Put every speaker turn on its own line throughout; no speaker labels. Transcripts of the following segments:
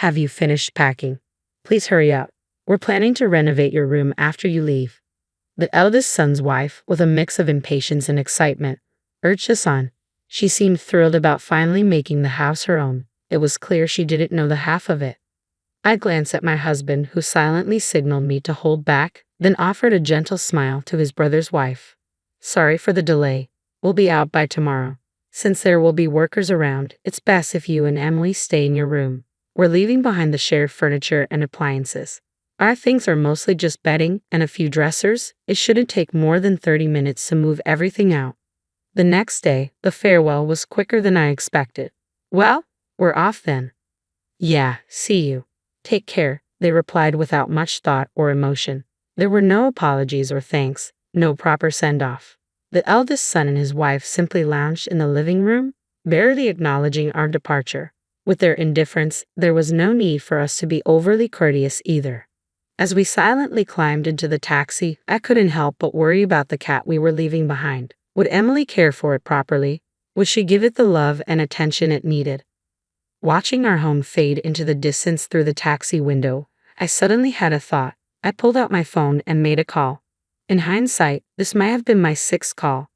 Have you finished packing? Please hurry up. We're planning to renovate your room after you leave. The eldest son's wife, with a mix of impatience and excitement, urged us on. She seemed thrilled about finally making the house her own. It was clear she didn't know the half of it. I glanced at my husband, who silently signaled me to hold back, then offered a gentle smile to his brother's wife. Sorry for the delay. We'll be out by tomorrow. Since there will be workers around, it's best if you and Emily stay in your room. We're leaving behind the shared furniture and appliances. Our things are mostly just bedding and a few dressers. It shouldn't take more than 30 minutes to move everything out. The next day, the farewell was quicker than I expected. Well, we're off then. Yeah, see you. Take care, they replied without much thought or emotion. There were no apologies or thanks, no proper send-off. The eldest son and his wife simply lounged in the living room, barely acknowledging our departure. With their indifference, there was no need for us to be overly courteous either. As we silently climbed into the taxi, I couldn't help but worry about the cat we were leaving behind. Would Emily care for it properly? Would she give it the love and attention it needed? Watching our home fade into the distance through the taxi window, I suddenly had a thought. I pulled out my phone and made a call. In hindsight, this might have been my 6th call.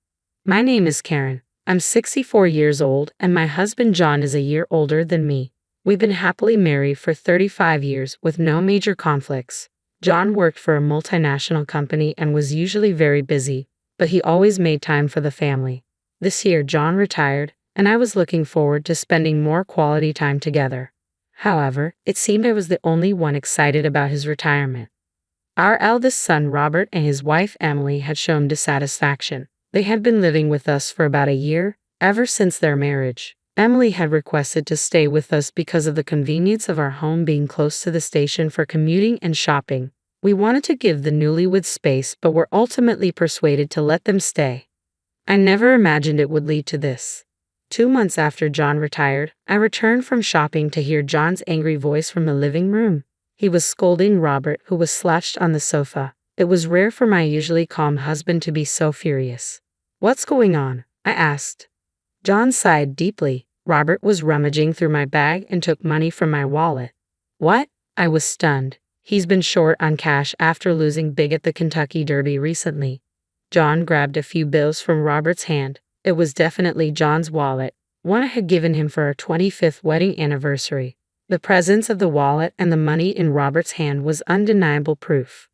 My name is Karen. I'm 64 years old, and my husband John is a year older than me. We've been happily married for 35 years with no major conflicts. John worked for a multinational company and was usually very busy, but he always made time for the family. This year, John retired, and I was looking forward to spending more quality time together. However, it seemed I was the only one excited about his retirement. Our eldest son, Robert, and his wife, Emily, had shown dissatisfaction. They had been living with us for about a year, ever since their marriage. Emily had requested to stay with us because of the convenience of our home being close to the station for commuting and shopping. We wanted to give the newlyweds space, but were ultimately persuaded to let them stay. I never imagined it would lead to this. 2 months after John retired, I returned from shopping to hear John's angry voice from the living room. He was scolding Robert, who was slouched on the sofa. It was rare for my usually calm husband to be so furious. What's going on? I asked. John sighed deeply. Robert was rummaging through my bag and took money from my wallet. What? I was stunned. He's been short on cash after losing big at the Kentucky Derby recently. John grabbed a few bills from Robert's hand. It was definitely John's wallet, one I had given him for our 25th wedding anniversary. The presence of the wallet and the money in Robert's hand was undeniable proof.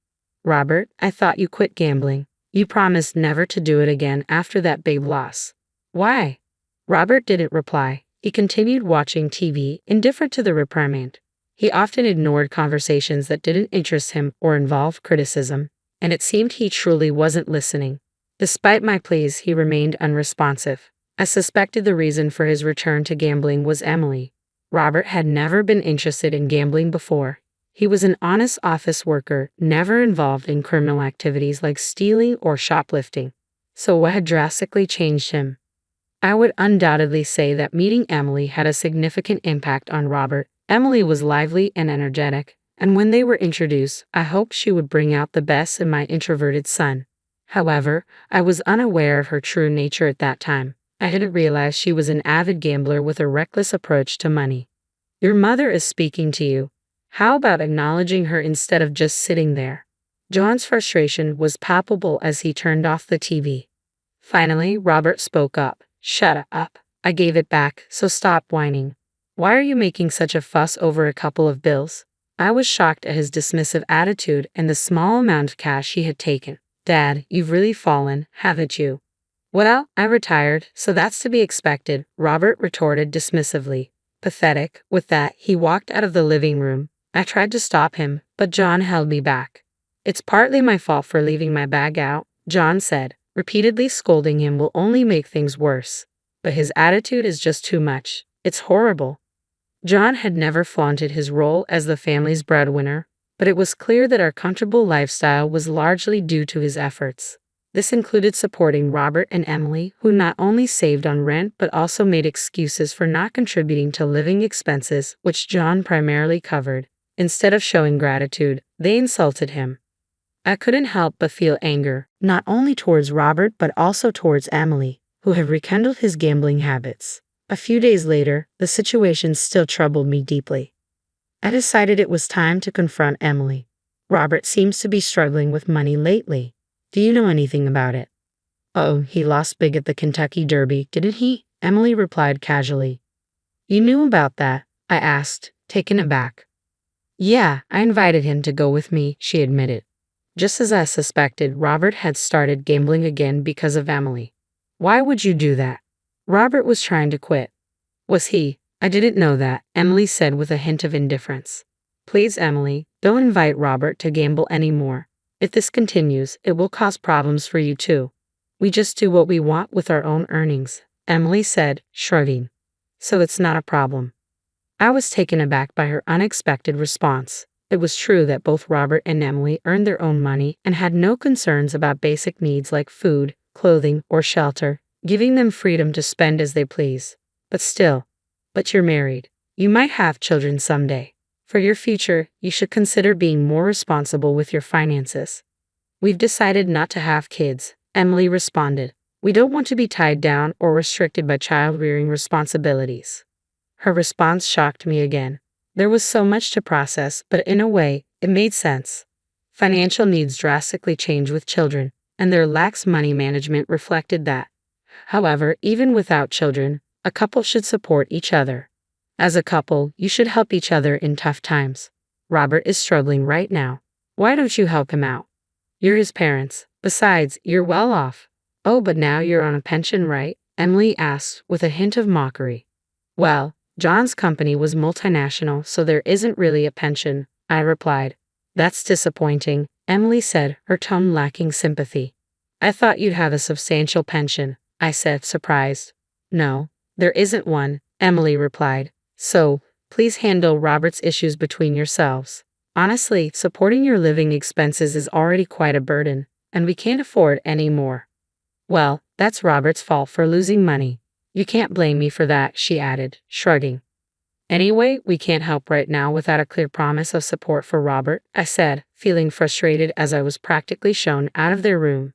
Robert, I thought you quit gambling. You promised never to do it again after that big loss. Why? Robert didn't reply. He continued watching TV, indifferent to the reprimand. He often ignored conversations that didn't interest him or involve criticism, and it seemed he truly wasn't listening. Despite my pleas, he remained unresponsive. I suspected the reason for his return to gambling was Emily. Robert had never been interested in gambling before. He was an honest office worker, never involved in criminal activities like stealing or shoplifting. So what had drastically changed him? I would undoubtedly say that meeting Emily had a significant impact on Robert. Emily was lively and energetic, and when they were introduced, I hoped she would bring out the best in my introverted son. However, I was unaware of her true nature at that time. I hadn't realized she was an avid gambler with a reckless approach to money. Your mother is speaking to you. How about acknowledging her instead of just sitting there? John's frustration was palpable as he turned off the TV. Finally, Robert spoke up. Shut up. I gave it back, so stop whining. Why are you making such a fuss over a couple of bills? I was shocked at his dismissive attitude and the small amount of cash he had taken. Dad, you've really fallen, haven't you? Well, I retired, so that's to be expected, Robert retorted dismissively. Pathetic. With that, he walked out of the living room. I tried to stop him, but John held me back. It's partly my fault for leaving my bag out, John said. Repeatedly scolding him will only make things worse. But his attitude is just too much. It's horrible. John had never flaunted his role as the family's breadwinner, but it was clear that our comfortable lifestyle was largely due to his efforts. This included supporting Robert and Emily, who not only saved on rent but also made excuses for not contributing to living expenses, which John primarily covered. Instead of showing gratitude, they insulted him. I couldn't help but feel anger, not only towards Robert but also towards Emily, who had rekindled his gambling habits. A few days later, the situation still troubled me deeply. I decided it was time to confront Emily. Robert seems to be struggling with money lately. Do you know anything about it? Oh, he lost big at the Kentucky Derby, didn't he? Emily replied casually. You knew about that? I asked, taken aback. Yeah, I invited him to go with me, she admitted. Just as I suspected, Robert had started gambling again because of Emily. Why would you do that? Robert was trying to quit. Was he? I didn't know that, Emily said with a hint of indifference. Please, Emily, don't invite Robert to gamble anymore. If this continues, it will cause problems for you too. We just do what we want with our own earnings, Emily said, shrugging. So it's not a problem. I was taken aback by her unexpected response. It was true that both Robert and Emily earned their own money and had no concerns about basic needs like food, clothing, or shelter, giving them freedom to spend as they please. But you're married. You might have children someday. For your future, you should consider being more responsible with your finances. We've decided not to have kids, Emily responded. We don't want to be tied down or restricted by child-rearing responsibilities. Her response shocked me again. There was so much to process, but in a way, it made sense. Financial needs drastically change with children, and their lax money management reflected that. However, even without children, a couple should support each other. As a couple, you should help each other in tough times. Robert is struggling right now. Why don't you help him out? You're his parents. Besides, you're well off. Oh, but now you're on a pension, right? Emily asked with a hint of mockery. Well, John's company was multinational, so there isn't really a pension, I replied. That's disappointing, Emily said, her tone lacking sympathy. I thought you'd have a substantial pension, I said, surprised. No, there isn't one, Emily replied. So, please handle Robert's issues between yourselves. Honestly, supporting your living expenses is already quite a burden, and we can't afford any more. Well, that's Robert's fault for losing money. You can't blame me for that, she added, shrugging. Anyway, we can't help right now without a clear promise of support for Robert, I said, feeling frustrated as I was practically shown out of their room.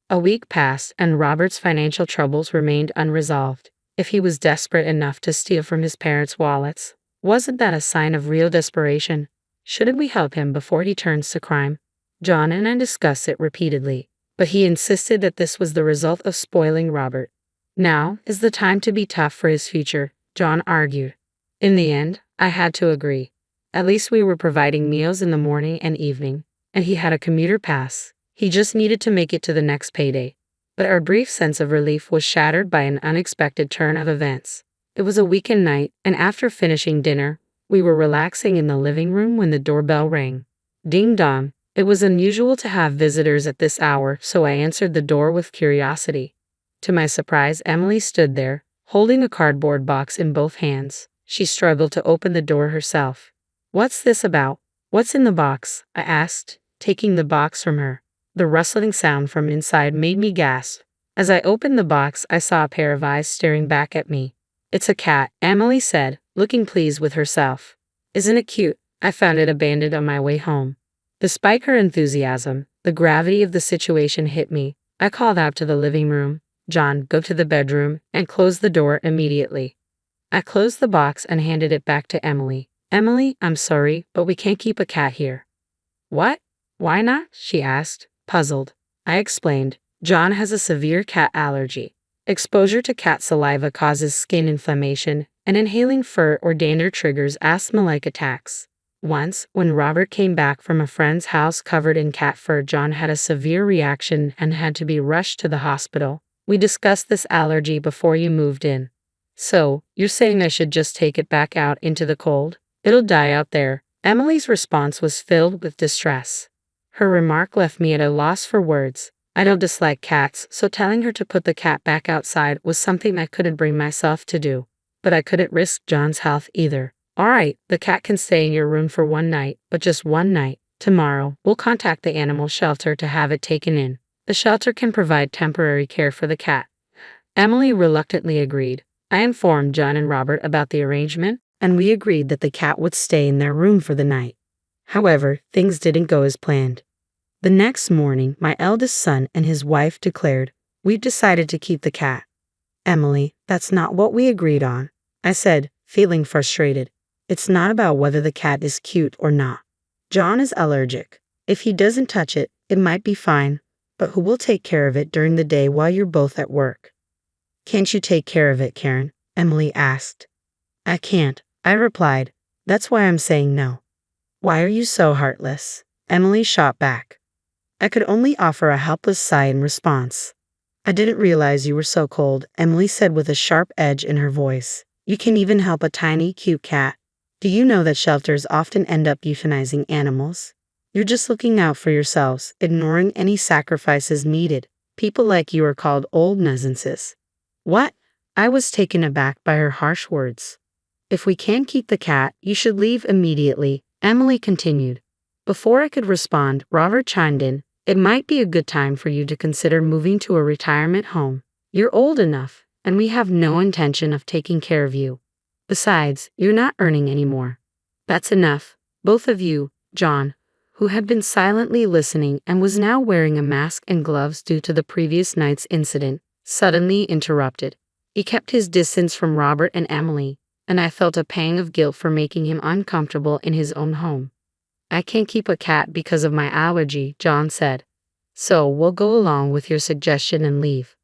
A week passed, and Robert's financial troubles remained unresolved. If he was desperate enough to steal from his parents' wallets, wasn't that a sign of real desperation? Shouldn't we help him before he turns to crime? John and I discussed it repeatedly, but he insisted that this was the result of spoiling Robert. Now is the time to be tough for his future, John argued. In the end, I had to agree. At least we were providing meals in the morning and evening, and he had a commuter pass. He just needed to make it to the next payday. But our brief sense of relief was shattered by an unexpected turn of events. It was a weekend night, and after finishing dinner, we were relaxing in the living room when the doorbell rang. Ding dong. It was unusual to have visitors at this hour, so I answered the door with curiosity. To my surprise, Emily stood there, holding a cardboard box in both hands. She struggled to open the door herself. What's this about? What's in the box? I asked, taking the box from her. The rustling sound from inside made me gasp. As I opened the box, I saw a pair of eyes staring back at me. It's a cat, Emily said, looking pleased with herself. Isn't it cute? I found it abandoned on my way home. Despite her enthusiasm, the gravity of the situation hit me. I called out to the living room, John, go to the bedroom, and close the door immediately. I closed the box and handed it back to Emily. Emily, I'm sorry, but we can't keep a cat here. What? Why not? She asked, puzzled. I explained. John has a severe cat allergy. Exposure to cat saliva causes skin inflammation, and inhaling fur or dander triggers asthma-like attacks. Once, when Robert came back from a friend's house covered in cat fur, John had a severe reaction and had to be rushed to the hospital. We discussed this allergy before you moved in. So, you're saying I should just take it back out into the cold? It'll die out there. Emily's response was filled with distress. Her remark left me at a loss for words. I don't dislike cats, so telling her to put the cat back outside was something I couldn't bring myself to do. But I couldn't risk John's health either. All right, the cat can stay in your room for one night, but just one night. Tomorrow, we'll contact the animal shelter to have it taken in. The shelter can provide temporary care for the cat. Emily reluctantly agreed. I informed John and Robert about the arrangement, and we agreed that the cat would stay in their room for the night. However, things didn't go as planned. The next morning, my eldest son and his wife declared, "We've decided to keep the cat." Emily, that's not what we agreed on, I said, feeling frustrated. It's not about whether the cat is cute or not. John is allergic. If he doesn't touch it, it might be fine, but who will take care of it during the day while you're both at work? Can't you take care of it, Karen? Emily asked. I can't, I replied. That's why I'm saying no. Why are you so heartless? Emily shot back. I could only offer a helpless sigh in response. I didn't realize you were so cold, Emily said with a sharp edge in her voice. You can even help a tiny, cute cat. Do you know that shelters often end up euthanizing animals? You're just looking out for yourselves, ignoring any sacrifices needed. People like you are called old nuisances. What? I was taken aback by her harsh words. If we can't keep the cat, you should leave immediately, Emily continued. Before I could respond, Robert chimed in. It might be a good time for you to consider moving to a retirement home. You're old enough, and we have no intention of taking care of you. Besides, you're not earning anymore. That's enough. Both of you, John, who had been silently listening and was now wearing a mask and gloves due to the previous night's incident, suddenly interrupted. He kept his distance from Robert and Emily, and I felt a pang of guilt for making him uncomfortable in his own home. I can't keep a cat because of my allergy, John said. So we'll go along with your suggestion and leave.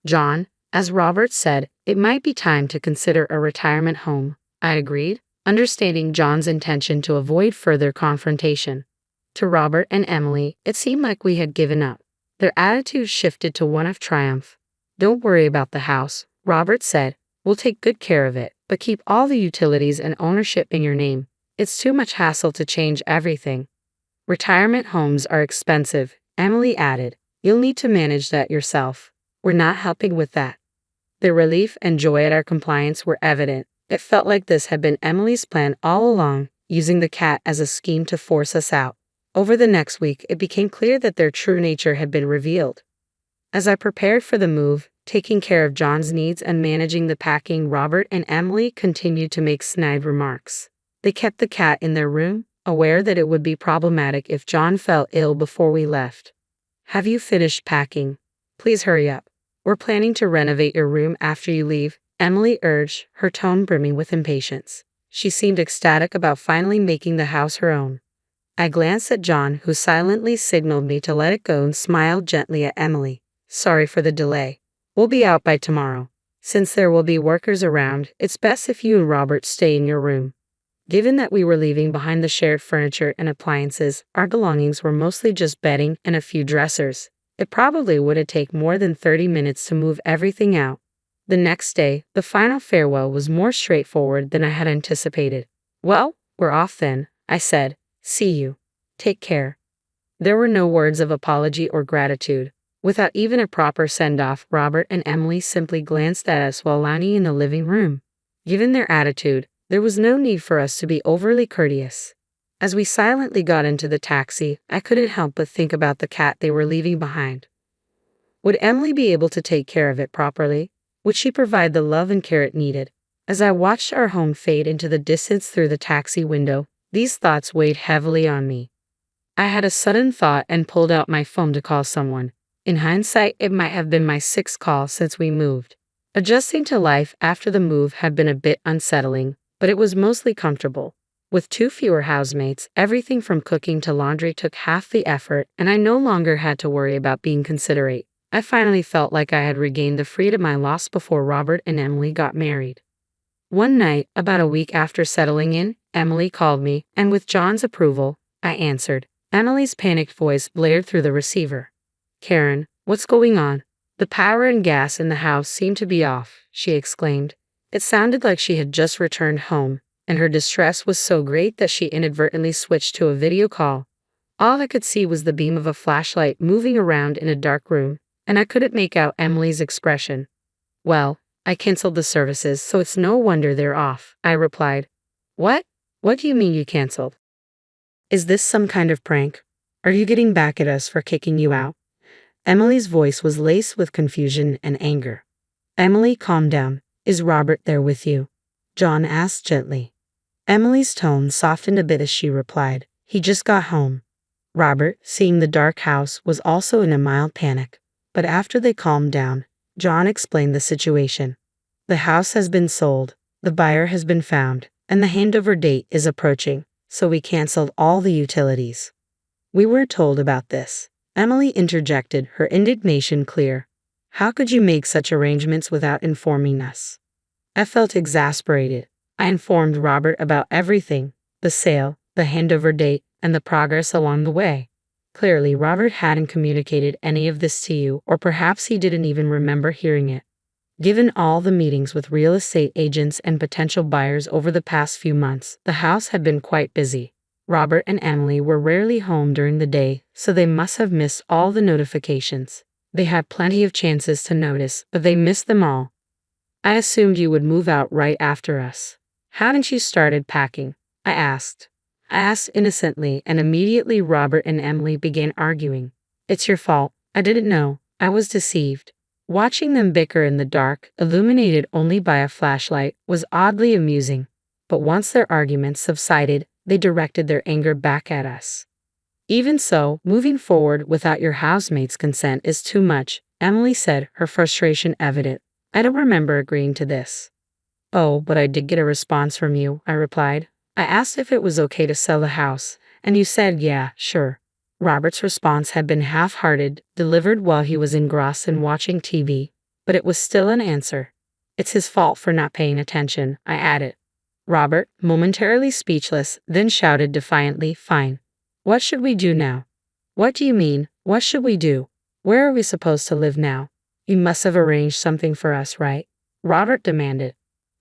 John, as Robert said, it might be time to consider a retirement home, I agreed, understanding John's intention to avoid further confrontation. To Robert and Emily, it seemed like we had given up. Their attitude shifted to one of triumph. Don't worry about the house, Robert said. We'll take good care of it, but keep all the utilities and ownership in your name. It's too much hassle to change everything. Retirement homes are expensive, Emily added. You'll need to manage that yourself. We're not helping with that. Their relief and joy at our compliance were evident. It felt like this had been Emily's plan all along, using the cat as a scheme to force us out. Over the next week, it became clear that their true nature had been revealed. As I prepared for the move, taking care of John's needs and managing the packing, Robert and Emily continued to make snide remarks. They kept the cat in their room, aware that it would be problematic if John fell ill before we left. Have you finished packing? Please hurry up. We're planning to renovate your room after you leave, Emily urged, her tone brimming with impatience. She seemed ecstatic about finally making the house her own. I glanced at John, who silently signaled me to let it go, and smiled gently at Emily. Sorry for the delay. We'll be out by tomorrow. Since there will be workers around, it's best if you and Robert stay in your room. Given that we were leaving behind the shared furniture and appliances, our belongings were mostly just bedding and a few dressers. It probably would take more than 30 minutes to move everything out. The next day, the final farewell was more straightforward than I had anticipated. Well, we're off then, I said. See you. Take care. There were no words of apology or gratitude. Without even a proper send-off, Robert and Emily simply glanced at us while lounging in the living room. Given their attitude, there was no need for us to be overly courteous. As we silently got into the taxi, I couldn't help but think about the cat they were leaving behind. Would Emily be able to take care of it properly? Would she provide the love and care it needed? As I watched our home fade into the distance through the taxi window, these thoughts weighed heavily on me. I had a sudden thought and pulled out my phone to call someone. In hindsight, it might have been my 6th call since we moved. Adjusting to life after the move had been a bit unsettling, but it was mostly comfortable. With 2 fewer housemates, everything from cooking to laundry took half the effort, and I no longer had to worry about being considerate. I finally felt like I had regained the freedom I lost before Robert and Emily got married. One night, about a week after settling in, Emily called me, and with John's approval, I answered. Emily's panicked voice blared through the receiver. Karen, what's going on? The power and gas in the house seem to be off, she exclaimed. It sounded like she had just returned home, and her distress was so great that she inadvertently switched to a video call. All I could see was the beam of a flashlight moving around in a dark room, and I couldn't make out Emily's expression. Well, I canceled the services, so it's no wonder they're off, I replied. What? What do you mean you canceled? Is this some kind of prank? Are you getting back at us for kicking you out? Emily's voice was laced with confusion and anger. Emily, calm down. Is Robert there with you? John asked gently. Emily's tone softened a bit as she replied. He just got home. Robert, seeing the dark house, was also in a mild panic. But after they calmed down, John explained the situation. The house has been sold. The buyer has been found, and the handover date is approaching, so we canceled all the utilities. We were told about this. Emily interjected, her indignation clear. How could you make such arrangements without informing us? I felt exasperated. I informed Robert about everything, the sale, the handover date, and the progress along the way. Clearly, Robert hadn't communicated any of this to you, or perhaps he didn't even remember hearing it. Given all the meetings with real estate agents and potential buyers over the past few months, the house had been quite busy. Robert and Emily were rarely home during the day, so they must have missed all the notifications. They had plenty of chances to notice, but they missed them all. I assumed you would move out right after us. Hadn't you started packing? I asked. I asked innocently, and immediately Robert and Emily began arguing. It's your fault. I didn't know. I was deceived. Watching them bicker in the dark, illuminated only by a flashlight, was oddly amusing. But once their arguments subsided, they directed their anger back at us. Even so, moving forward without your housemate's consent is too much, Emily said, her frustration evident. I don't remember agreeing to this. Oh, but I did get a response from you, I replied. I asked if it was okay to sell the house, and you said yeah, sure. Robert's response had been half-hearted, delivered while he was engrossed in watching TV, but it was still an answer. It's his fault for not paying attention, I added. Robert, momentarily speechless, then shouted defiantly, Fine. What should we do now? What do you mean, what should we do? Where are we supposed to live now? You must have arranged something for us, right? Robert demanded.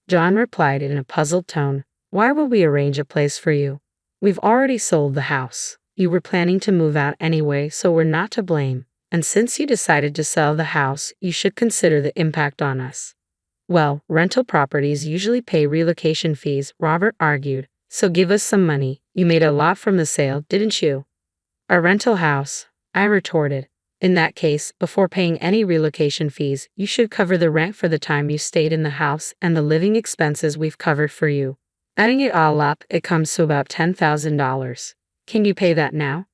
John replied in a puzzled tone, Why would we arrange a place for you? We've already sold the house. You were planning to move out anyway, so we're not to blame. And since you decided to sell the house, you should consider the impact on us. Well, rental properties usually pay relocation fees, Robert argued, so give us some money. You made a lot from the sale, didn't you? A rental house, I retorted. In that case, before paying any relocation fees, you should cover the rent for the time you stayed in the house and the living expenses we've covered for you. Adding it all up, it comes to about $10,000. Can you pay that now?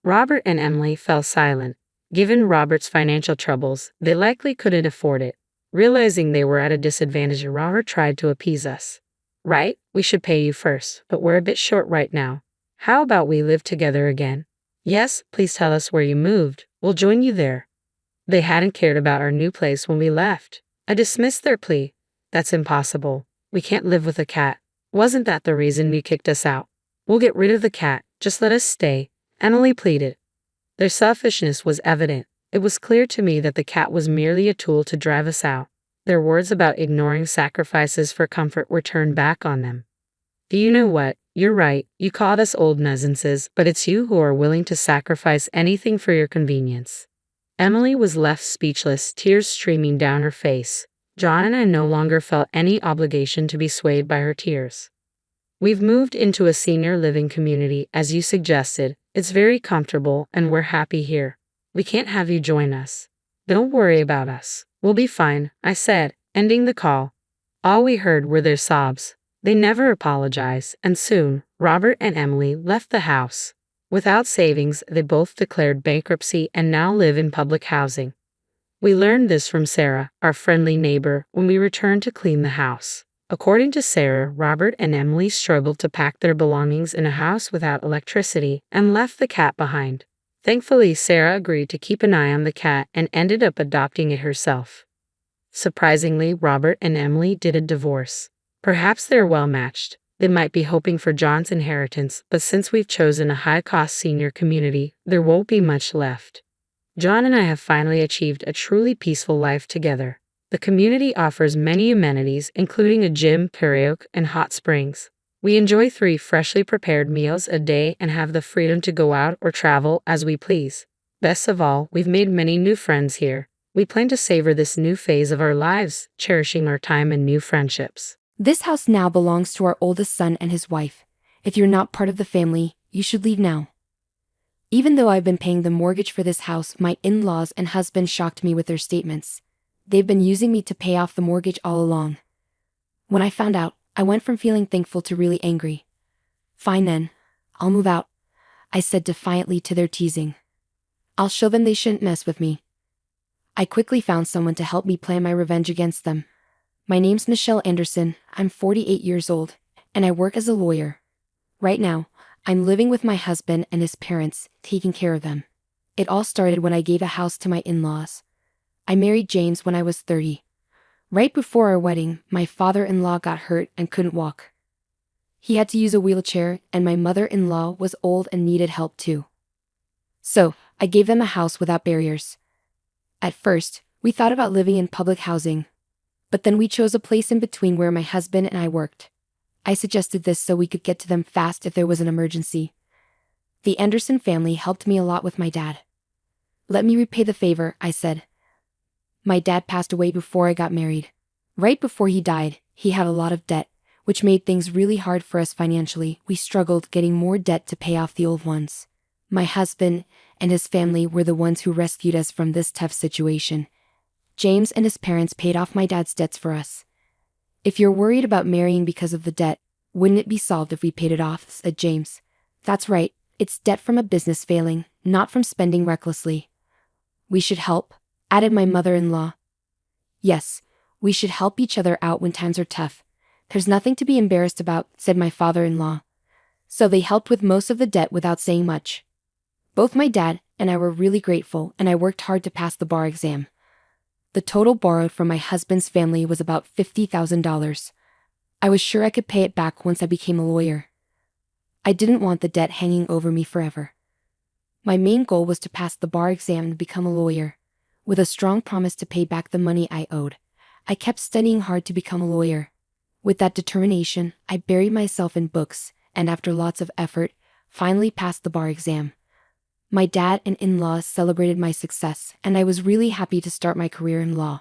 Robert and Emily fell silent. Given Robert's financial troubles, they likely couldn't afford it. Realizing they were at a disadvantage, Robert tried to appease us. Right, we should pay you first, but we're a bit short right now. How about we live together again? Yes, please tell us where you moved. We'll join you there. They hadn't cared about our new place when we left. I dismissed their plea. That's impossible. We can't live with a cat. Wasn't that the reason you kicked us out? We'll get rid of the cat. Just let us stay, Emily pleaded. Their selfishness was evident. It was clear to me that the cat was merely a tool to drive us out. Their words about ignoring sacrifices for comfort were turned back on them. Do you know what? You're right. You called us old nuisances, but it's you who are willing to sacrifice anything for your convenience. Emily was left speechless, tears streaming down her face. John and I no longer felt any obligation to be swayed by her tears. We've moved into a senior living community, as you suggested. It's very comfortable, and we're happy here. We can't have you join us. Don't worry about us. We'll be fine, I said, ending the call. All we heard were their sobs. They never apologized, and soon, Robert and Emily left the house. Without savings, they both declared bankruptcy and now live in public housing. We learned this from Sarah, our friendly neighbor, when we returned to clean the house. According to Sarah, Robert and Emily struggled to pack their belongings in a house without electricity and left the cat behind. Thankfully, Sarah agreed to keep an eye on the cat and ended up adopting it herself. Surprisingly, Robert and Emily did a divorce. Perhaps they're well matched. They might be hoping for John's inheritance, but since we've chosen a high-cost senior community, there won't be much left. John and I have finally achieved a truly peaceful life together. The community offers many amenities, including a gym, karaoke, and hot springs. We enjoy 3 freshly prepared meals a day and have the freedom to go out or travel as we please. Best of all, we've made many new friends here. We plan to savor this new phase of our lives, cherishing our time and new friendships.
This house now belongs to our oldest son and his wife. If you're not part of the family, you should leave now. Even though I've been paying the mortgage for this house, my in-laws and husband shocked me with their statements. They've been using me to pay off the mortgage all along. When I found out, I went from feeling thankful to really angry. Fine then, I'll move out, I said defiantly to their teasing. I'll show them they shouldn't mess with me. I quickly found someone to help me plan my revenge against them. My name's Michelle Anderson, I'm 48 years old, and I work as a lawyer. Right now, I'm living with my husband and his parents, taking care of them. It all started when I gave a house to my in-laws. I married James when I was 30. Right before our wedding, my father-in-law got hurt and couldn't walk. He had to use a wheelchair, and my mother-in-law was old and needed help too. So, I gave them a house without barriers. At first, we thought about living in public housing. But then we chose a place in between where my husband and I worked. I suggested this so we could get to them fast if there was an emergency. The Anderson family helped me a lot with my dad. Let me repay the favor, I said. My dad passed away before I got married. Right before he died, he had a lot of debt, which made things really hard for us financially. We struggled getting more debt to pay off the old ones. My husband and his family were the ones who rescued us from this tough situation. James and his parents paid off my dad's debts for us. If you're worried about marrying because of the debt, wouldn't it be solved if we paid it off, said James. That's right, it's debt from a business failing, not from spending recklessly. We should help, added my mother-in-law. Yes, we should help each other out when times are tough. There's nothing to be embarrassed about, said my father-in-law. So they helped with most of the debt without saying much. Both my dad and I were really grateful, and I worked hard to pass the bar exam. The total borrowed from my husband's family was about $50,000. I was sure I could pay it back once I became a lawyer. I didn't want the debt hanging over me forever. My main goal was to pass the bar exam and become a lawyer, with a strong promise to pay back the money I owed. I kept studying hard to become a lawyer. With that determination, I buried myself in books, and after lots of effort, finally passed the bar exam. My dad and in-laws celebrated my success, and I was really happy to start my career in law.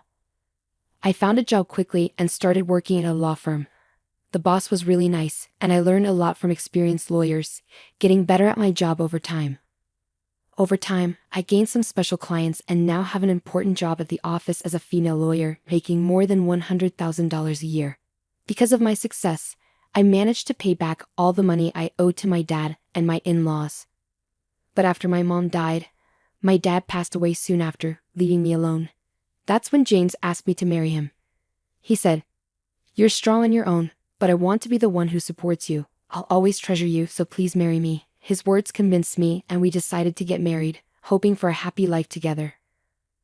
I found a job quickly and started working at a law firm. The boss was really nice, and I learned a lot from experienced lawyers, getting better at my job over time. Over time, I gained some special clients and now have an important job at the office as a female lawyer, making more than $100,000 a year. Because of my success, I managed to pay back all the money I owed to my dad and my in-laws. But after my mom died, my dad passed away soon after, leaving me alone. That's when James asked me to marry him. He said, "You're strong on your own, but I want to be the one who supports you. I'll always treasure you, so please marry me." His words convinced me, and we decided to get married, hoping for a happy life together.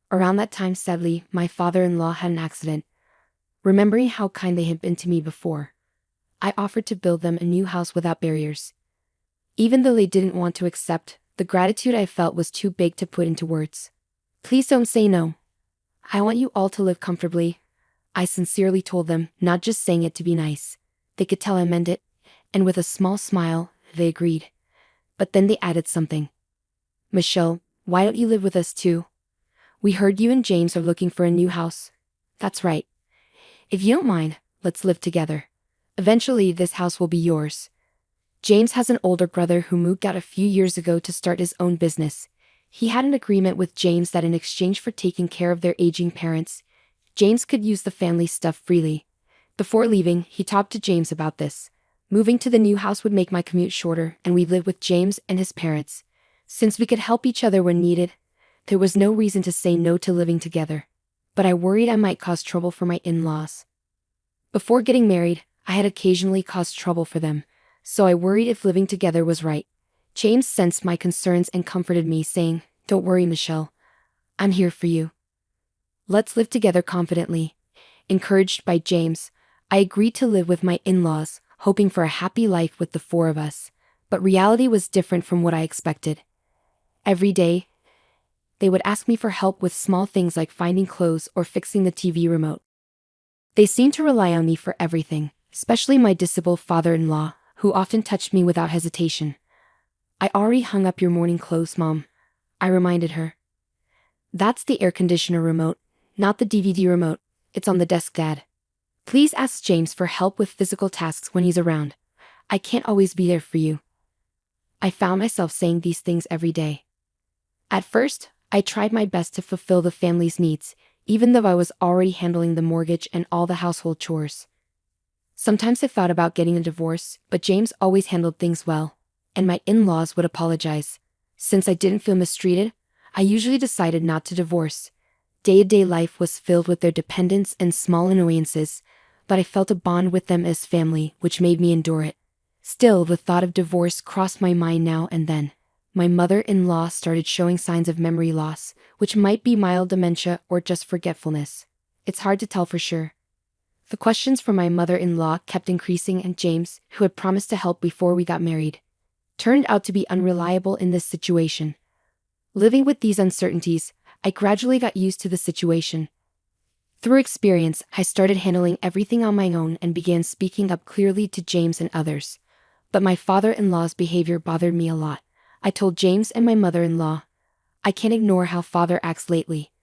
Around that time, sadly, my father-in-law had an accident. Remembering how kind they had been to me before, I offered to build them a new house without barriers. Even though they didn't want to accept, the gratitude I felt was too big to put into words. "Please don't say no. I want you all to live comfortably," I sincerely told them, not just saying it to be nice. They could tell I meant it, and with a small smile, they agreed. But then they added something. "Michelle, why don't you live with us too? We heard you and James are looking for a new house." "That's right. If you don't mind, let's live together. Eventually, this house will be yours." James has an older brother who moved out a few years ago to start his own business. He had an agreement with James that in exchange for taking care of their aging parents, James could use the family stuff freely. Before leaving, he talked to James about this. Moving to the new house would make my commute shorter, and we'd live with James and his parents. Since we could help each other when needed, there was no reason to say no to living together. But I worried I might cause trouble for my in-laws. Before getting married, I had occasionally caused trouble for them, so I worried if living together was right. James sensed my concerns and comforted me, saying, "Don't worry, Michelle. I'm here for you. Let's live together confidently." Encouraged by James, I agreed to live with my in-laws, hoping for a happy life with the four of us. But reality was different from what I expected. Every day, they would ask me for help with small things like finding clothes or fixing the TV remote. They seemed to rely on me for everything, especially my disabled father-in-law, who often touched me without hesitation. "I already hung up your morning clothes, Mom," I reminded her. "That's the air conditioner remote, not the DVD remote. It's on the desk, Dad. Please ask James for help with physical tasks when he's around. I can't always be there for you." I found myself saying these things every day. At first, I tried my best to fulfill the family's needs, even though I was already handling the mortgage and all the household chores. Sometimes I thought about getting a divorce, but James always handled things well, and my in-laws would apologize. Since I didn't feel mistreated, I usually decided not to divorce. Day-to-day life was filled with their dependence and small annoyances, but I felt a bond with them as family, which made me endure it. Still, the thought of divorce crossed my mind now and then. My mother-in-law started showing signs of memory loss, which might be mild dementia or just forgetfulness. It's hard to tell for sure. The questions from my mother-in-law kept increasing, and James, who had promised to help before we got married, turned out to be unreliable in this situation. Living with these uncertainties, I gradually got used to the situation. Through experience, I started handling everything on my own and began speaking up clearly to James and others. But my father-in-law's behavior bothered me a lot. I told James and my mother-in-law, "I can't ignore how father acts lately.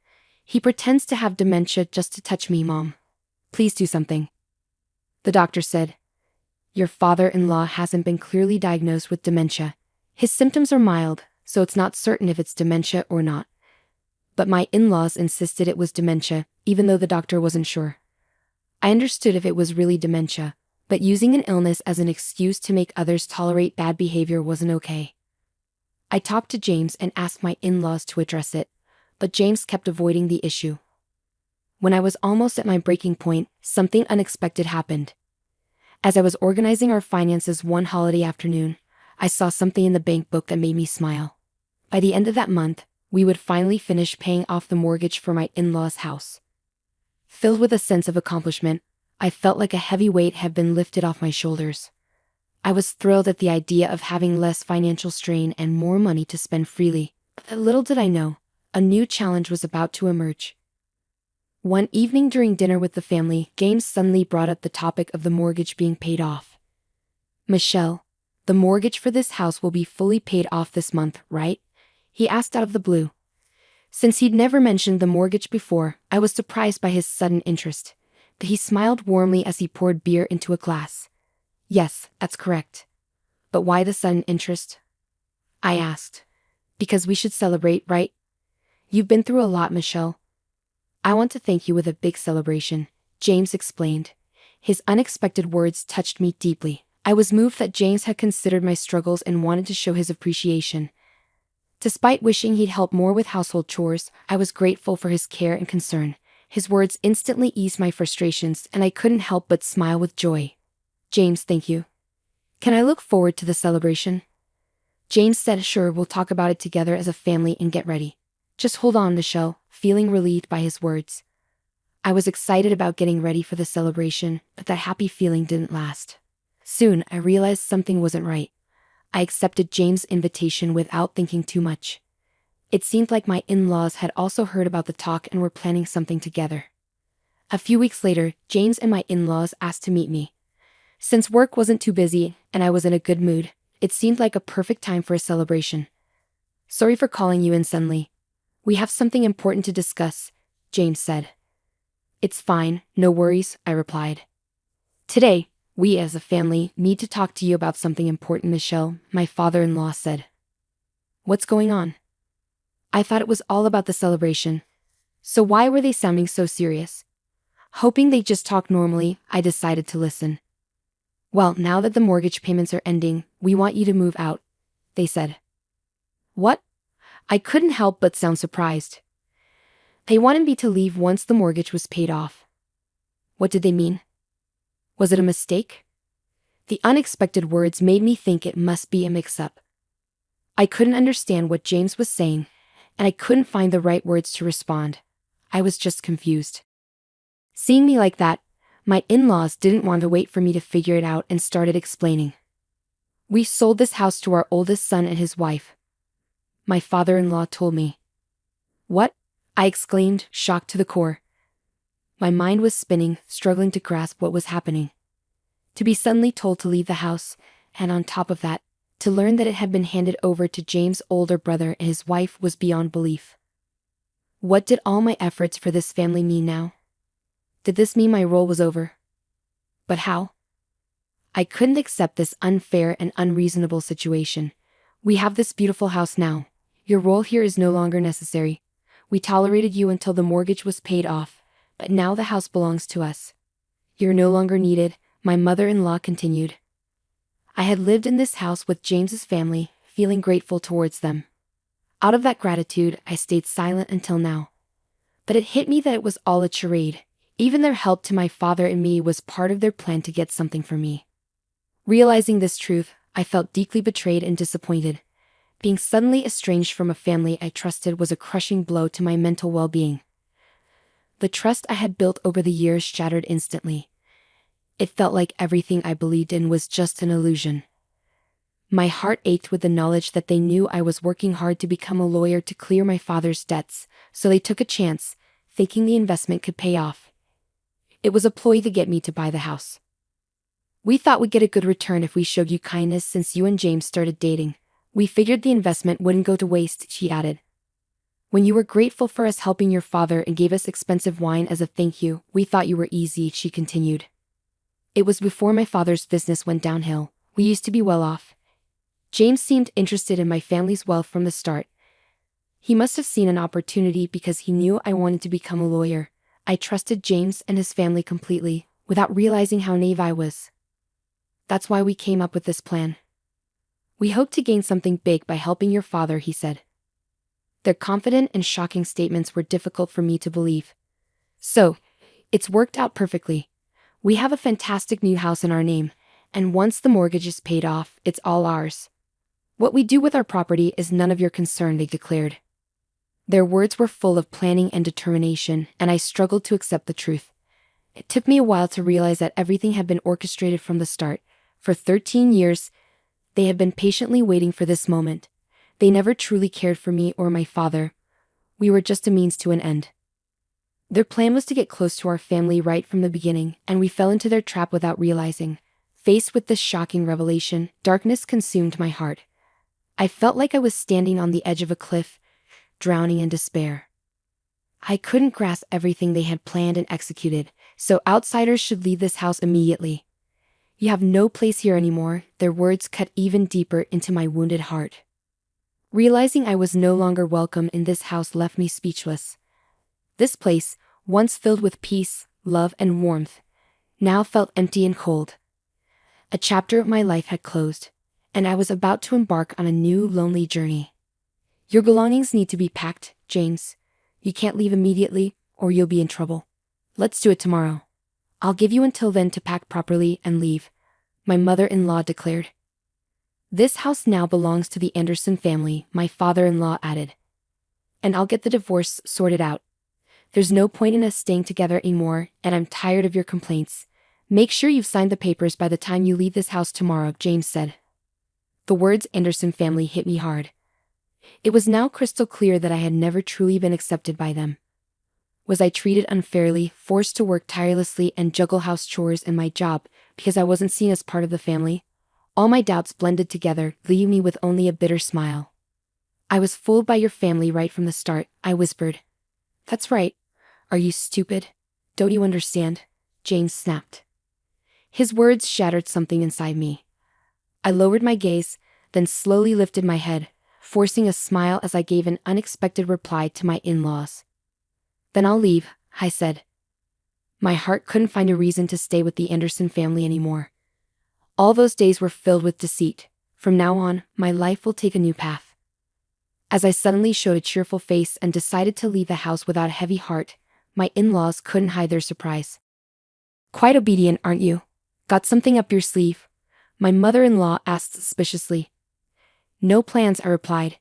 He pretends to have dementia just to touch me, Mom. Please do something." The doctor said, "Your father-in-law hasn't been clearly diagnosed with dementia. His symptoms are mild, so it's not certain if it's dementia or not." But my in-laws insisted it was dementia, even though the doctor wasn't sure. I understood if it was really dementia, but using an illness as an excuse to make others tolerate bad behavior wasn't okay. I talked to James and asked my in-laws to address it, but James kept avoiding the issue. When I was almost at my breaking point, something unexpected happened. As I was organizing our finances one holiday afternoon, I saw something in the bank book that made me smile. By the end of that month, we would finally finish paying off the mortgage for my in-laws' house. Filled with a sense of accomplishment, I felt like a heavy weight had been lifted off my shoulders. I was thrilled at the idea of having less financial strain and more money to spend freely, but little did I know, a new challenge was about to emerge. One evening during dinner with the family, James suddenly brought up the topic of the mortgage being paid off. "Michelle, the mortgage for this house will be fully paid off this month, right?" he asked out of the blue. Since he'd never mentioned the mortgage before, I was surprised by his sudden interest. But he smiled warmly as he poured beer into a glass. "Yes, that's correct. But why the sudden interest?" I asked. "Because we should celebrate, right? You've been through a lot, Michelle." "I want to thank you with a big celebration," James explained. His unexpected words touched me deeply. I was moved that James had considered my struggles and wanted to show his appreciation. Despite wishing he'd help more with household chores, I was grateful for his care and concern. His words instantly eased my frustrations, and I couldn't help but smile with joy. "James, thank you. Can I look forward to the celebration?" James said, "Sure, we'll talk about it together as a family and get ready." "Just hold on, Michelle," feeling relieved by his words. I was excited about getting ready for the celebration, but that happy feeling didn't last. Soon, I realized something wasn't right. I accepted James' invitation without thinking too much. It seemed like my in-laws had also heard about the talk and were planning something together. A few weeks later, James and my in-laws asked to meet me. Since work wasn't too busy and I was in a good mood, it seemed like a perfect time for a celebration. "Sorry for calling you in suddenly. We have something important to discuss," James said. "It's fine, no worries," I replied. "Today, we as a family need to talk to you about something important, Michelle," my father-in-law said. "What's going on?" I thought it was all about the celebration. So why were they sounding so serious? Hoping they'd just talk normally, I decided to listen. "Well, now that the mortgage payments are ending, we want you to move out," they said. "What?" I couldn't help but sound surprised. They wanted me to leave once the mortgage was paid off. What did they mean? Was it a mistake? The unexpected words made me think it must be a mix-up. I couldn't understand what James was saying, and I couldn't find the right words to respond. I was just confused. Seeing me like that, my in-laws didn't want to wait for me to figure it out and started explaining. "We sold this house to our oldest son and his wife," my father-in-law told me. "What?" I exclaimed, shocked to the core. My mind was spinning, struggling to grasp what was happening. To be suddenly told to leave the house, and on top of that, to learn that it had been handed over to James' older brother and his wife was beyond belief. What did all my efforts for this family mean now? Did this mean my role was over? But how? I couldn't accept this unfair and unreasonable situation. "We have this beautiful house now. Your role here is no longer necessary. We tolerated you until the mortgage was paid off, but now the house belongs to us. You're no longer needed," my mother-in-law continued. I had lived in this house with James's family, feeling grateful towards them. Out of that gratitude, I stayed silent until now. But it hit me that it was all a charade. Even their help to my father and me was part of their plan to get something from me. Realizing this truth, I felt deeply betrayed and disappointed. Being suddenly estranged from a family I trusted was a crushing blow to my mental well-being. The trust I had built over the years shattered instantly. It felt like everything I believed in was just an illusion. My heart ached with the knowledge that they knew I was working hard to become a lawyer to clear my father's debts, so they took a chance, thinking the investment could pay off. It was a ploy to get me to buy the house. We thought we'd get a good return if we showed you kindness since you and James started dating. We figured the investment wouldn't go to waste, she added. When you were grateful for us helping your father and gave us expensive wine as a thank you, we thought you were easy, she continued. It was before my father's business went downhill. We used to be well off. James seemed interested in my family's wealth from the start. He must have seen an opportunity because he knew I wanted to become a lawyer. I trusted James and his family completely, without realizing how naive I was. That's why we came up with this plan. We hope to gain something big by helping your father, he said. Their confident and shocking statements were difficult for me to believe. So, it's worked out perfectly. We have a fantastic new house in our name, and once the mortgage is paid off, it's all ours. What we do with our property is none of your concern, they declared. Their words were full of planning and determination, and I struggled to accept the truth. It took me a while to realize that everything had been orchestrated from the start. For 13 years, they had been patiently waiting for this moment. They never truly cared for me or my father. We were just a means to an end. Their plan was to get close to our family right from the beginning, and we fell into their trap without realizing. Faced with this shocking revelation, darkness consumed my heart. I felt like I was standing on the edge of a cliff, drowning in despair. I couldn't grasp everything they had planned and executed, so outsiders should leave this house immediately. You have no place here anymore, their words cut even deeper into my wounded heart. Realizing I was no longer welcome in this house left me speechless. This place, once filled with peace, love, and warmth, now felt empty and cold. A chapter of my life had closed, and I was about to embark on a new lonely journey. Your belongings need to be packed, James. You can't leave immediately, or you'll be in trouble. Let's do it tomorrow. I'll give you until then to pack properly and leave, my mother-in-law declared. This house now belongs to the Anderson family, my father-in-law added. And I'll get the divorce sorted out. There's no point in us staying together anymore, and I'm tired of your complaints. Make sure you've signed the papers by the time you leave this house tomorrow, James said. The words Anderson family hit me hard. It was now crystal clear that I had never truly been accepted by them. Was I treated unfairly, forced to work tirelessly and juggle house chores and my job because I wasn't seen as part of the family? All my doubts blended together, leaving me with only a bitter smile. I was fooled by your family right from the start, I whispered. That's right. Are you stupid? Don't you understand? James snapped. His words shattered something inside me. I lowered my gaze, then slowly lifted my head, forcing a smile as I gave an unexpected reply to my in-laws. Then I'll leave, I said. My heart couldn't find a reason to stay with the Anderson family anymore. All those days were filled with deceit. From now on, my life will take a new path. As I suddenly showed a cheerful face and decided to leave the house without a heavy heart, my in-laws couldn't hide their surprise. Quite obedient, aren't you? Got something up your sleeve? My mother-in-law asked suspiciously. No plans, I replied.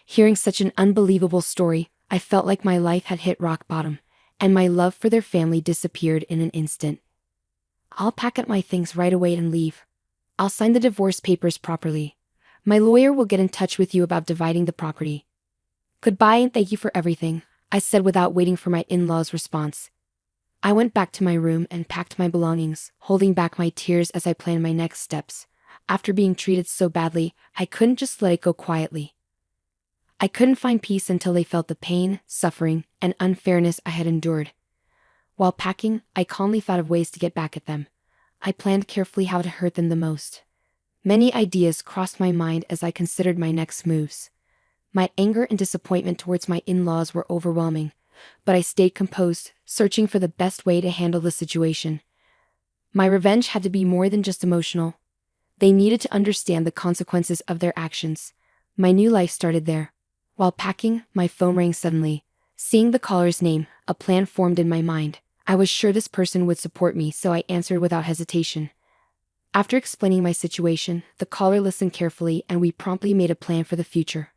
Hearing such an unbelievable story, I felt like my life had hit rock bottom, and my love for their family disappeared in an instant. I'll pack up my things right away and leave. I'll sign the divorce papers properly. My lawyer will get in touch with you about dividing the property. Goodbye and thank you for everything, I said without waiting for my in-laws' response. I went back to my room and packed my belongings, holding back my tears as I planned my next steps. After being treated so badly, I couldn't just let it go quietly. I couldn't find peace until they felt the pain, suffering, and unfairness I had endured. While packing, I calmly thought of ways to get back at them. I planned carefully how to hurt them the most. Many ideas crossed my mind as I considered my next moves. My anger and disappointment towards my in-laws were overwhelming, but I stayed composed, searching for the best way to handle the situation. My revenge had to be more than just emotional. They needed to understand the consequences of their actions. My new life started there. While packing, my phone rang suddenly. Seeing the caller's name, a plan formed in my mind. I was sure this person would support me, so I answered without hesitation. After explaining my situation, the caller listened carefully and we promptly made a plan for the future.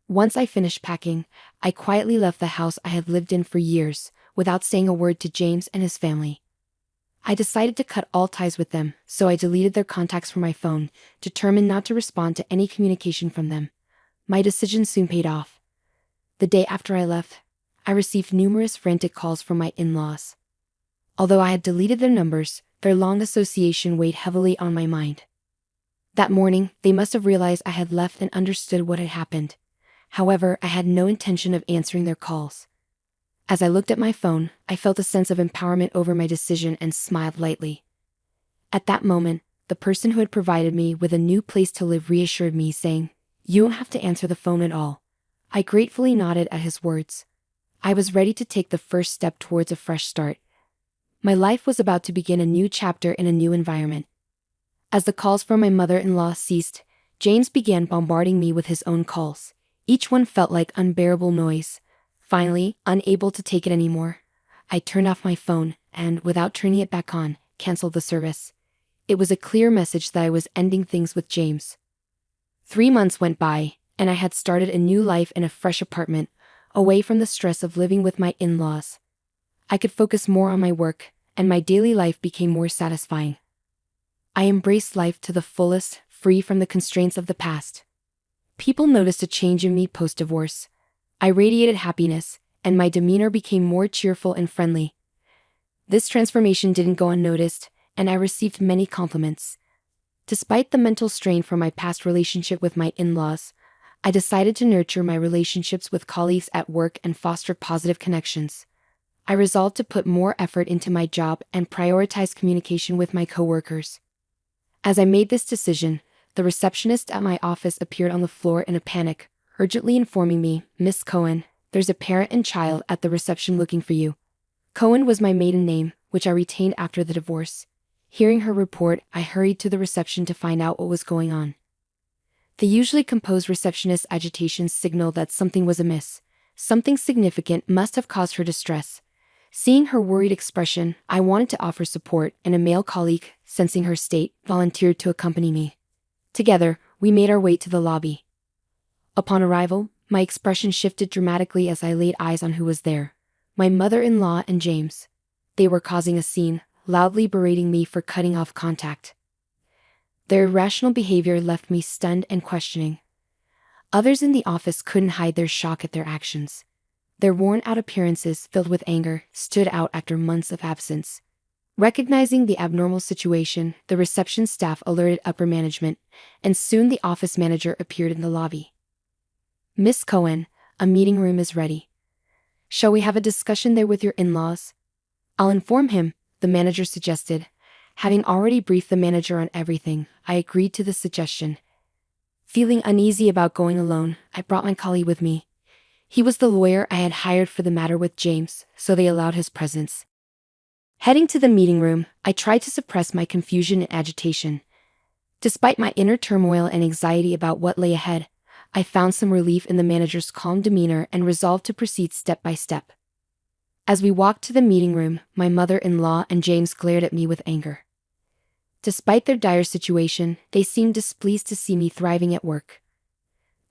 Once I finished packing, I quietly left the house I had lived in for years, without saying a word to James and his family. I decided to cut all ties with them, so I deleted their contacts from my phone, determined not to respond to any communication from them. My decision soon paid off. The day after I left, I received numerous frantic calls from my in-laws. Although I had deleted their numbers, their long association weighed heavily on my mind. That morning, they must have realized I had left and understood what had happened. However, I had no intention of answering their calls. As I looked at my phone, I felt a sense of empowerment over my decision and smiled lightly. At that moment, the person who had provided me with a new place to live reassured me, saying, "You won't have to answer the phone at all." I gratefully nodded at his words. I was ready to take the first step towards a fresh start. My life was about to begin a new chapter in a new environment. As the calls from my mother-in-law ceased, James began bombarding me with his own calls. Each one felt like unbearable noise. Finally, unable to take it anymore, I turned off my phone and, without turning it back on, canceled the service. It was a clear message that I was ending things with James. 3 months went by, and I had started a new life in a fresh apartment, away from the stress of living with my in-laws. I could focus more on my work, and my daily life became more satisfying. I embraced life to the fullest, free from the constraints of the past. People noticed a change in me post-divorce. I radiated happiness, and my demeanor became more cheerful and friendly. This transformation didn't go unnoticed, and I received many compliments. Despite the mental strain from my past relationship with my in-laws, I decided to nurture my relationships with colleagues at work and foster positive connections. I resolved to put more effort into my job and prioritize communication with my coworkers. As I made this decision, the receptionist at my office appeared on the floor in a panic, urgently informing me, "Miss Cohen, there's a parent and child at the reception looking for you." Cohen was my maiden name, which I retained after the divorce. Hearing her report, I hurried to the reception to find out what was going on. The usually composed receptionist's agitation signaled that something was amiss. Something significant must have caused her distress. Seeing her worried expression, I wanted to offer support, and a male colleague, sensing her state, volunteered to accompany me. Together, we made our way to the lobby. Upon arrival, my expression shifted dramatically as I laid eyes on who was there. My mother-in-law and James. They were causing a scene, loudly berating me for cutting off contact. Their irrational behavior left me stunned and questioning. Others in the office couldn't hide their shock at their actions. Their worn-out appearances, filled with anger, stood out after months of absence. Recognizing the abnormal situation, the reception staff alerted upper management, and soon the office manager appeared in the lobby. "Miss Cohen, a meeting room is ready. Shall we have a discussion there with your in-laws?" "I'll inform him," the manager suggested. Having already briefed the manager on everything, I agreed to the suggestion. Feeling uneasy about going alone, I brought my colleague with me. He was the lawyer I had hired for the matter with James, so they allowed his presence. Heading to the meeting room, I tried to suppress my confusion and agitation. Despite my inner turmoil and anxiety about what lay ahead, I found some relief in the manager's calm demeanor and resolved to proceed step by step. As we walked to the meeting room, my mother-in-law and James glared at me with anger. Despite their dire situation, they seemed displeased to see me thriving at work.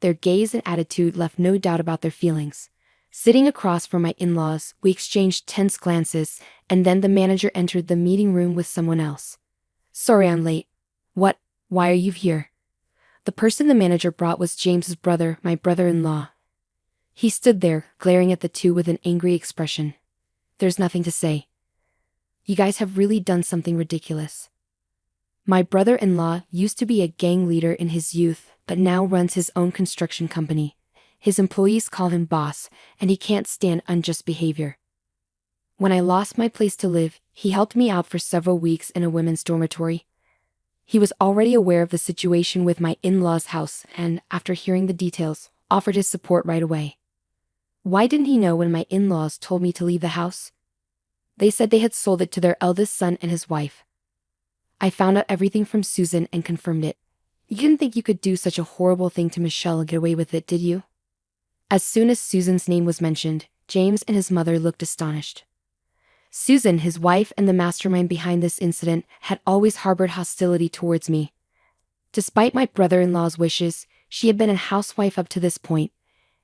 Their gaze and attitude left no doubt about their feelings. Sitting across from my in-laws, we exchanged tense glances, and then the manager entered the meeting room with someone else. "Sorry I'm late." "What? Why are you here?" The person the manager brought was James's brother, my brother-in-law. He stood there, glaring at the two with an angry expression. "There's nothing to say. You guys have really done something ridiculous. My brother-in-law used to be a gang leader in his youth, but now runs his own construction company. His employees call him boss, and he can't stand unjust behavior. When I lost my place to live, he helped me out for several weeks in a women's dormitory. He was already aware of the situation with my in-laws' house and, after hearing the details, offered his support right away. Why didn't he know when my in-laws told me to leave the house? They said they had sold it to their eldest son and his wife. I found out everything from Susan and confirmed it. You didn't think you could do such a horrible thing to Michelle and get away with it, did you?" As soon as Susan's name was mentioned, James and his mother looked astonished. Susan, his wife and the mastermind behind this incident, had always harbored hostility towards me. Despite my brother-in-law's wishes, she had been a housewife up to this point.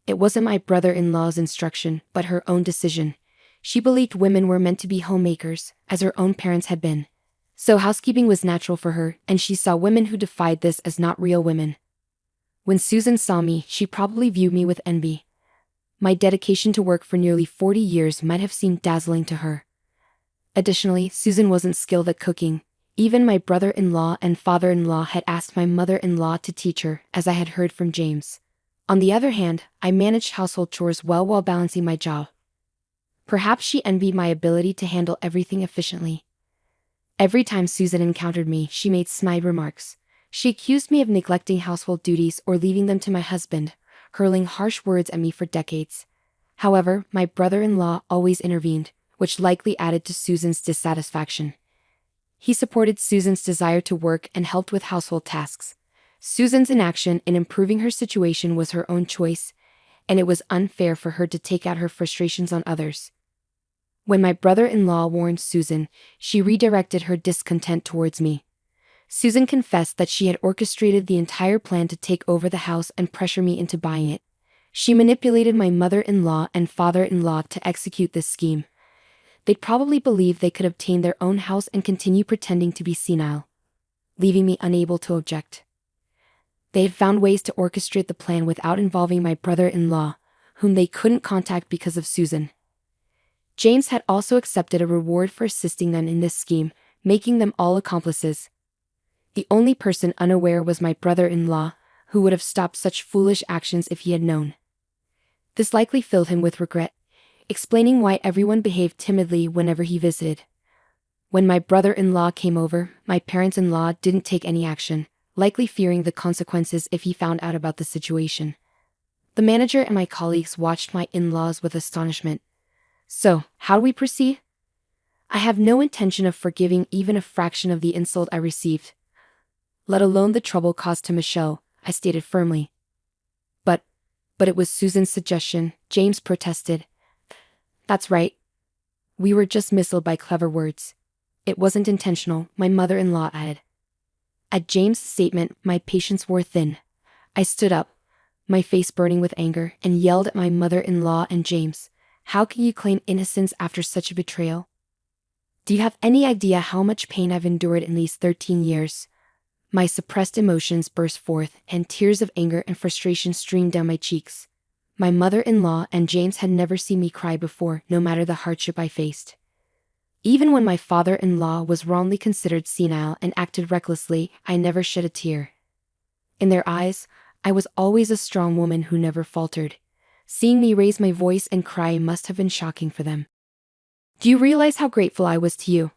It wasn't my brother-in-law's instruction, but her own decision. She believed women were meant to be homemakers, as her own parents had been. So housekeeping was natural for her, and she saw women who defied this as not real women. When Susan saw me, she probably viewed me with envy. My dedication to work for nearly 40 years might have seemed dazzling to her. Additionally, Susan wasn't skilled at cooking. Even my brother-in-law and father-in-law had asked my mother-in-law to teach her, as I had heard from James. On the other hand, I managed household chores well while balancing my job. Perhaps she envied my ability to handle everything efficiently. Every time Susan encountered me, she made snide remarks. She accused me of neglecting household duties or leaving them to my husband, hurling harsh words at me for decades. However, my brother-in-law always intervened, which likely added to Susan's dissatisfaction. He supported Susan's desire to work and helped with household tasks. Susan's inaction in improving her situation was her own choice, and it was unfair for her to take out her frustrations on others. When my brother-in-law warned Susan, she redirected her discontent towards me. Susan confessed that she had orchestrated the entire plan to take over the house and pressure me into buying it. She manipulated my mother-in-law and father-in-law to execute this scheme. They'd probably believe they could obtain their own house and continue pretending to be senile, leaving me unable to object. They had found ways to orchestrate the plan without involving my brother-in-law, whom they couldn't contact because of Susan. James had also accepted a reward for assisting them in this scheme, making them all accomplices. The only person unaware was my brother-in-law, who would have stopped such foolish actions if he had known. This likely filled him with regret, explaining why everyone behaved timidly whenever he visited. When my brother-in-law came over, my parents-in-law didn't take any action, likely fearing the consequences if he found out about the situation. The manager and my colleagues watched my in-laws with astonishment. So, how do we proceed? I have no intention of forgiving even a fraction of the insult I received, let alone the trouble caused to Michelle, I stated firmly. But it was Susan's suggestion, James protested. That's right. We were just misled by clever words. It wasn't intentional, my mother-in-law added. At James' statement, my patience wore thin. I stood up, my face burning with anger, and yelled at my mother-in-law and James. How can you claim innocence after such a betrayal? Do you have any idea how much pain I've endured in these 13 years? My suppressed emotions burst forth, and tears of anger and frustration streamed down my cheeks. My mother-in-law and James had never seen me cry before, no matter the hardship I faced. Even when my father-in-law was wrongly considered senile and acted recklessly, I never shed a tear. In their eyes, I was always a strong woman who never faltered. Seeing me raise my voice and cry must have been shocking for them. Do you realize how grateful I was to you?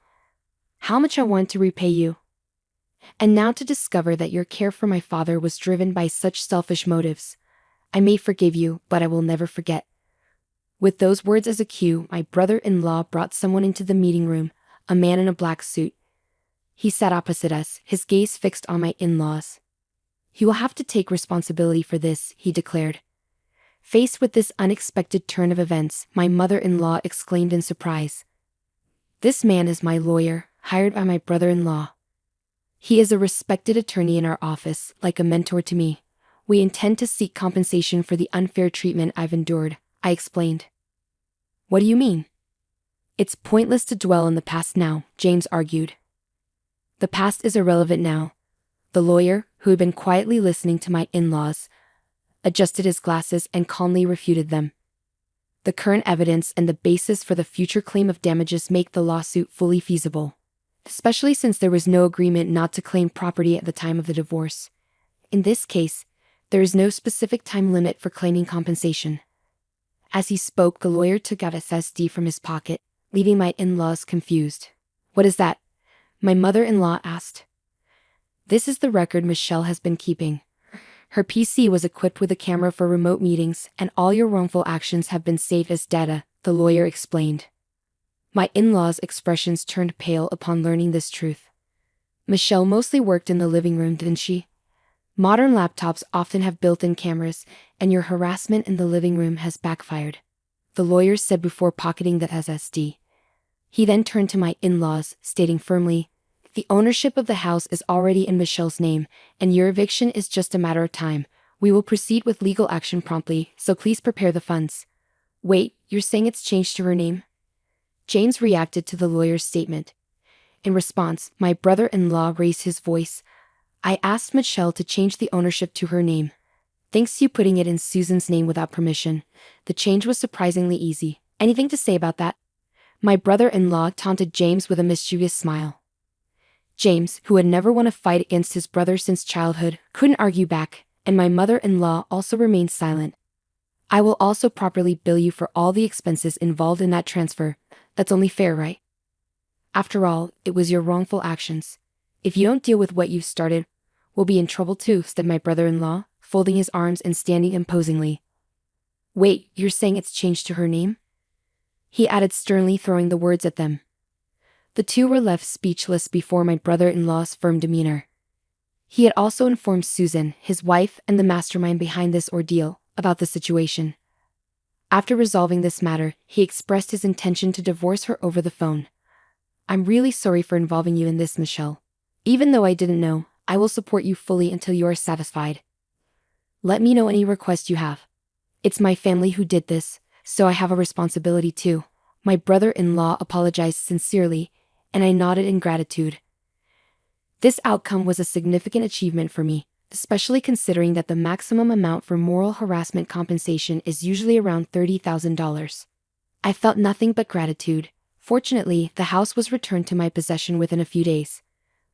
How much I wanted to repay you? And now to discover that your care for my father was driven by such selfish motives. I may forgive you, but I will never forget. With those words as a cue, my brother-in-law brought someone into the meeting room, a man in a black suit. He sat opposite us, his gaze fixed on my in-laws. You will have to take responsibility for this, he declared. Faced with this unexpected turn of events, my mother-in-law exclaimed in surprise. This man is my lawyer, hired by my brother-in-law. He is a respected attorney in our office, like a mentor to me. We intend to seek compensation for the unfair treatment I've endured, I explained. What do you mean? It's pointless to dwell on the past now, James argued. The past is irrelevant now. The lawyer, who had been quietly listening to my in-laws, adjusted his glasses and calmly refuted them. The current evidence and the basis for the future claim of damages make the lawsuit fully feasible, especially since there was no agreement not to claim property at the time of the divorce. In this case, there is no specific time limit for claiming compensation. As he spoke, the lawyer took out a SSD from his pocket, leaving my in-laws confused. What is that? My mother-in-law asked. This is the record Michelle has been keeping. Her PC was equipped with a camera for remote meetings, and all your wrongful actions have been saved as data, the lawyer explained. My in-laws' expressions turned pale upon learning this truth. Michelle mostly worked in the living room, didn't she? Modern laptops often have built-in cameras, and your harassment in the living room has backfired, the lawyer said before pocketing the SSD. He then turned to my in-laws, stating firmly, "The ownership of the house is already in Michelle's name, and your eviction is just a matter of time. We will proceed with legal action promptly, so please prepare the funds." "Wait, you're saying it's changed to her name?" James reacted to the lawyer's statement. In response, my brother-in-law raised his voice. "I asked Michelle to change the ownership to her name. Thanks to you putting it in Susan's name without permission. The change was surprisingly easy. Anything to say about that?" My brother-in-law taunted James with a mischievous smile. James, who had never won a fight against his brother since childhood, couldn't argue back, and my mother-in-law also remained silent. "I will also properly bill you for all the expenses involved in that transfer. That's only fair, right? After all, it was your wrongful actions. If you don't deal with what you've started, we'll be in trouble too," said my brother-in-law, folding his arms and standing imposingly. "Wait, you're saying it's changed to her name?" he added sternly, throwing the words at them. The two were left speechless before my brother-in-law's firm demeanor. He had also informed Susan, his wife and the mastermind behind this ordeal, about the situation. After resolving this matter, he expressed his intention to divorce her over the phone. "I'm really sorry for involving you in this, Michelle. Even though I didn't know, I will support you fully until you are satisfied. Let me know any requests you have. It's my family who did this, so I have a responsibility too." My brother-in-law apologized sincerely, and I nodded in gratitude. This outcome was a significant achievement for me, especially considering that the maximum amount for moral harassment compensation is usually around $30,000. I felt nothing but gratitude. Fortunately, the house was returned to my possession within a few days.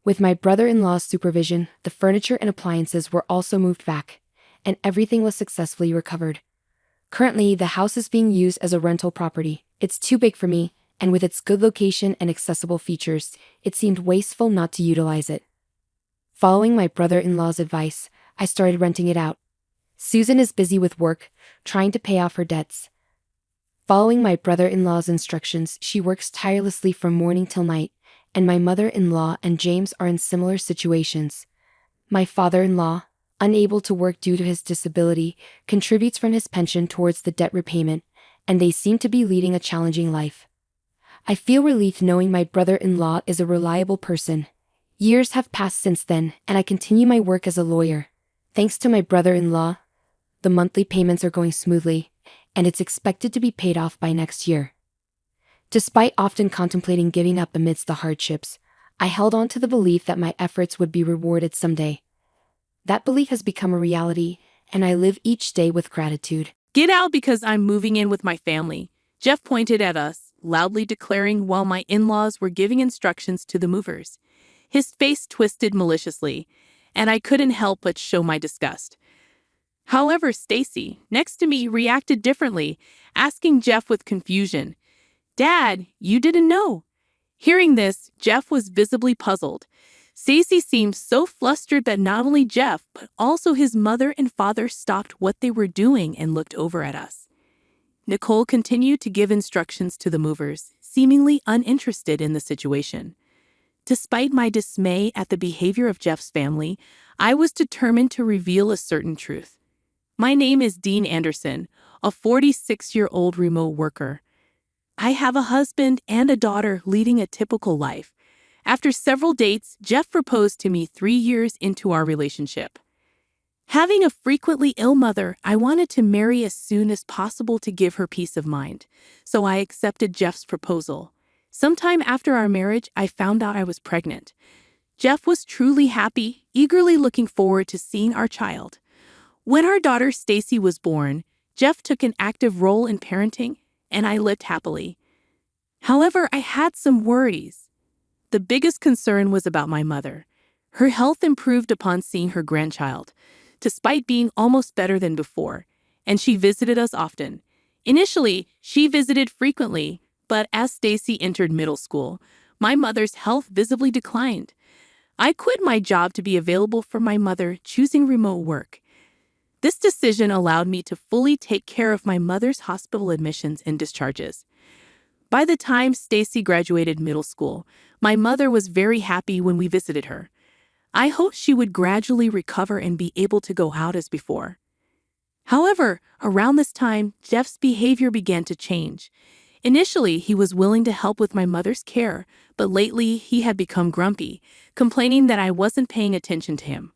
With my brother-in-law's supervision, the furniture and appliances were also moved back, and everything was successfully recovered. Currently, the house is being used as a rental property. It's too big for me, and with its good location and accessible features, it seemed wasteful not to utilize it. Following my brother-in-law's advice, I started renting it out. Susan is busy with work, trying to pay off her debts. Following my brother-in-law's instructions, she works tirelessly from morning till night, and my mother-in-law and James are in similar situations. My father-in-law, unable to work due to his disability, contributes from his pension towards the debt repayment, and they seem to be leading a challenging life. I feel relieved knowing my brother-in-law is a reliable person. Years have passed since then, and I continue my work as a lawyer. Thanks to my brother-in-law, the monthly payments are going smoothly, and it's expected to be paid off by next year. Despite often contemplating giving up amidst the hardships, I held on to the belief that my efforts would be rewarded someday. That belief has become a reality, and I live each day with gratitude.
"Get out because I'm moving in with my family," Jeff pointed at us, loudly declaring while my in-laws were giving instructions to the movers. His face twisted maliciously, and I couldn't help but show my disgust. However, Stacy, next to me, reacted differently, asking Jeff with confusion, "Dad, you didn't know?" Hearing this, Jeff was visibly puzzled. Stacy seemed so flustered that not only Jeff, but also his mother and father stopped what they were doing and looked over at us. Nicole continued to give instructions to the movers, seemingly uninterested in the situation. Despite my dismay at the behavior of Jeff's family, I was determined to reveal a certain truth. My name is Dean Anderson, a 46-year-old remote worker. I have a husband and a daughter leading a typical life. After several dates, Jeff proposed to me 3 years into our relationship. Having a frequently ill mother, I wanted to marry as soon as possible to give her peace of mind, so I accepted Jeff's proposal. Sometime after our marriage, I found out I was pregnant. Jeff was truly happy, eagerly looking forward to seeing our child. When our daughter Stacy was born, Jeff took an active role in parenting, and I lived happily. However, I had some worries. The biggest concern was about my mother. Her health improved upon seeing her grandchild, despite being almost better than before, and she visited us often. Initially, she visited frequently, but as Stacy entered middle school, my mother's health visibly declined. I quit my job to be available for my mother, choosing remote work. This decision allowed me to fully take care of my mother's hospital admissions and discharges. By the time Stacy graduated middle school, my mother was very happy when we visited her. I hoped she would gradually recover and be able to go out as before. However, around this time, Jeff's behavior began to change. Initially, he was willing to help with my mother's care, but lately he had become grumpy, complaining that I wasn't paying attention to him.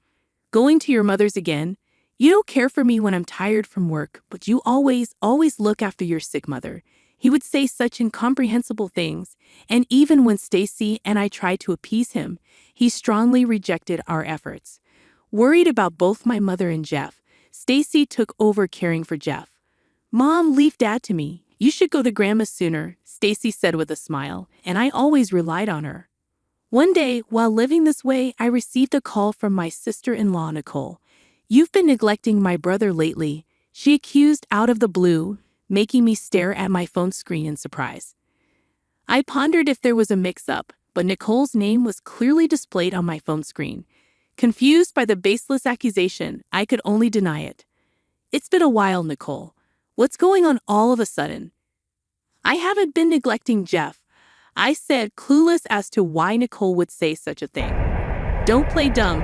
Going to your mother's again? You don't care for me when I'm tired from work, but you always look after your sick mother. He would say such incomprehensible things, and even when Stacy and I tried to appease him, he strongly rejected our efforts. Worried about both my mother and Jeff, Stacy took over caring for Jeff. Mom, leave Dad to me. You should go to Grandma sooner, Stacy said with a smile, and I always relied on her. One day, while living this way, I received a call from my sister-in-law, Nicole. You've been neglecting my brother lately, she accused out of the blue, making me stare at my phone screen in surprise. I pondered if there was a mix-up, but Nicole's name was clearly displayed on my phone screen. Confused by the baseless accusation, I could only deny it. It's been a while, Nicole. What's going on all of a sudden? I haven't been neglecting Jeff, I said, clueless as to why Nicole would say such a thing. Don't play dumb.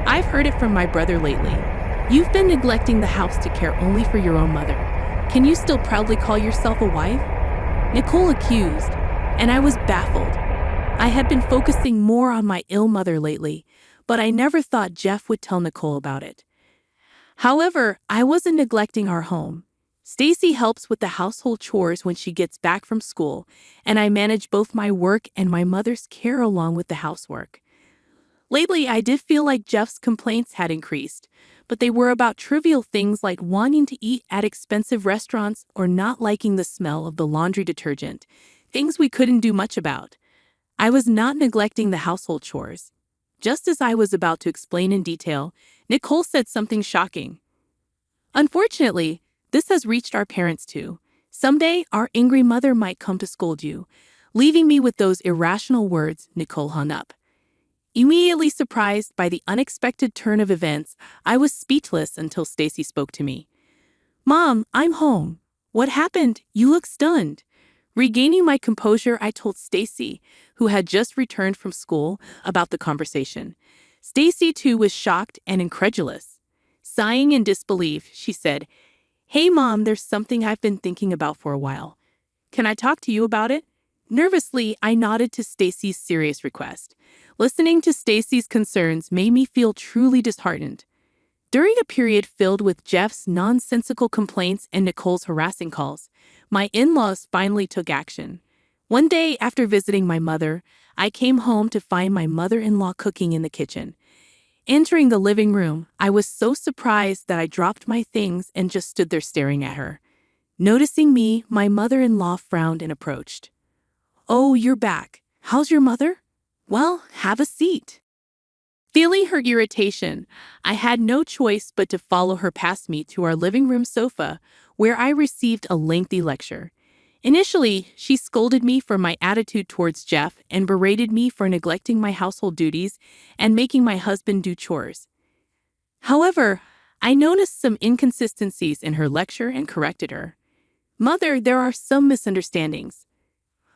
I've heard it from my brother lately. You've been neglecting the house to care only for your own mother. Can you still proudly call yourself a wife? Nicole accused, and I was baffled. I had been focusing more on my ill mother lately, but I never thought Jeff would tell Nicole about it. However, I wasn't neglecting our home. Stacy helps with the household chores when she gets back from school, and I manage both my work and my mother's care along with the housework. Lately, I did feel like Jeff's complaints had increased, but they were about trivial things like wanting to eat at expensive restaurants or not liking the smell of the laundry detergent, things we couldn't do much about. I was not neglecting the household chores. Just as I was about to explain in detail, Nicole said something shocking. Unfortunately, this has reached our parents too. Someday, our angry mother might come to scold you. Leaving me with those irrational words, Nicole hung up. Immediately surprised by the unexpected turn of events, I was speechless until Stacy spoke to me. Mom, I'm home. What happened? You look stunned. Regaining my composure, I told Stacy, who had just returned from school, about the conversation. Stacy, too, was shocked and incredulous. Sighing in disbelief, she said, Hey, Mom, there's something I've been thinking about for a while. Can I talk to you about it? Nervously, I nodded to Stacy's serious request. Listening to Stacy's concerns made me feel truly disheartened. During a period filled with Jeff's nonsensical complaints and Nicole's harassing calls, my in-laws finally took action. One day after visiting my mother, I came home to find my mother-in-law cooking in the kitchen. Entering the living room, I was so surprised that I dropped my things and just stood there staring at her. Noticing me, my mother-in-law frowned and approached. Oh, you're back. How's your mother? Well, have a seat. Feeling her irritation, I had no choice but to follow her past me to our living room sofa, where I received a lengthy lecture. Initially, she scolded me for my attitude towards Jeff and berated me for neglecting my household duties and making my husband do chores. However, I noticed some inconsistencies in her lecture and corrected her. Mother, there are some misunderstandings.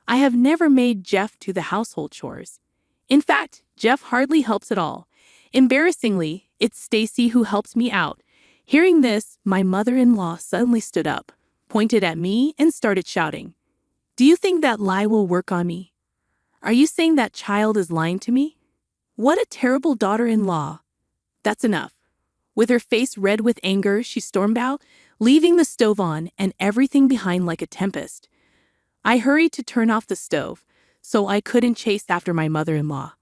I have never made Jeff do the household chores. In fact, Jeff hardly helps at all. Embarrassingly, it's Stacy who helps me out. Hearing this, my mother-in-law suddenly stood up, pointed at me, and started shouting. Do you think that lie will work on me? Are you saying that child is lying to me? What a terrible daughter-in-law. That's enough. With her face red with anger, she stormed out, leaving the stove on and everything behind like a tempest. I hurried to turn off the stove, so I couldn't chase after my mother-in-law.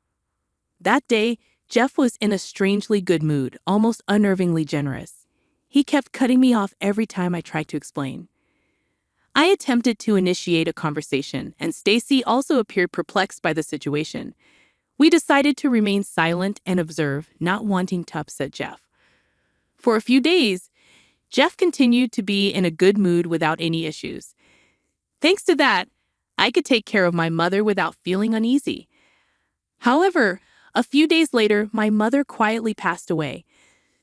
That day, Jeff was in a strangely good mood, almost unnervingly generous. He kept cutting me off every time I tried to explain. I attempted to initiate a conversation, and Stacy also appeared perplexed by the situation. We decided to remain silent and observe, not wanting to upset Jeff. For a few days, Jeff continued to be in a good mood without any issues. Thanks to that, I could take care of my mother without feeling uneasy. However, a few days later, my mother quietly passed away.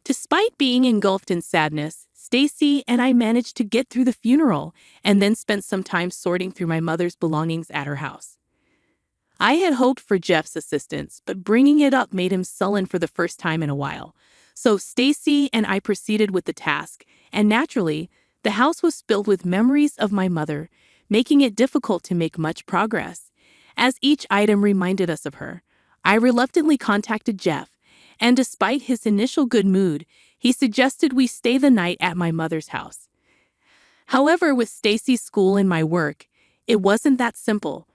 Despite being engulfed in sadness, Stacy and I managed to get through the funeral and then spent some time sorting through my mother's belongings at her house. I had hoped for Jeff's assistance, but bringing it up made him sullen for the first time in a while. So Stacy and I proceeded with the task, and naturally, the house was filled with memories of my mother, making it difficult to make much progress. As each item reminded us of her, I reluctantly contacted Jeff, and despite his initial good mood, he suggested we stay the night at my mother's house. However, with Stacy's school and my work, it wasn't that simple.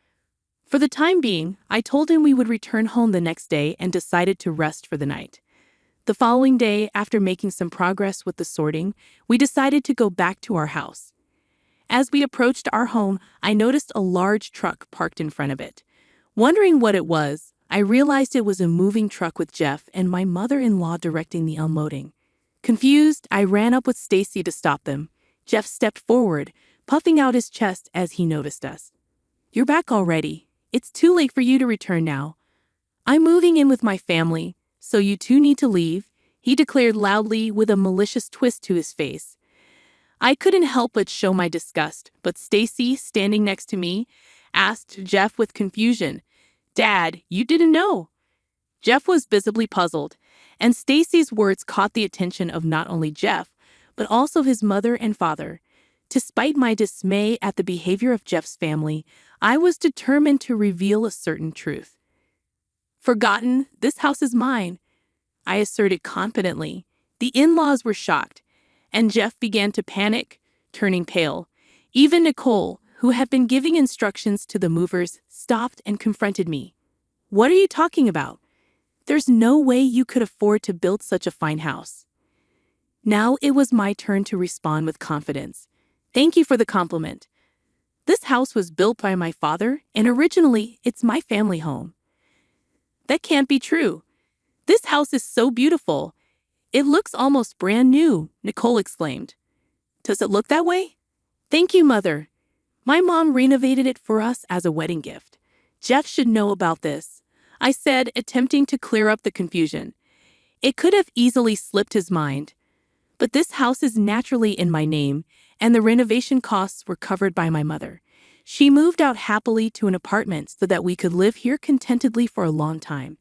For the time being, I told him we would return home the next day and decided to rest for the night. The following day, after making some progress with the sorting, we decided to go back to our house. As we approached our home, I noticed a large truck parked in front of it. Wondering what it was, I realized it was a moving truck with Jeff and my mother-in-law directing the unloading. Confused, I ran up with Stacy to stop them. Jeff stepped forward, puffing out his chest as he noticed us. "You're back already. It's too late for you to return now. I'm moving in with my family, so you two need to leave," he declared loudly with a malicious twist to his face. I couldn't help but show my disgust, but Stacy, standing next to me, asked Jeff with confusion, "Dad, you didn't know?" Jeff was visibly puzzled, and Stacy's words caught the attention of not only Jeff, but also his mother and father. Despite my dismay at the behavior of Jeff's family, I was determined to reveal a certain truth. "Forgotten, this house is mine," I asserted confidently. The in-laws were shocked, and Jeff began to panic, turning pale. Even Nicole, who had been giving instructions to the movers, stopped and confronted me. "What are you talking about? There's no way you could afford to build such a fine house." Now it was my turn to respond with confidence. "Thank you for the compliment. This house was built by my father, and originally it's my family home." "That can't be true. This house is so beautiful. It looks almost brand new," Nicole exclaimed. "Does it look that way?" "Thank you, Mother. My mom renovated it for us as a wedding gift. Jeff should know about this," I said, attempting to clear up the confusion. It could have easily slipped his mind. But this house is naturally in my name, and the renovation costs were covered by my mother. She moved out happily to an apartment so that we could live here contentedly for a long time.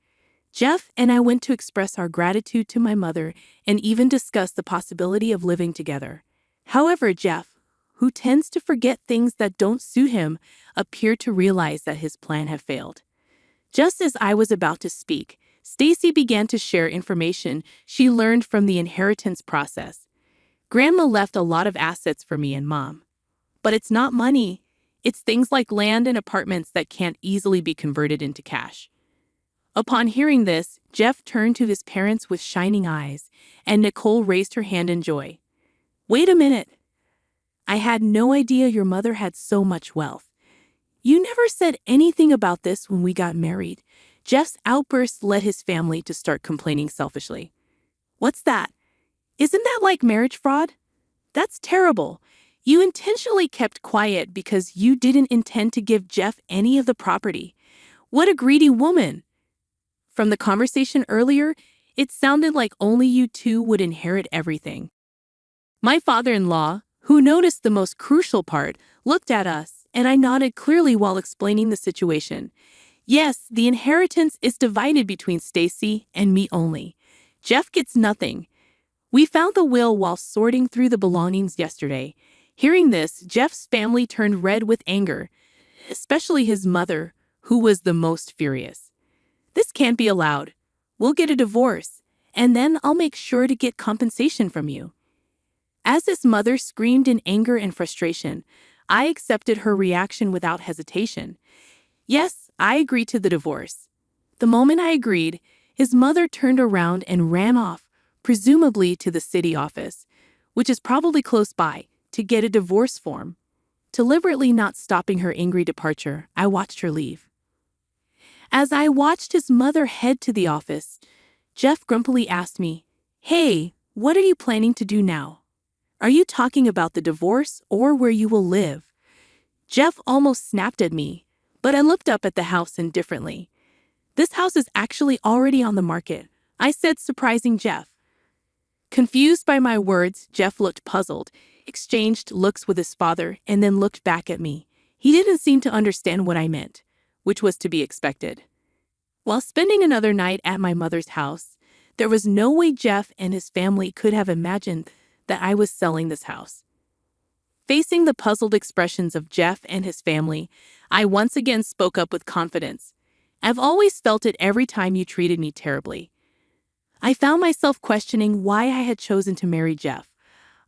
Jeff and I went to express our gratitude to my mother and even discuss the possibility of living together. However, Jeff, who tends to forget things that don't suit him, appeared to realize that his plan had failed. Just as I was about to speak, Stacy began to share information she learned from the inheritance process. "Grandma left a lot of assets for me and Mom. But it's not money. It's things like land and apartments that can't easily be converted into cash." Upon hearing this, Jeff turned to his parents with shining eyes, and Nicole raised her hand in joy. "Wait a minute. I had no idea your mother had so much wealth. You never said anything about this when we got married." Jeff's outburst led his family to start complaining selfishly. "What's that? Isn't that like marriage fraud? That's terrible. You intentionally kept quiet because you didn't intend to give Jeff any of the property. What a greedy woman." From the conversation earlier, it sounded like only you two would inherit everything. My father-in-law, who noticed the most crucial part, looked at us, and I nodded clearly while explaining the situation. Yes, the inheritance is divided between Stacy and me only. Jeff gets nothing. We found the will while sorting through the belongings yesterday. Hearing this, Jeff's family turned red with anger, especially his mother, who was the most furious. "This can't be allowed. We'll get a divorce, and then I'll make sure to get compensation from you." As his mother screamed in anger and frustration, I accepted her reaction without hesitation. Yes, I agreed to the divorce. The moment I agreed, his mother turned around and ran off, presumably to the city office, which is probably close by, to get a divorce form. Deliberately not stopping her angry departure, I watched her leave. As I watched his mother head to the office, Jeff grumpily asked me, "Hey, what are you planning to do now? Are you talking about the divorce or where you will live?" Jeff almost snapped at me, but I looked up at the house indifferently. "This house is actually already on the market," I said, surprising Jeff. Confused by my words, Jeff looked puzzled, exchanged looks with his father, and then looked back at me. He didn't seem to understand what I meant, which was to be expected. While spending another night at my mother's house, there was no way Jeff and his family could have imagined that I was selling this house. Facing the puzzled expressions of Jeff and his family, I once again spoke up with confidence. I've always felt it every time you treated me terribly. I found myself questioning why I had chosen to marry Jeff.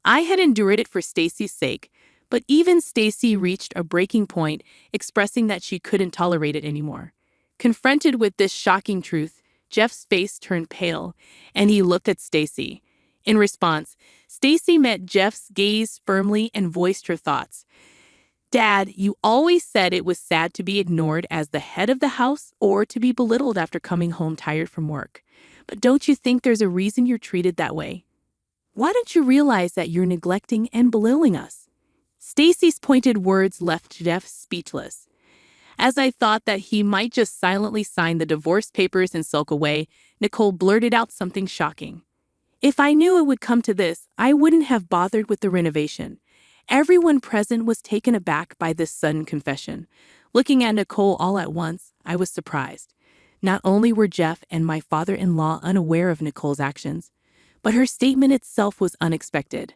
I had endured it for Stacy's sake, but even Stacy reached a breaking point, expressing that she couldn't tolerate it anymore. Confronted with this shocking truth, Jeff's face turned pale, and he looked at Stacy. In response, Stacy met Jeff's gaze firmly and voiced her thoughts. Dad, you always said it was sad to be ignored as the head of the house or to be belittled after coming home tired from work. But don't you think there's a reason you're treated that way? Why don't you realize that you're neglecting and belittling us? Stacy's pointed words left Jeff speechless. As I thought that he might just silently sign the divorce papers and sulk away, Nicole blurted out something shocking. If I knew it would come to this, I wouldn't have bothered with the renovation. Everyone present was taken aback by this sudden confession. Looking at Nicole all at once, I was surprised. Not only were Jeff and my father-in-law unaware of Nicole's actions, but her statement itself was unexpected.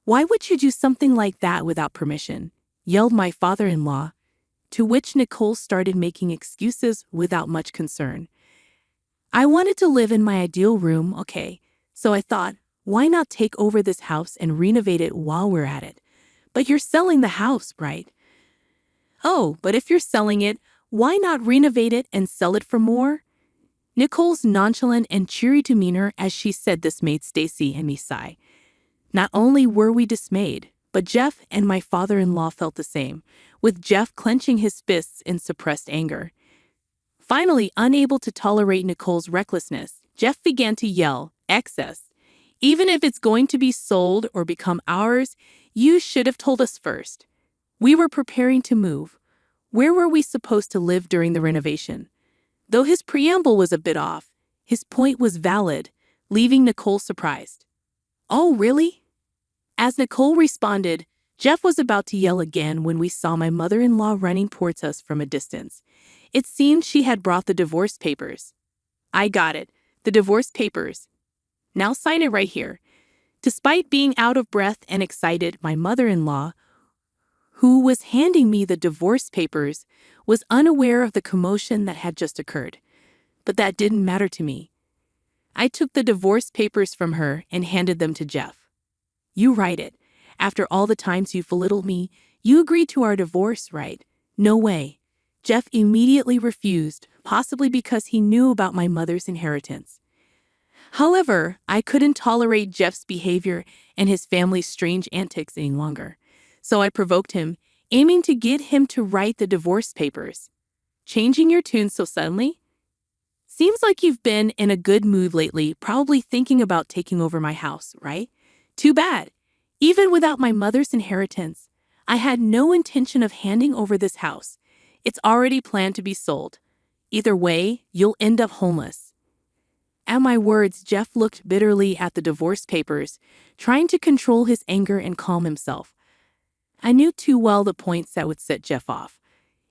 "Why would you do something like that without permission?" yelled my father-in-law, to which Nicole started making excuses without much concern. "I wanted to live in my ideal room, okay, so I thought, why not take over this house and renovate it while we're at it? But you're selling the house, right?" "Oh, but if you're selling it, why not renovate it and sell it for more?" Nicole's nonchalant and cheery demeanor as she said this made Stacy and me sigh. Not only were we dismayed, but Jeff and my father-in-law felt the same, with Jeff clenching his fists in suppressed anger. Finally, unable to tolerate Nicole's recklessness, Jeff began to yell, "Excess! Even if it's going to be sold or become ours, you should have told us first. We were preparing to move. Where were we supposed to live during the renovation?" Though his preamble was a bit off, his point was valid, leaving Nicole surprised. "Oh, really?" As Nicole responded, Jeff was about to yell again when we saw my mother-in-law running towards us from a distance. It seemed she had brought the divorce papers. "I got it. The divorce papers. Now sign it right here." Despite being out of breath and excited, my mother-in-law, who was handing me the divorce papers, was unaware of the commotion that had just occurred. But that didn't matter to me. I took the divorce papers from her and handed them to Jeff. "You write it. After all the times you've belittled me, you agreed to our divorce, right?" "No way." Jeff immediately refused, possibly because he knew about my mother's inheritance. However, I couldn't tolerate Jeff's behavior and his family's strange antics any longer, so I provoked him, aiming to get him to write the divorce papers. "Changing your tune so suddenly? Seems like you've been in a good mood lately, probably thinking about taking over my house, right? Too bad. Even without my mother's inheritance, I had no intention of handing over this house. It's already planned to be sold. Either way, you'll end up homeless." At my words, Jeff looked bitterly at the divorce papers, trying to control his anger and calm himself. I knew too well the points that would set Jeff off.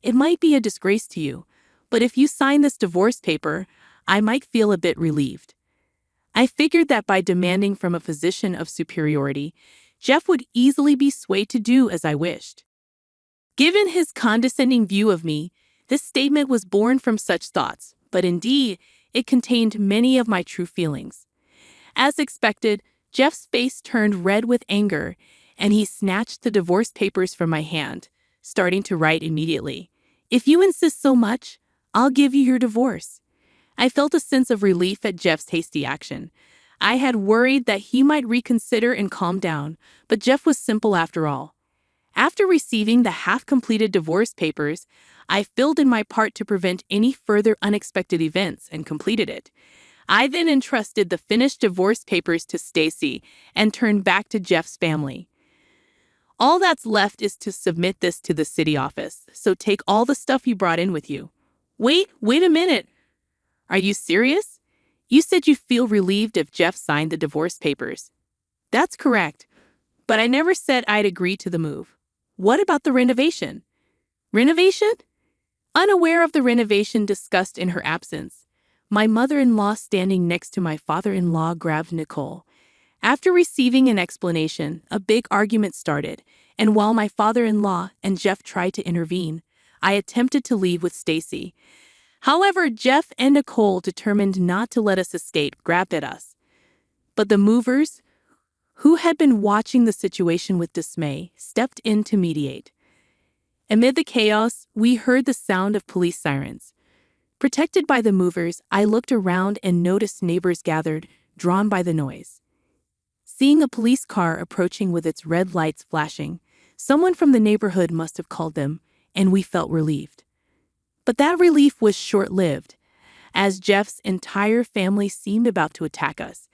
"It might be a disgrace to you, but if you sign this divorce paper, I might feel a bit relieved." I figured that by demanding from a position of superiority, Jeff would easily be swayed to do as I wished. Given his condescending view of me, this statement was born from such thoughts, but indeed, it contained many of my true feelings. As expected, Jeff's face turned red with anger, and he snatched the divorce papers from my hand, starting to write immediately. "If you insist so much, I'll give you your divorce." I felt a sense of relief at Jeff's hasty action. I had worried that he might reconsider and calm down, but Jeff was simple after all. After receiving the half-completed divorce papers, I filled in my part to prevent any further unexpected events and completed it. I then entrusted the finished divorce papers to Stacy and turned back to Jeff's family. "All that's left is to submit this to the city office, so take all the stuff you brought in with you." Wait a minute. Are you serious? You said you feel relieved if Jeff signed the divorce papers. "That's correct, but I never said I'd agree to the move." "What about the renovation?" "Renovation?" Unaware of the renovation discussed in her absence, my mother-in-law standing next to my father-in-law grabbed Nicole. After receiving an explanation, a big argument started, and while my father-in-law and Jeff tried to intervene, I attempted to leave with Stacy. However, Jeff and Nicole, determined not to let us escape, grabbed at us. But the movers, who had been watching the situation with dismay, stepped in to mediate. Amid the chaos, we heard the sound of police sirens. Protected by the movers, I looked around and noticed neighbors gathered, drawn by the noise. Seeing a police car approaching with its red lights flashing, someone from the neighborhood must have called them, and we felt relieved. But that relief was short-lived, as Jeff's entire family seemed about to attack us.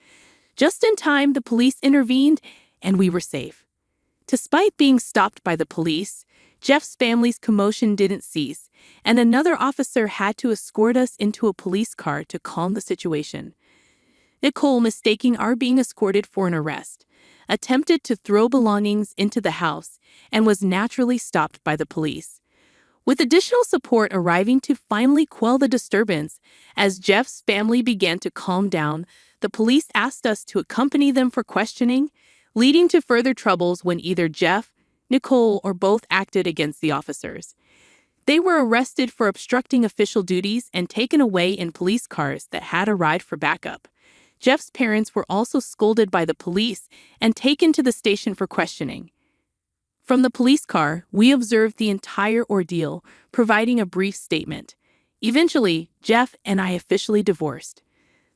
Just in time, the police intervened, and we were safe. Despite being stopped by the police, Jeff's family's commotion didn't cease, and another officer had to escort us into a police car to calm the situation. Nicole, mistaking our being escorted for an arrest, attempted to throw belongings into the house and was naturally stopped by the police. With additional support arriving to finally quell the disturbance, as Jeff's family began to calm down, the police asked us to accompany them for questioning, leading to further troubles when either Jeff, Nicole, or both acted against the officers. They were arrested for obstructing official duties and taken away in police cars that had arrived for backup. Jeff's parents were also scolded by the police and taken to the station for questioning. From the police car, we observed the entire ordeal, providing a brief statement. Eventually, Jeff and I officially divorced.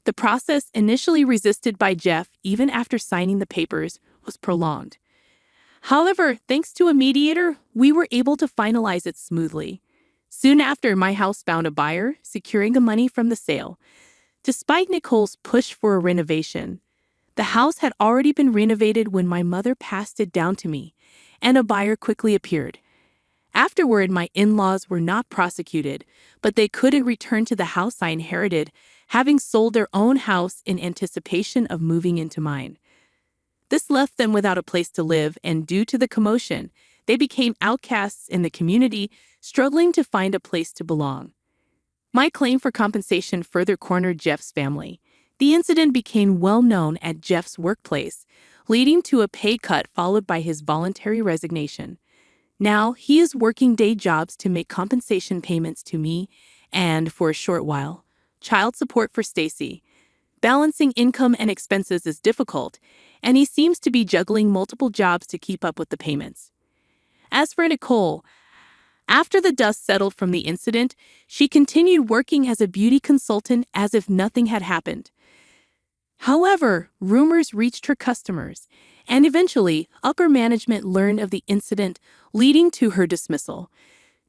The process, initially resisted by Jeff even after signing the papers, was prolonged. However, thanks to a mediator, we were able to finalize it smoothly. Soon after, my house found a buyer, securing the money from the sale. Despite Nicole's push for a renovation, the house had already been renovated when my mother passed it down to me, and a buyer quickly appeared. Afterward, my in-laws were not prosecuted, but they couldn't return to the house I inherited, having sold their own house in anticipation of moving into mine. This left them without a place to live, and due to the commotion, they became outcasts in the community, struggling to find a place to belong. My claim for compensation further cornered Jeff's family. The incident became well known at Jeff's workplace, leading to a pay cut followed by his voluntary resignation. Now, he is working day jobs to make compensation payments to me and, for a short while, child support for Stacy. Balancing income and expenses is difficult, and he seems to be juggling multiple jobs to keep up with the payments. As for Nicole, after the dust settled from the incident, she continued working as a beauty consultant as if nothing had happened. However, rumors reached her customers, and eventually, upper management learned of the incident, leading to her dismissal.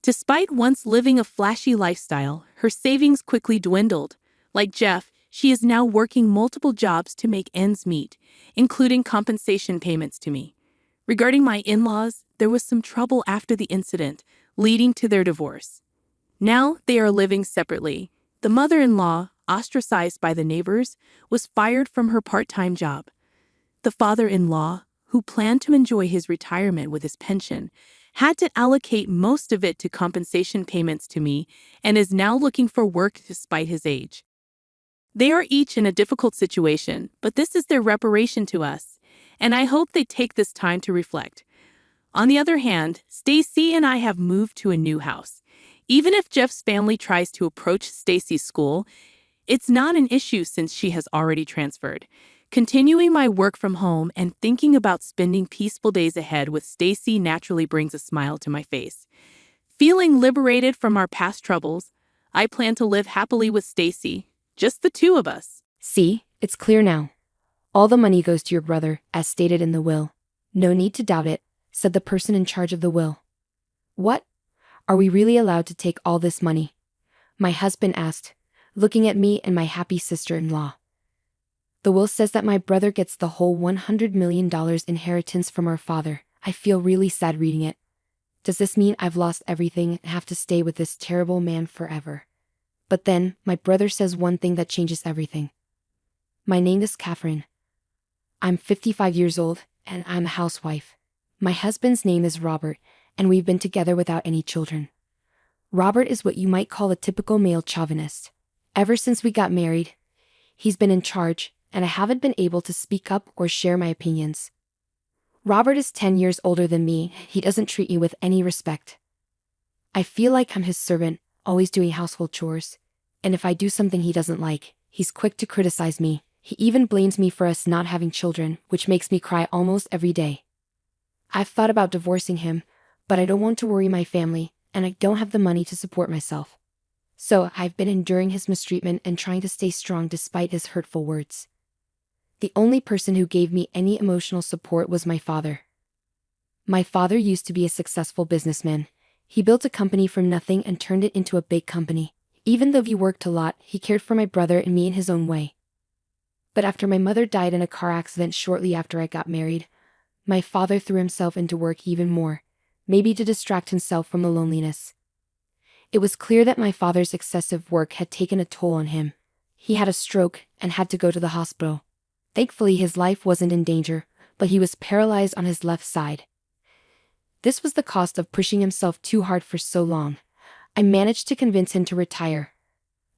Despite once living a flashy lifestyle, her savings quickly dwindled. Like Jeff, she is now working multiple jobs to make ends meet, including compensation payments to me. Regarding my in-laws, there was some trouble after the incident, leading to their divorce. Now they are living separately. The mother-in-law, ostracized by the neighbors, was fired from her part-time job. The father-in-law, who planned to enjoy his retirement with his pension, had to allocate most of it to compensation payments to me and is now looking for work despite his age. They are each in a difficult situation, but this is their reparation to us, and I hope they take this time to reflect. On the other hand, Stacy and I have moved to a new house. Even if Jeff's family tries to approach Stacy's school, it's not an issue since she has already transferred. Continuing my work from home and thinking about spending peaceful days ahead with Stacy naturally brings a smile to my face. Feeling liberated from our past troubles, I plan to live happily with Stacy, just the two of us.
See, it's clear now. All the money goes to your brother, as stated in the will. No need to doubt it, said the person in charge of the will. What? Are we really allowed to take all this money? My husband asked, looking at me and my happy sister-in-law. The will says that my brother gets the whole $100 million inheritance from our father. I feel really sad reading it. Does this mean I've lost everything and have to stay with this terrible man forever? But then, my brother says one thing that changes everything. My name is Catherine. I'm 55 years old, and I'm a housewife. My husband's name is Robert, and we've been together without any children. Robert is what you might call a typical male chauvinist. Ever since we got married, he's been in charge, and I haven't been able to speak up or share my opinions. Robert is 10 years older than me. He doesn't treat me with any respect. I feel like I'm his servant, always doing household chores. And if I do something he doesn't like, he's quick to criticize me. He even blames me for us not having children, which makes me cry almost every day. I've thought about divorcing him, but I don't want to worry my family, and I don't have the money to support myself. So I've been enduring his mistreatment and trying to stay strong despite his hurtful words. The only person who gave me any emotional support was my father. My father used to be a successful businessman. He built a company from nothing and turned it into a big company. Even though he worked a lot, he cared for my brother and me in his own way. But after my mother died in a car accident shortly after I got married, my father threw himself into work even more, maybe to distract himself from the loneliness. It was clear that my father's excessive work had taken a toll on him. He had a stroke and had to go to the hospital. Thankfully, his life wasn't in danger, but he was paralyzed on his left side. This was the cost of pushing himself too hard for so long. I managed to convince him to retire.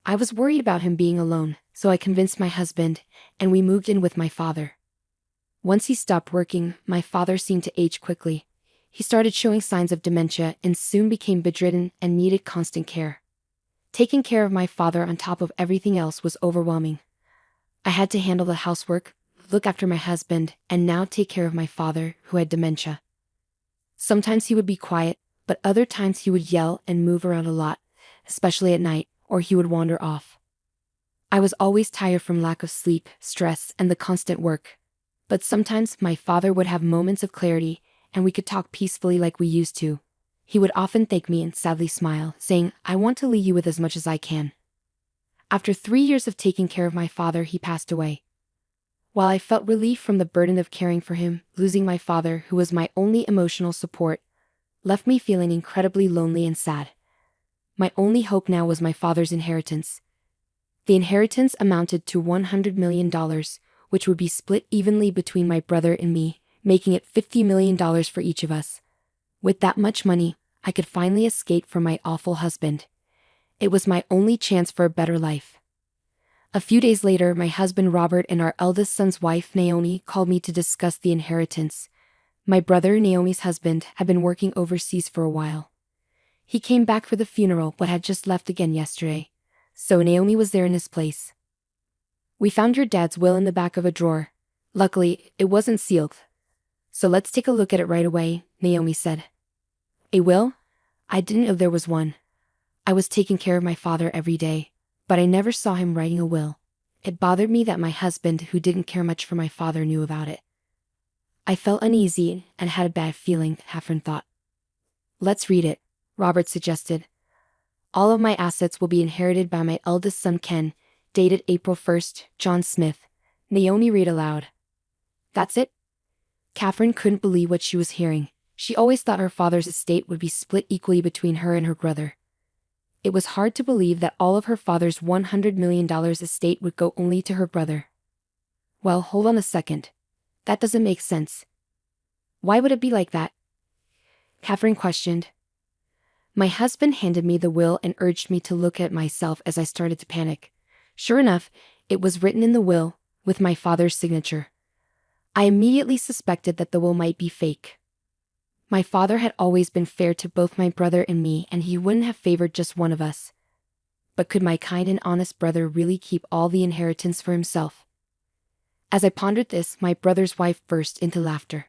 I was worried about him being alone, so I convinced my husband, and we moved in with my father. Once he stopped working, my father seemed to age quickly. He started showing signs of dementia and soon became bedridden and needed constant care. Taking care of my father on top of everything else was overwhelming. I had to handle the housework, look after my husband, and now take care of my father, who had dementia. Sometimes he would be quiet, but other times he would yell and move around a lot, especially at night, or he would wander off. I was always tired from lack of sleep, stress, and the constant work. But sometimes my father would have moments of clarity, and we could talk peacefully like we used to. He would often thank me and sadly smile, saying, "I want to leave you with as much as I can." After 3 years of taking care of my father, he passed away. While I felt relief from the burden of caring for him, losing my father, who was my only emotional support, left me feeling incredibly lonely and sad. My only hope now was my father's inheritance. The inheritance amounted to $100 million, which would be split evenly between my brother and me, making it $50 million for each of us. With that much money, I could finally escape from my awful husband. It was my only chance for a better life. A few days later, my husband Robert and our eldest son's wife Naomi called me to discuss the inheritance. My brother, Naomi's husband, had been working overseas for a while. He came back for the funeral but had just left again yesterday, so Naomi was there in his place. "We found your dad's will in the back of a drawer. Luckily, it wasn't sealed. So let's take a look at it right away," Naomi said. "A will? I didn't know there was one. I was taking care of my father every day, but I never saw him writing a will. It bothered me that my husband, who didn't care much for my father, knew about it." I felt uneasy and had a bad feeling, Catherine thought. "Let's read it," Robert suggested. "All of my assets will be inherited by my eldest son Ken, dated April 1st, John Smith," Naomi read aloud. "That's it?" Catherine couldn't believe what she was hearing. She always thought her father's estate would be split equally between her and her brother. It was hard to believe that all of her father's $100 million estate would go only to her brother. "Well, hold on a second. That doesn't make sense. Why would it be like that?" Catherine questioned. My husband handed me the will and urged me to look at myself as I started to panic. Sure enough, it was written in the will, with my father's signature. I immediately suspected that the will might be fake. My father had always been fair to both my brother and me, and he wouldn't have favored just one of us. But could my kind and honest brother really keep all the inheritance for himself? As I pondered this, my brother's wife burst into laughter.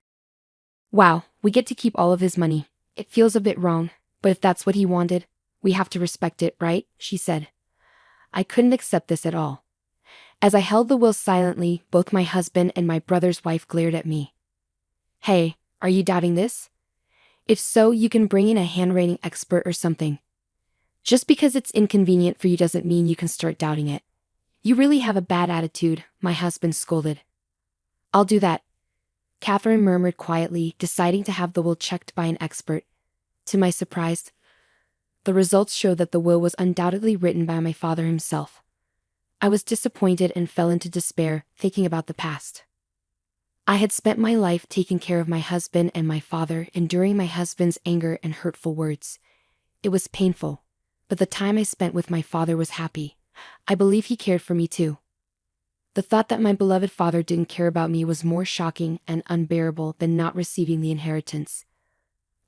"Wow, we get to keep all of his money. It feels a bit wrong, but if that's what he wanted, we have to respect it, right?" she said. I couldn't accept this at all. As I held the will silently, both my husband and my brother's wife glared at me. "Hey, are you doubting this? If so, you can bring in a handwriting expert or something. Just because it's inconvenient for you doesn't mean you can start doubting it. You really have a bad attitude," my husband scolded. "I'll do that," Catherine murmured quietly, deciding to have the will checked by an expert. To my surprise, the results showed that the will was undoubtedly written by my father himself. I was disappointed and fell into despair, thinking about the past. I had spent my life taking care of my husband and my father, enduring my husband's anger and hurtful words. It was painful, but the time I spent with my father was happy. I believe he cared for me too. The thought that my beloved father didn't care about me was more shocking and unbearable than not receiving the inheritance.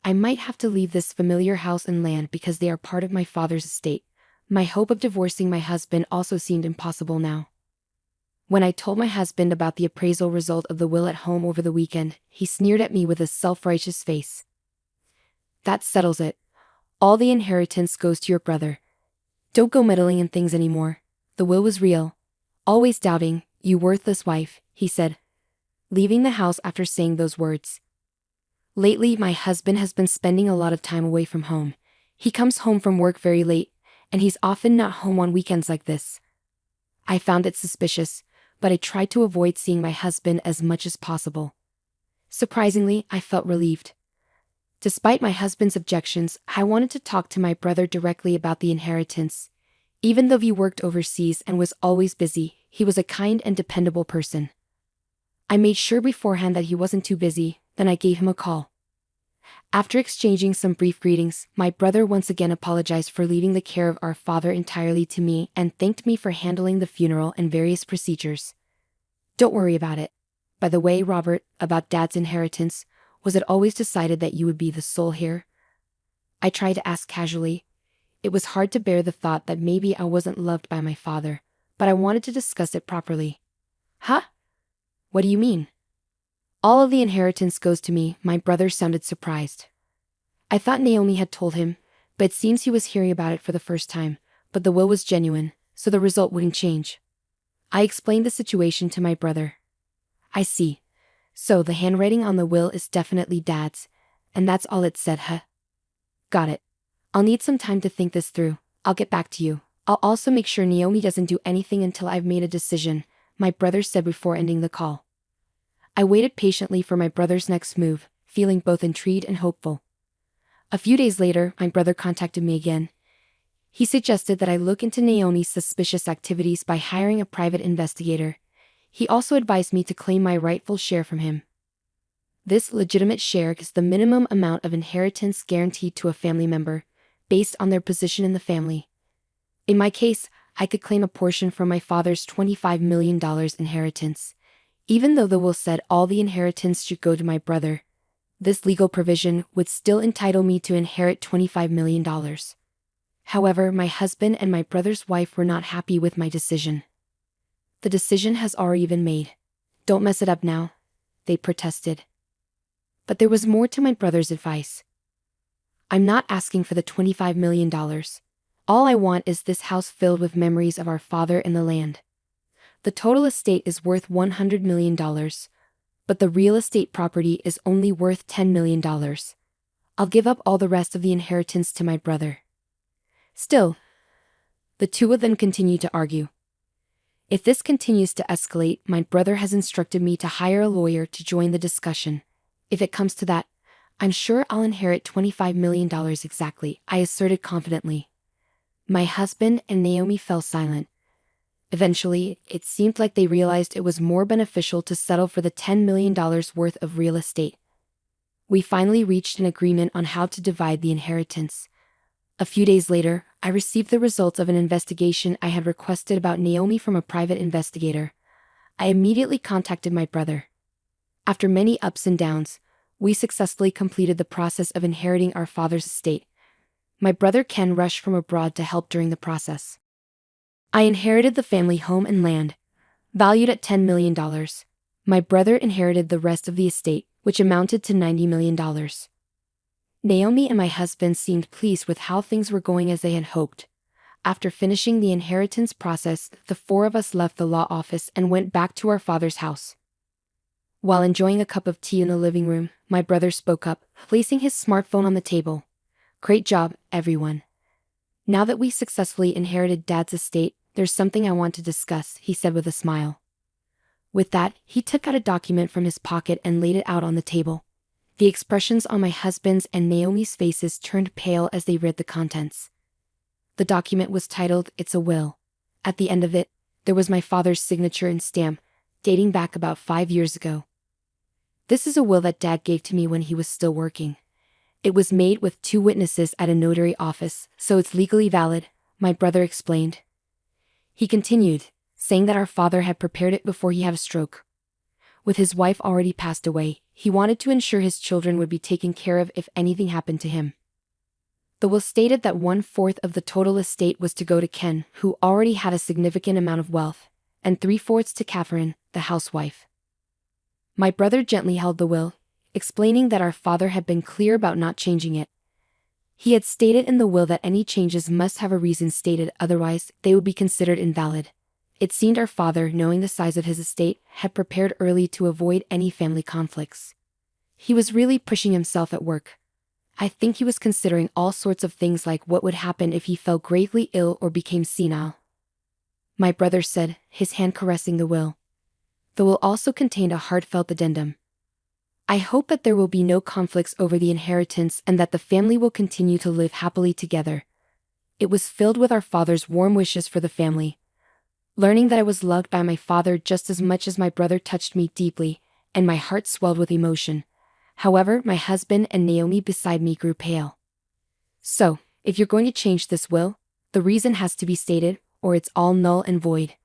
I might have to leave this familiar house and land because they are part of my father's estate. My hope of divorcing my husband also seemed impossible now. When I told my husband about the appraisal result of the will at home over the weekend, he sneered at me with a self-righteous face. That settles it. All the inheritance goes to your brother. Don't go meddling in things anymore. The will was real. Always doubting, you worthless wife, he said, leaving the house after saying those words. Lately, my husband has been spending a lot of time away from home. He comes home from work very late, and he's often not home on weekends like this. I found it suspicious, but I tried to avoid seeing my husband as much as possible. Surprisingly, I felt relieved. Despite my husband's objections, I wanted to talk to my brother directly about the inheritance. Even though he worked overseas and was always busy, he was a kind and dependable person. I made sure beforehand that he wasn't too busy, then I gave him a call. After exchanging some brief greetings, my brother once again apologized for leaving the care of our father entirely to me and thanked me for handling the funeral and various procedures. Don't worry about it. By the way, Robert, about Dad's inheritance, was it always decided that you would be the sole heir? I tried to ask casually. It was hard to bear the thought that maybe I wasn't loved by my father, but I wanted to discuss it properly. Huh? What do you mean? All of the inheritance goes to me, my brother sounded surprised. I thought Naomi had told him, but it seems he was hearing about it for the first time, but the will was genuine, so the result wouldn't change. I explained the situation to my brother. I see. So the handwriting on the will is definitely Dad's, and that's all it said, huh? Got it. I'll need some time to think this through. I'll get back to you. I'll also make sure Naomi doesn't do anything until I've made a decision, my brother said before ending the call. I waited patiently for my brother's next move, feeling both intrigued and hopeful. A few days later, my brother contacted me again. He suggested that I look into Naomi's suspicious activities by hiring a private investigator. He also advised me to claim my rightful share from him. This legitimate share is the minimum amount of inheritance guaranteed to a family member, based on their position in the family. In my case, I could claim a portion from my father's $25 million inheritance. Even though the will said all the inheritance should go to my brother, this legal provision would still entitle me to inherit $25 million. However, my husband and my brother's wife were not happy with my decision. The decision has already been made. Don't mess it up now, they protested. But there was more to my brother's advice. I'm not asking for the $25 million. All I want is this house filled with memories of our father and the land. The total estate is worth $100 million, but the real estate property is only worth $10 million. I'll give up all the rest of the inheritance to my brother. Still, the two of them continue to argue. If this continues to escalate, my brother has instructed me to hire a lawyer to join the discussion. If it comes to that, I'm sure I'll inherit $25 million exactly, I asserted confidently. My husband and Naomi fell silent. Eventually, it seemed like they realized it was more beneficial to settle for the $10 million worth of real estate. We finally reached an agreement on how to divide the inheritance. A few days later, I received the results of an investigation I had requested about Naomi from a private investigator. I immediately contacted my brother. After many ups and downs, we successfully completed the process of inheriting our father's estate. My brother Ken rushed from abroad to help during the process. I inherited the family home and land, valued at $10 million. My brother inherited the rest of the estate, which amounted to $90 million. Naomi and my husband seemed pleased with how things were going as they had hoped. After finishing the inheritance process, the four of us left the law office and went back to our father's house. While enjoying a cup of tea in the living room, my brother spoke up, placing his smartphone on the table. Great job, everyone. Now that we successfully inherited Dad's estate, there's something I want to discuss, he said with a smile. With that, he took out a document from his pocket and laid it out on the table. The expressions on my husband's and Naomi's faces turned pale as they read the contents. The document was titled, "It's a Will." At the end of it, there was my father's signature and stamp, dating back about 5 years ago. This is a will that Dad gave to me when he was still working. It was made with 2 witnesses at a notary office, so it's legally valid, my brother explained. He continued, saying that our father had prepared it before he had a stroke. With his wife already passed away, he wanted to ensure his children would be taken care of if anything happened to him. The will stated that 1/4 of the total estate was to go to Ken, who already had a significant amount of wealth, and 3/4 to Catherine, the housewife. My brother gently held the will, explaining that our father had been clear about not changing it. He had stated in the will that any changes must have a reason stated, otherwise they would be considered invalid. It seemed our father, knowing the size of his estate, had prepared early to avoid any family conflicts. He was really pushing himself at work. I think he was considering all sorts of things, like what would happen if he fell gravely ill or became senile. My brother said, his hand caressing the will. The will also contained a heartfelt addendum. I hope that there will be no conflicts over the inheritance and that the family will continue to live happily together. It was filled with our father's warm wishes for the family. Learning that I was loved by my father just as much as my brother touched me deeply, and my heart swelled with emotion. However, my husband and Naomi beside me grew pale. So, if you're going to change this will, the reason has to be stated, or it's all null and void.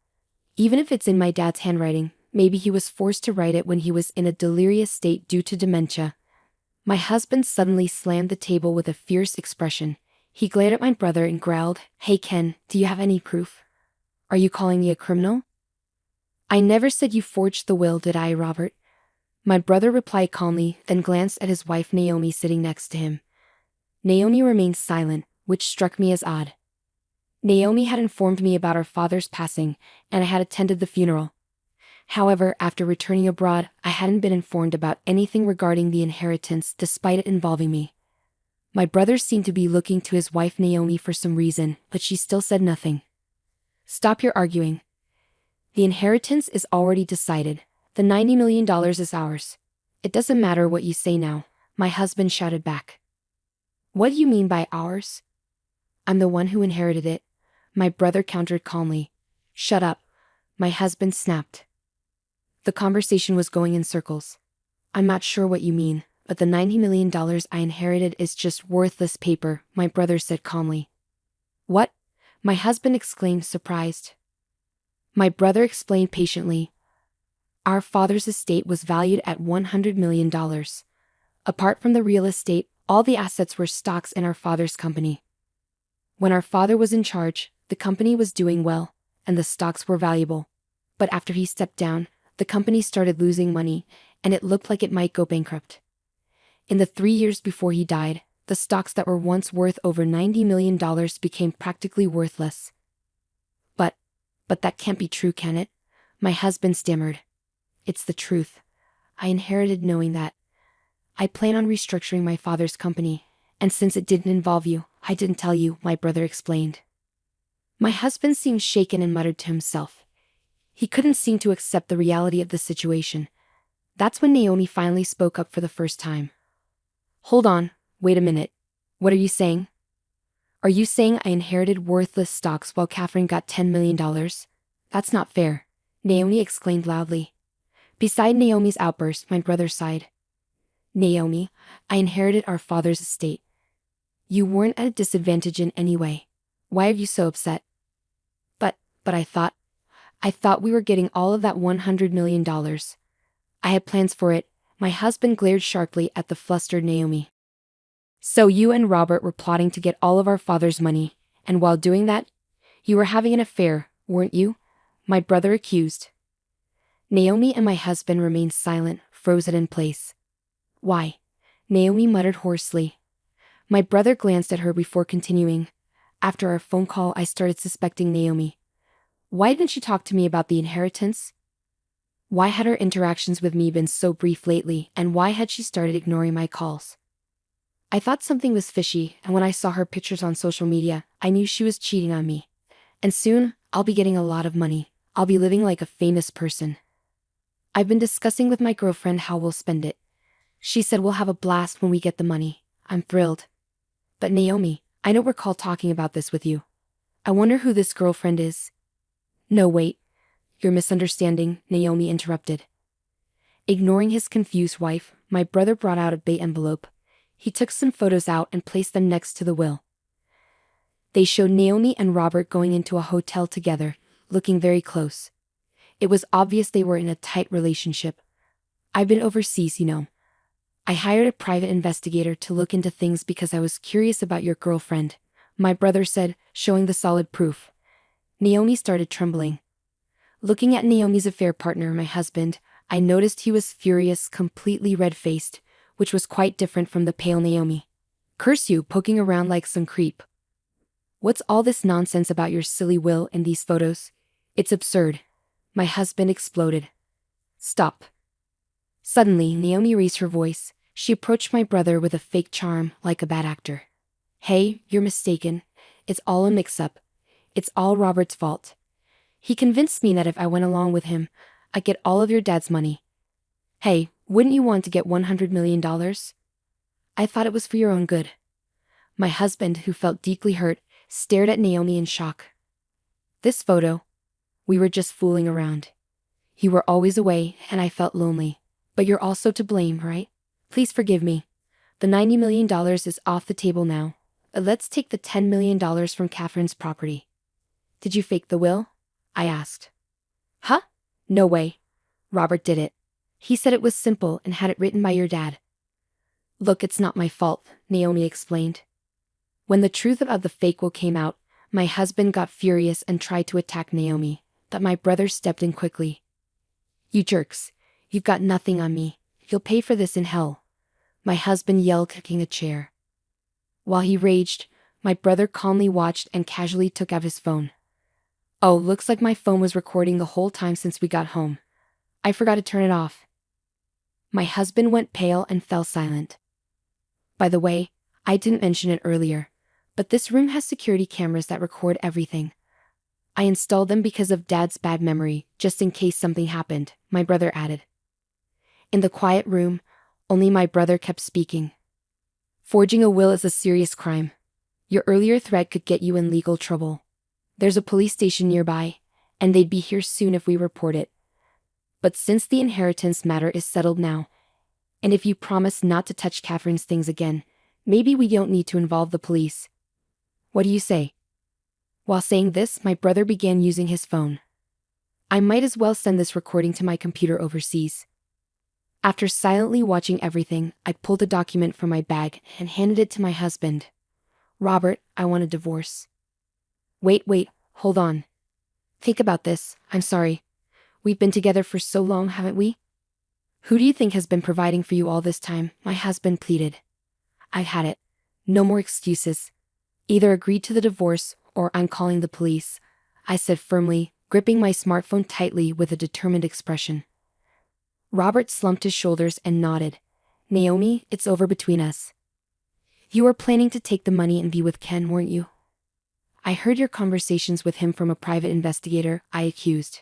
Even if it's in my dad's handwriting, maybe he was forced to write it when he was in a delirious state due to dementia. My husband suddenly slammed the table with a fierce expression. He glared at my brother and growled, "Hey Ken, do you have any proof? Are you calling me a criminal?" "I never said you forged the will, did I, Robert?" My brother replied calmly, then glanced at his wife Naomi sitting next to him. Naomi remained silent, which struck me as odd. Naomi had informed me about our father's passing, and I had attended the funeral. However, after returning abroad, I hadn't been informed about anything regarding the inheritance despite it involving me. My brother seemed to be looking to his wife Naomi for some reason, but she still said nothing. "Stop your arguing. The inheritance is already decided. The $90 million is ours. It doesn't matter what you say now," my husband shouted back. "What do you mean by ours?" "I'm the one who inherited it," my brother countered calmly. "Shut up," my husband snapped. The conversation was going in circles. "I'm not sure what you mean, but the $90 million I inherited is just worthless paper," my brother said calmly. "What?" my husband exclaimed, surprised. My brother explained patiently. "Our father's estate was valued at $100 million. Apart from the real estate, all the assets were stocks in our father's company. When our father was in charge, the company was doing well, and the stocks were valuable. But after he stepped down, the company started losing money, and it looked like it might go bankrupt. In the 3 years before he died, the stocks that were once worth over $90 million became practically worthless." But that can't be true, can it?" my husband stammered. "It's the truth. I inherited knowing that. I plan on restructuring my father's company, and since it didn't involve you, I didn't tell you," my brother explained. My husband seemed shaken and muttered to himself. He couldn't seem to accept the reality of the situation. That's when Naomi finally spoke up for the first time. "Hold on, wait a minute. What are you saying? Are you saying I inherited worthless stocks while Catherine got $10 million? That's not fair," Naomi exclaimed loudly. Beside Naomi's outburst, my brother sighed. "Naomi, I inherited our father's estate. You weren't at a disadvantage in any way. Why are you so upset?" But I thought we were getting all of that $100 million. I had plans for it." My husband glared sharply at the flustered Naomi. "So you and Robert were plotting to get all of our father's money, and while doing that, you were having an affair, weren't you?" my brother accused. Naomi and my husband remained silent, frozen in place. "Why?" Naomi muttered hoarsely. My brother glanced at her before continuing. "After our phone call, I started suspecting Naomi. Why didn't she talk to me about the inheritance? Why had her interactions with me been so brief lately, and why had she started ignoring my calls? I thought something was fishy, and when I saw her pictures on social media, I knew she was cheating on me. And soon, I'll be getting a lot of money. I'll be living like a famous person. I've been discussing with my girlfriend how we'll spend it. She said we'll have a blast when we get the money. I'm thrilled. But Naomi, I don't recall talking about this with you. I wonder who this girlfriend is." "No, wait. You're misunderstanding," Naomi interrupted. Ignoring his confused wife, my brother brought out a big envelope. He took some photos out and placed them next to the will. They showed Naomi and Robert going into a hotel together, looking very close. It was obvious they were in a tight relationship. "I've been overseas, you know. I hired a private investigator to look into things because I was curious about your girlfriend," my brother said, showing the solid proof. Naomi started trembling. Looking at Naomi's affair partner, my husband, I noticed he was furious, completely red-faced, which was quite different from the pale Naomi. "Curse you, poking around like some creep. What's all this nonsense about your silly will in these photos? It's absurd," my husband exploded. "Stop." Suddenly, Naomi raised her voice. She approached my brother with a fake charm, like a bad actor. "Hey, you're mistaken. It's all a mix-up. It's all Robert's fault. He convinced me that if I went along with him, I'd get all of your dad's money. Hey, wouldn't you want to get $100 million? I thought it was for your own good." My husband, who felt deeply hurt, stared at Naomi in shock. "This photo? We were just fooling around. You were always away, and I felt lonely. But you're also to blame, right? Please forgive me. The $90 million is off the table now. Let's take the $10 million from Catherine's property." "Did you fake the will?" I asked. "Huh? No way. Robert did it. He said it was simple and had it written by your dad." "Look, it's not my fault," Naomi explained. When the truth about the fake will came out, my husband got furious and tried to attack Naomi, but my brother stepped in quickly. "You jerks. You've got nothing on me. You'll pay for this in hell," my husband yelled, kicking a chair. While he raged, my brother calmly watched and casually took out his phone. "Oh, looks like my phone was recording the whole time since we got home. I forgot to turn it off." My husband went pale and fell silent. "By the way, I didn't mention it earlier, but this room has security cameras that record everything. I installed them because of Dad's bad memory, just in case something happened," my brother added. In the quiet room, only my brother kept speaking. "Forging a will is a serious crime. Your earlier threat could get you in legal trouble. There's a police station nearby, and they'd be here soon if we report it. But since the inheritance matter is settled now, and if you promise not to touch Catherine's things again, maybe we don't need to involve the police. What do you say?" While saying this, my brother began using his phone. I might as well send this recording to my computer overseas. After silently watching everything, I pulled a document from my bag and handed it to my husband. "Robert, I want a divorce." Wait, hold on. Think about this. I'm sorry. We've been together for so long, haven't we? Who do you think has been providing for you all this time?" my husband pleaded. "I've had it. No more excuses. Either agree to the divorce or I'm calling the police," I said firmly, gripping my smartphone tightly with a determined expression. Robert slumped his shoulders and nodded. "Naomi, it's over between us. You were planning to take the money and be with Ken, weren't you?" "I heard your conversations with him from a private investigator," I accused.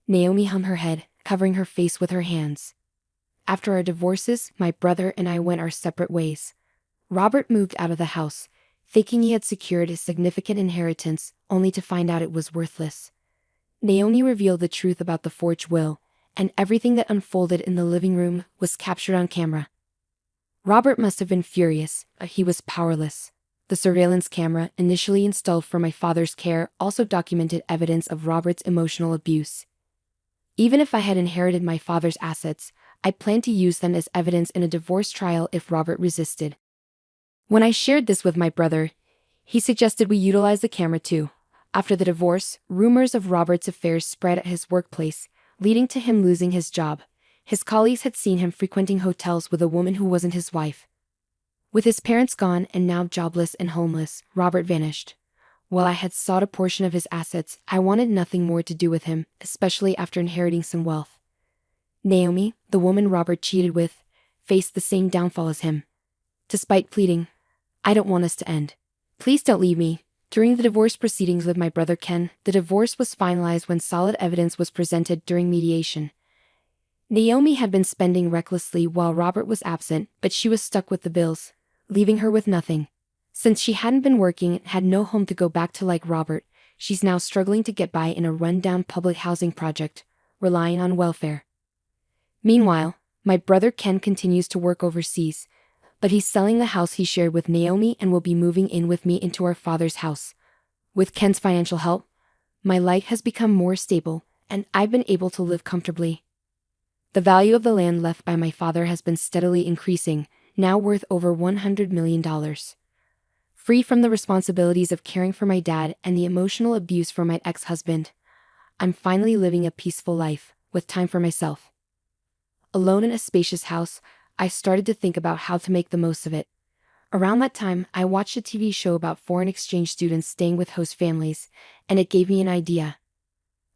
Naomi hung her head, covering her face with her hands. "After our divorces, my brother and I went our separate ways. Robert moved out of the house, thinking he had secured his significant inheritance, only to find out it was worthless." Naomi revealed the truth about the forged will, and everything that unfolded in the living room was captured on camera. Robert must have been furious, but he was powerless. The surveillance camera, initially installed for my father's care, also documented evidence of Robert's emotional abuse. Even if I had inherited my father's assets, I planned to use them as evidence in a divorce trial if Robert resisted. When I shared this with my brother, he suggested we utilize the camera too. After the divorce, rumors of Robert's affairs spread at his workplace, leading to him losing his job. His colleagues had seen him frequenting hotels with a woman who wasn't his wife. With his parents gone and now jobless and homeless, Robert vanished. While I had sought a portion of his assets, I wanted nothing more to do with him, especially after inheriting some wealth. Naomi, the woman Robert cheated with, faced the same downfall as him. Despite pleading, "I don't want us to end. Please don't leave me." During the divorce proceedings with my brother Ken, the divorce was finalized when solid evidence was presented during mediation. Naomi had been spending recklessly while Robert was absent, but she was stuck with the bills, leaving her with nothing. Since she hadn't been working and had no home to go back to like Robert, she's now struggling to get by in a rundown public housing project, relying on welfare. Meanwhile, my brother Ken continues to work overseas, but he's selling the house he shared with Naomi and will be moving in with me into our father's house. With Ken's financial help, My life has become more stable, and I've been able to live comfortably. The value of the land left by my father has been steadily increasing, now worth over $100 million. Free from the responsibilities of caring for my dad and the emotional abuse from my ex-husband, I'm finally living a peaceful life, with time for myself. Alone in a spacious house, I started to think about how to make the most of it. Around that time, I watched a TV show about foreign exchange students staying with host families, and it gave me an idea.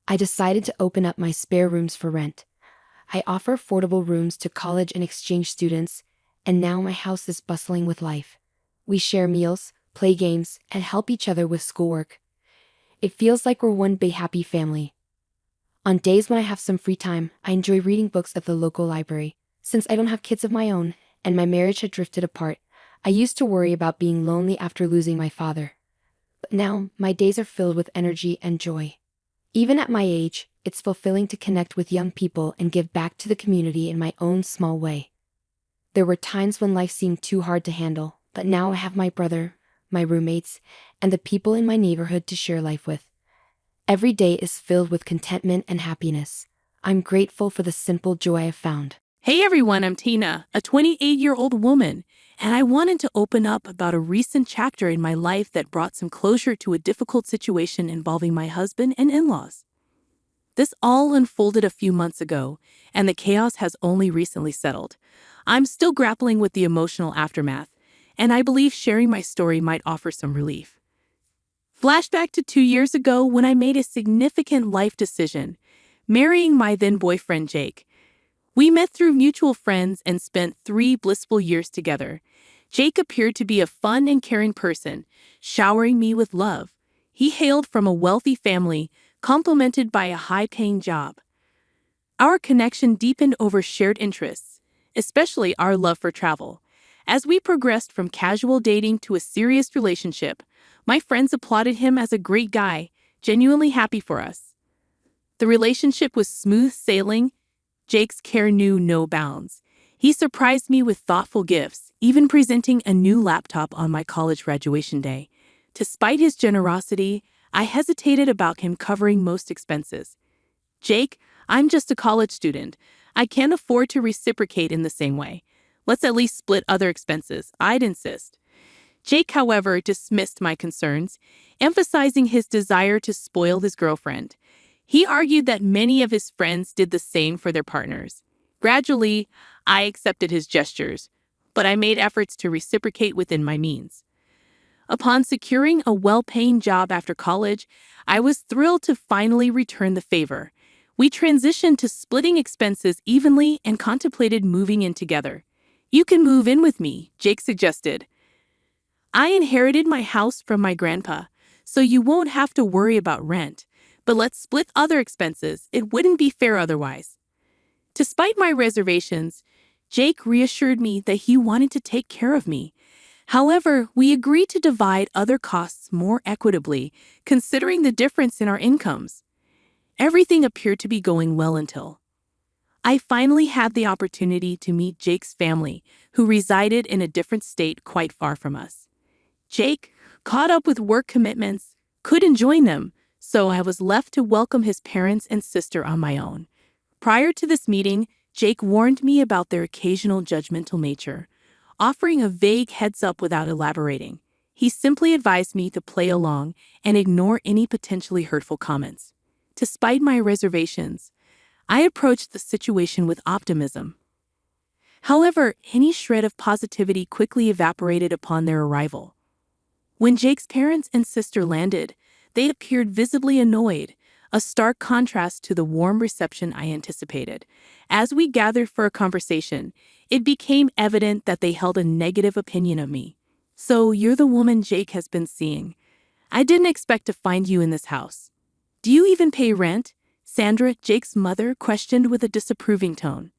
I decided to open up my spare rooms for rent. I offer affordable rooms to college and exchange students, and now my house is bustling with life. We share meals, play games, and help each other with schoolwork. It feels like we're one big happy family. On days when I have some free time, I enjoy reading books at the local library. Since I don't have kids of my own, and my marriage had drifted apart, I used to worry about being lonely after losing my father. But now, my days are filled with energy and joy. Even at my age, it's fulfilling to connect with young people and give back to the community in my own small way. There were times when life seemed too hard to handle, but now I have my brother, my roommates, and the people in my neighborhood to share life with. Every day is filled with contentment and happiness. I'm grateful for the simple joy I've found.
Hey everyone, I'm Tina, a 28-year-old woman, and I wanted to open up about a recent chapter in my life that brought some closure to a difficult situation involving my husband and in-laws. This all unfolded a few months ago, and the chaos has only recently settled. I'm still grappling with the emotional aftermath, and I believe sharing my story might offer some relief. Flashback to 2 years ago when I made a significant life decision, marrying my then-boyfriend Jake. We met through mutual friends and spent 3 blissful years together. Jake appeared to be a fun and caring person, showering me with love. He hailed from a wealthy family, complemented by a high-paying job. Our connection deepened over shared interests, especially our love for travel. As we progressed from casual dating to a serious relationship, my friends applauded him as a great guy, genuinely happy for us. The relationship was smooth sailing. Jake's care knew no bounds. He surprised me with thoughtful gifts, even presenting a new laptop on my college graduation day. Despite his generosity, I hesitated about him covering most expenses. Jake, I'm just a college student. I can't afford to reciprocate in the same way. Let's at least split other expenses, I'd insist. Jake, however, dismissed my concerns, emphasizing his desire to spoil his girlfriend. He argued that many of his friends did the same for their partners. Gradually, I accepted his gestures, but I made efforts to reciprocate within my means. Upon securing a well-paying job after college, I was thrilled to finally return the favor. We transitioned to splitting expenses evenly and contemplated moving in together. You can move in with me, Jake suggested. I inherited my house from my grandpa, so you won't have to worry about rent, but let's split other expenses. It wouldn't be fair otherwise. Despite my reservations, Jake reassured me that he wanted to take care of me. However, we agreed to divide other costs more equitably, considering the difference in our incomes. Everything appeared to be going well until I finally had the opportunity to meet Jake's family, who resided in a different state quite far from us. Jake, caught up with work commitments, couldn't join them, so I was left to welcome his parents and sister on my own. Prior to this meeting, Jake warned me about their occasional judgmental nature, offering a vague heads-up without elaborating. He simply advised me to play along and ignore any potentially hurtful comments. Despite my reservations, I approached the situation with optimism. However, any shred of positivity quickly evaporated upon their arrival. When Jake's parents and sister landed, they appeared visibly annoyed, a stark contrast to the warm reception I anticipated. As we gathered for a conversation, it became evident that they held a negative opinion of me. "So you're the woman Jake has been seeing. I didn't expect to find you in this house. Do you even pay rent?" Sandra, Jake's mother, questioned with a disapproving tone.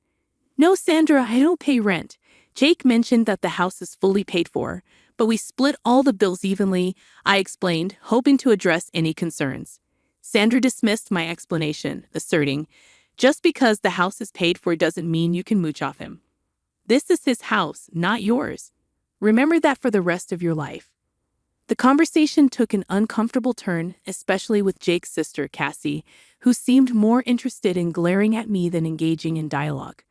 "No, Sandra, I don't pay rent. Jake mentioned that the house is fully paid for, but we split all the bills evenly," I explained, hoping to address any concerns. Sandra dismissed my explanation, asserting, "Just because the house is paid for doesn't mean you can mooch off him. This is his house, not yours. Remember that for the rest of your life." The conversation took an uncomfortable turn, especially with Jake's sister, Cassie, who seemed more interested in glaring at me than engaging in dialogue.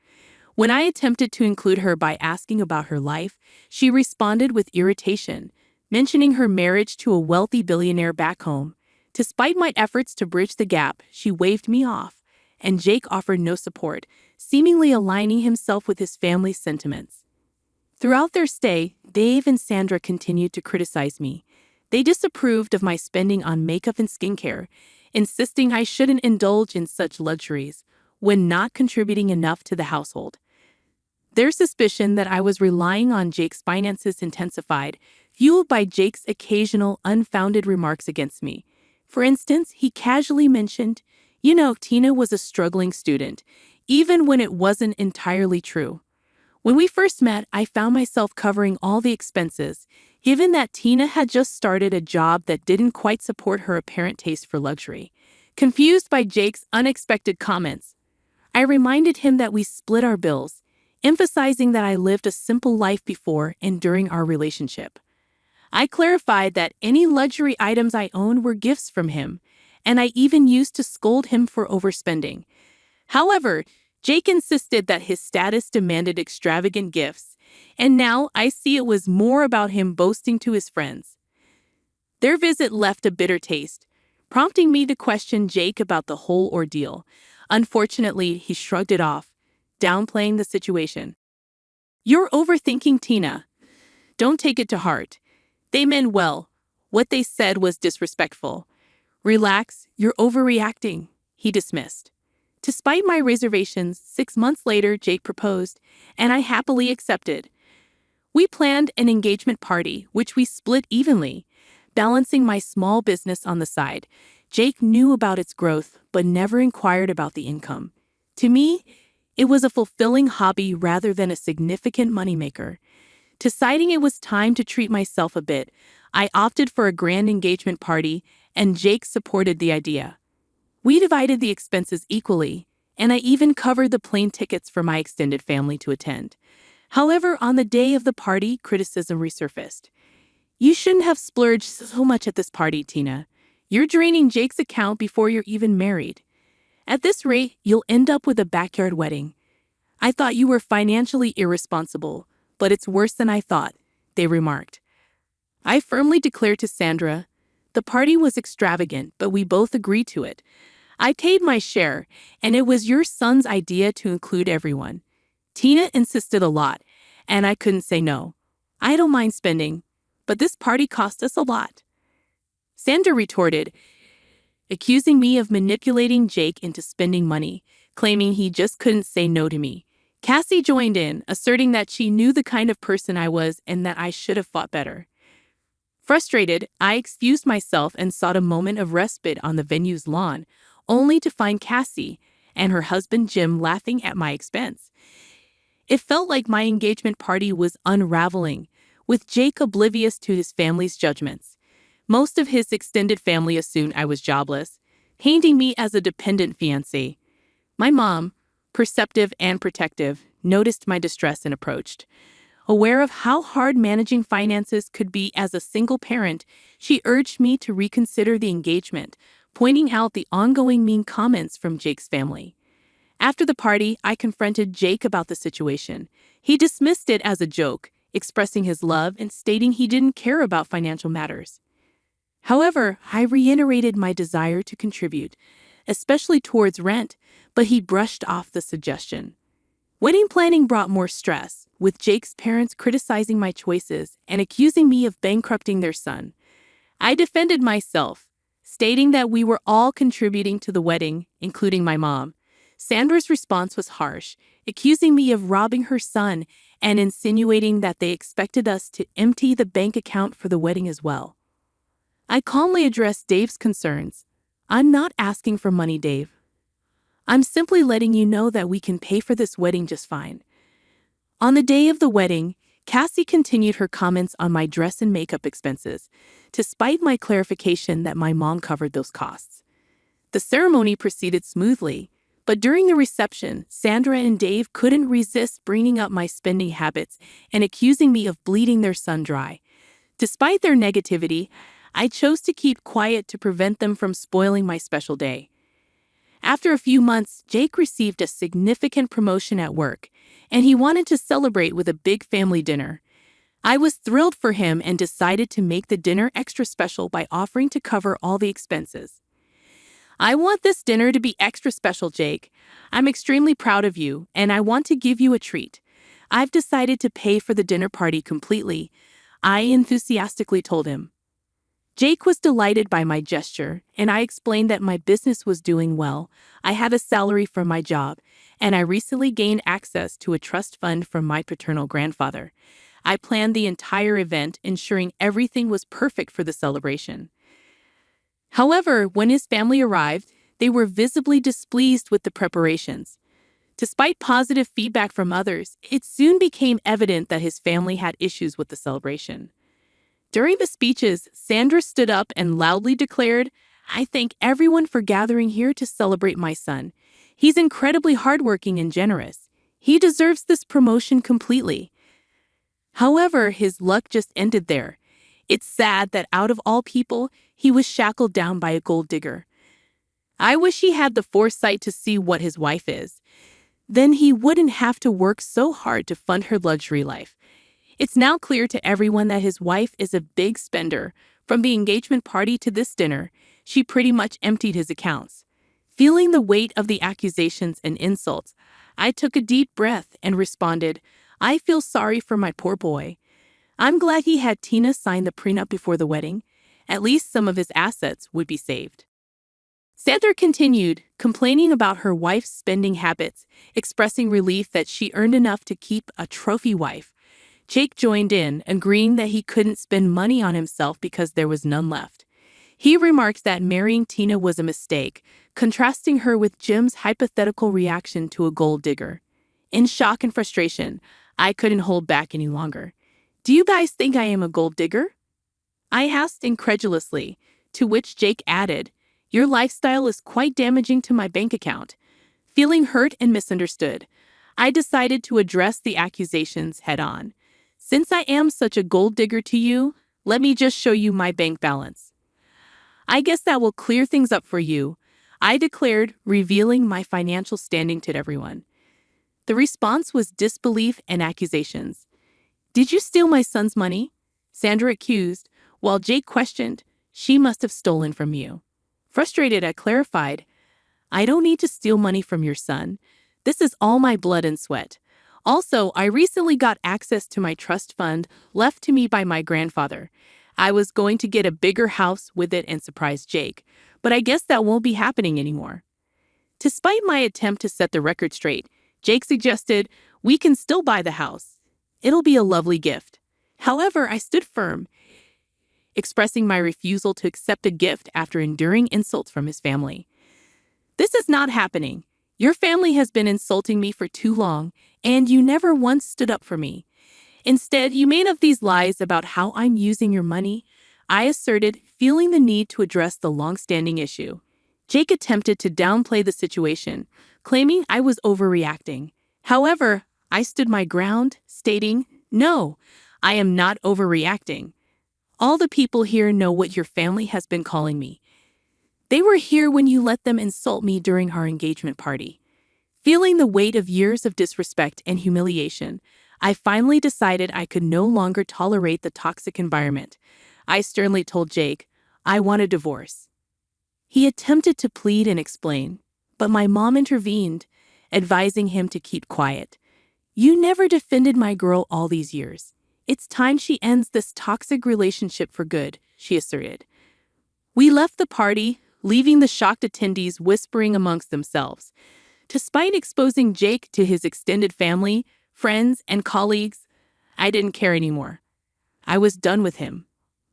When I attempted to include her by asking about her life, she responded with irritation, mentioning her marriage to a wealthy billionaire back home. Despite my efforts to bridge the gap, she waved me off, and Jake offered no support, seemingly aligning himself with his family's sentiments. Throughout their stay, Dave and Sandra continued to criticize me. They disapproved of my spending on makeup and skincare, insisting I shouldn't indulge in such luxuries when not contributing enough to the household. Their suspicion that I was relying on Jake's finances intensified, fueled by Jake's occasional unfounded remarks against me. For instance, he casually mentioned, Tina was a struggling student, even when it wasn't entirely true. When we first met, I found myself covering all the expenses, given that Tina had just started a job that didn't quite support her apparent taste for luxury. Confused by Jake's unexpected comments, I reminded him that we split our bills, emphasizing that I lived a simple life before and during our relationship. I clarified that any luxury items I owned were gifts from him, and I even used to scold him for overspending. However, Jake insisted that his status demanded extravagant gifts, and now I see it was more about him boasting to his friends. Their visit left a bitter taste, prompting me to question Jake about the whole ordeal. Unfortunately, he shrugged it off, downplaying the situation. "You're overthinking, Tina. Don't take it to heart. They meant well. What they said was disrespectful. Relax, you're overreacting," he dismissed. Despite my reservations, 6 months later, Jake proposed, and I happily accepted. We planned an engagement party, which we split evenly, balancing my small business on the side. Jake knew about its growth, but never inquired about the income. To me, it was a fulfilling hobby rather than a significant moneymaker. Deciding it was time to treat myself a bit, I opted for a grand engagement party, and Jake supported the idea. We divided the expenses equally, and I even covered the plane tickets for my extended family to attend. However, on the day of the party, criticism resurfaced. "You shouldn't have splurged so much at this party, Tina. You're draining Jake's account before you're even married. At this rate, you'll end up with a backyard wedding. I thought you were financially irresponsible, but it's worse than I thought," they remarked. I firmly declared to Sandra, the party was extravagant, but we both agreed to it. I paid my share, and it was your son's idea to include everyone. Tina insisted a lot, and I couldn't say no. I don't mind spending, but this party cost us a lot. Sandra retorted, accusing me of manipulating Jake into spending money, claiming he just couldn't say no to me. Cassie joined in, asserting that she knew the kind of person I was and that I should have fought better. Frustrated, I excused myself and sought a moment of respite on the venue's lawn, only to find Cassie and her husband Jim laughing at my expense. It felt like my engagement party was unraveling, with Jake oblivious to his family's judgments. Most of his extended family assumed I was jobless, painting me as a dependent fiancé. My mom, perceptive and protective, noticed my distress and approached. Aware of how hard managing finances could be as a single parent, she urged me to reconsider the engagement, pointing out the ongoing mean comments from Jake's family. After the party, I confronted Jake about the situation. He dismissed it as a joke, expressing his love and stating he didn't care about financial matters. However, I reiterated my desire to contribute, especially towards rent, but he brushed off the suggestion. Wedding planning brought more stress, with Jake's parents criticizing my choices and accusing me of bankrupting their son. I defended myself, stating that we were all contributing to the wedding, including my mom. Sandra's response was harsh, accusing me of robbing her son and insinuating that they expected us to empty the bank account for the wedding as well. I calmly addressed Dave's concerns. "I'm not asking for money, Dave. I'm simply letting you know that we can pay for this wedding just fine." On the day of the wedding, Cassie continued her comments on my dress and makeup expenses, despite my clarification that my mom covered those costs. The ceremony proceeded smoothly, but during the reception, Sandra and Dave couldn't resist bringing up my spending habits and accusing me of bleeding their son dry. Despite their negativity, I chose to keep quiet to prevent them from spoiling my special day. After a few months, Jake received a significant promotion at work, and he wanted to celebrate with a big family dinner. I was thrilled for him and decided to make the dinner extra special by offering to cover all the expenses. "I want this dinner to be extra special, Jake. I'm extremely proud of you, and I want to give you a treat. I've decided to pay for the dinner party completely," I enthusiastically told him. Jake was delighted by my gesture, and I explained that my business was doing well. I had a salary from my job, and I recently gained access to a trust fund from my paternal grandfather. I planned the entire event, ensuring everything was perfect for the celebration. However, when his family arrived, they were visibly displeased with the preparations. Despite positive feedback from others, it soon became evident that his family had issues with the celebration. During the speeches, Sandra stood up and loudly declared, "I thank everyone for gathering here to celebrate my son. He's incredibly hardworking and generous. He deserves this promotion completely." However, his luck just ended there. It's sad that out of all people, he was shackled down by a gold digger. I wish he had the foresight to see what his wife is. Then he wouldn't have to work so hard to fund her luxury life. It's now clear to everyone that his wife is a big spender. From the engagement party to this dinner, she pretty much emptied his accounts. Feeling the weight of the accusations and insults, I took a deep breath and responded, "I feel sorry for my poor boy. I'm glad he had Tina sign the prenup before the wedding. At least some of his assets would be saved." Sandra continued, complaining about her wife's spending habits, expressing relief that she earned enough to keep a trophy wife. Jake joined in, agreeing that he couldn't spend money on himself because there was none left. He remarked that marrying Tina was a mistake, contrasting her with Jim's hypothetical reaction to a gold digger. In shock and frustration, I couldn't hold back any longer. "Do you guys think I am a gold digger?" I asked incredulously, to which Jake added, "Your lifestyle is quite damaging to my bank account." Feeling hurt and misunderstood, I decided to address the accusations head-on. "Since I am such a gold digger to you, let me just show you my bank balance. I guess that will clear things up for you," I declared, revealing my financial standing to everyone. The response was disbelief and accusations. "Did you steal my son's money?" Sandra accused, while Jake questioned, "She must have stolen from you." Frustrated, I clarified, "I don't need to steal money from your son. This is all my blood and sweat. Also, I recently got access to my trust fund left to me by my grandfather. I was going to get a bigger house with it and surprise Jake, but I guess that won't be happening anymore." Despite my attempt to set the record straight, Jake suggested, "We can still buy the house. It'll be a lovely gift." However, I stood firm, expressing my refusal to accept a gift after enduring insults from his family. "This is not happening. Your family has been insulting me for too long, and you never once stood up for me. Instead, you made up these lies about how I'm using your money," I asserted, feeling the need to address the long-standing issue. Jake attempted to downplay the situation, claiming I was overreacting. However, I stood my ground, stating, "No, I am not overreacting. All the people here know what your family has been calling me. They were here when you let them insult me during our engagement party." Feeling the weight of years of disrespect and humiliation, I finally decided I could no longer tolerate the toxic environment. I sternly told Jake, "I want a divorce." He attempted to plead and explain, but my mom intervened, advising him to keep quiet. "You never defended my girl all these years. It's time she ends this toxic relationship for good," she asserted. We left the party, leaving the shocked attendees whispering amongst themselves. Despite exposing Jake to his extended family, friends, and colleagues, I didn't care anymore. I was done with him.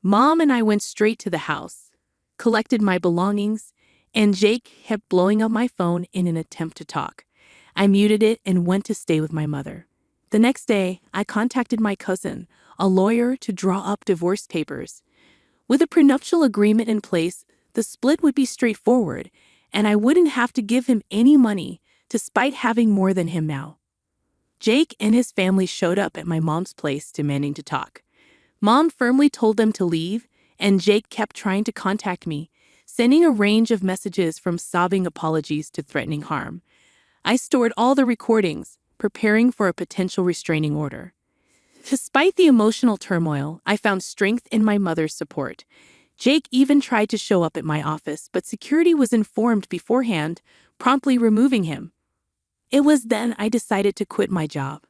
Mom and I went straight to the house, collected my belongings, and Jake kept blowing up my phone in an attempt to talk. I muted it and went to stay with my mother. The next day, I contacted my cousin, a lawyer, to draw up divorce papers. With a prenuptial agreement in place, the split would be straightforward, and I wouldn't have to give him any money, despite having more than him now. Jake and his family showed up at my mom's place demanding to talk. Mom firmly told them to leave, and Jake kept trying to contact me, sending a range of messages from sobbing apologies to threatening harm. I stored all the recordings, preparing for a potential restraining order. Despite the emotional turmoil, I found strength in my mother's support. Jake even tried to show up at my office, but security was informed beforehand, promptly removing him. It was then I decided to quit my job.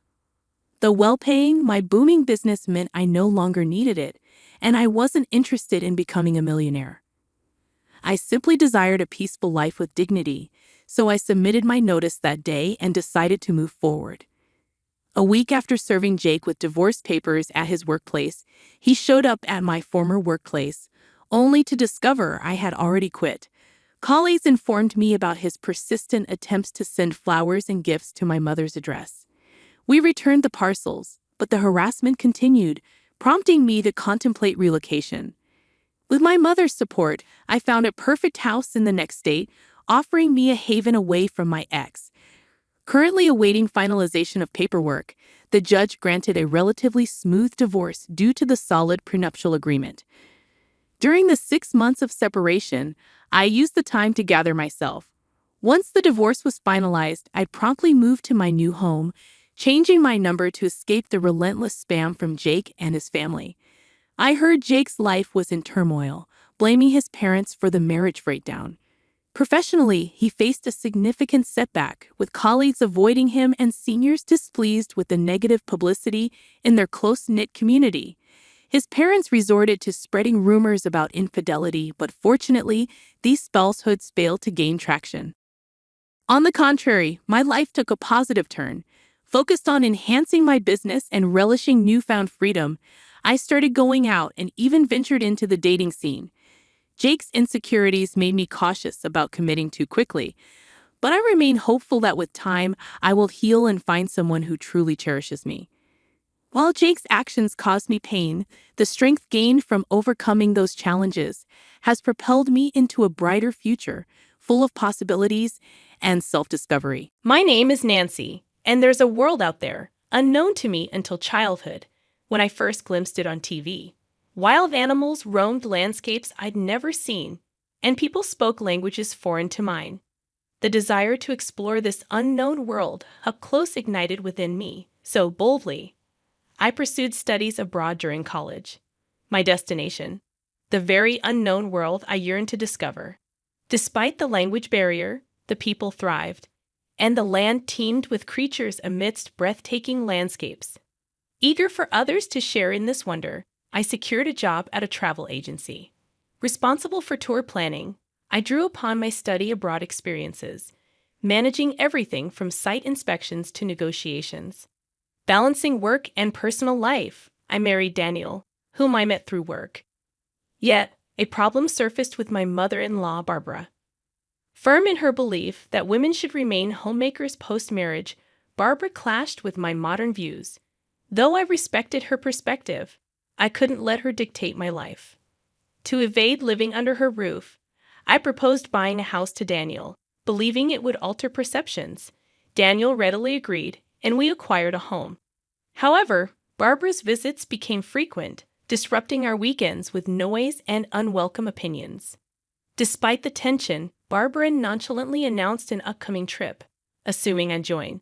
Though well-paying, my booming business meant I no longer needed it, and I wasn't interested in becoming a millionaire. I simply desired a peaceful life with dignity, so I submitted my notice that day and decided to move forward. A week after serving Jake with divorce papers at his workplace, he showed up at my former workplace, only to discover I had already quit. Colleagues informed me about his persistent attempts to send flowers and gifts to my mother's address. We returned the parcels, but the harassment continued, prompting me to contemplate relocation. With my mother's support, I found a perfect house in the next state, offering me a haven away from my ex. Currently awaiting finalization of paperwork, the judge granted a relatively smooth divorce due to the solid prenuptial agreement. During the 6 months of separation, I used the time to gather myself. Once the divorce was finalized, I promptly moved to my new home, changing my number to escape the relentless spam from Jake and his family. I heard Jake's life was in turmoil, blaming his parents for the marriage breakdown. Professionally, he faced a significant setback, with colleagues avoiding him and seniors displeased with the negative publicity in their close-knit community. His parents resorted to spreading rumors about infidelity, but fortunately, these falsehoods failed to gain traction. On the contrary, my life took a positive turn. Focused on enhancing my business and relishing newfound freedom, I started going out and even ventured into the dating scene. Jake's insecurities made me cautious about committing too quickly, but I remain hopeful that with time, I will heal and find someone who truly cherishes me. While Jake's actions caused me pain, the strength gained from overcoming those challenges has propelled me into a brighter future, full of possibilities and self-discovery.
My name is Nancy, and there's a world out there, unknown to me until childhood, when I first glimpsed it on TV. Wild animals roamed landscapes I'd never seen, and people spoke languages foreign to mine. The desire to explore this unknown world up close ignited within me, so boldly. I pursued studies abroad during college. My destination, the very unknown world I yearned to discover. Despite the language barrier, the people thrived, and the land teemed with creatures amidst breathtaking landscapes. Eager for others to share in this wonder, I secured a job at a travel agency. Responsible for tour planning, I drew upon my study abroad experiences, managing everything from site inspections to negotiations. Balancing work and personal life, I married Daniel, whom I met through work. Yet, a problem surfaced with my mother-in-law, Barbara. Firm in her belief that women should remain homemakers post-marriage, Barbara clashed with my modern views. Though I respected her perspective, I couldn't let her dictate my life. To evade living under her roof, I proposed buying a house to Daniel, believing it would alter perceptions. Daniel readily agreed, and we acquired a home. However, Barbara's visits became frequent, disrupting our weekends with noise and unwelcome opinions. Despite the tension, Barbara nonchalantly announced an upcoming trip, assuming I'd join.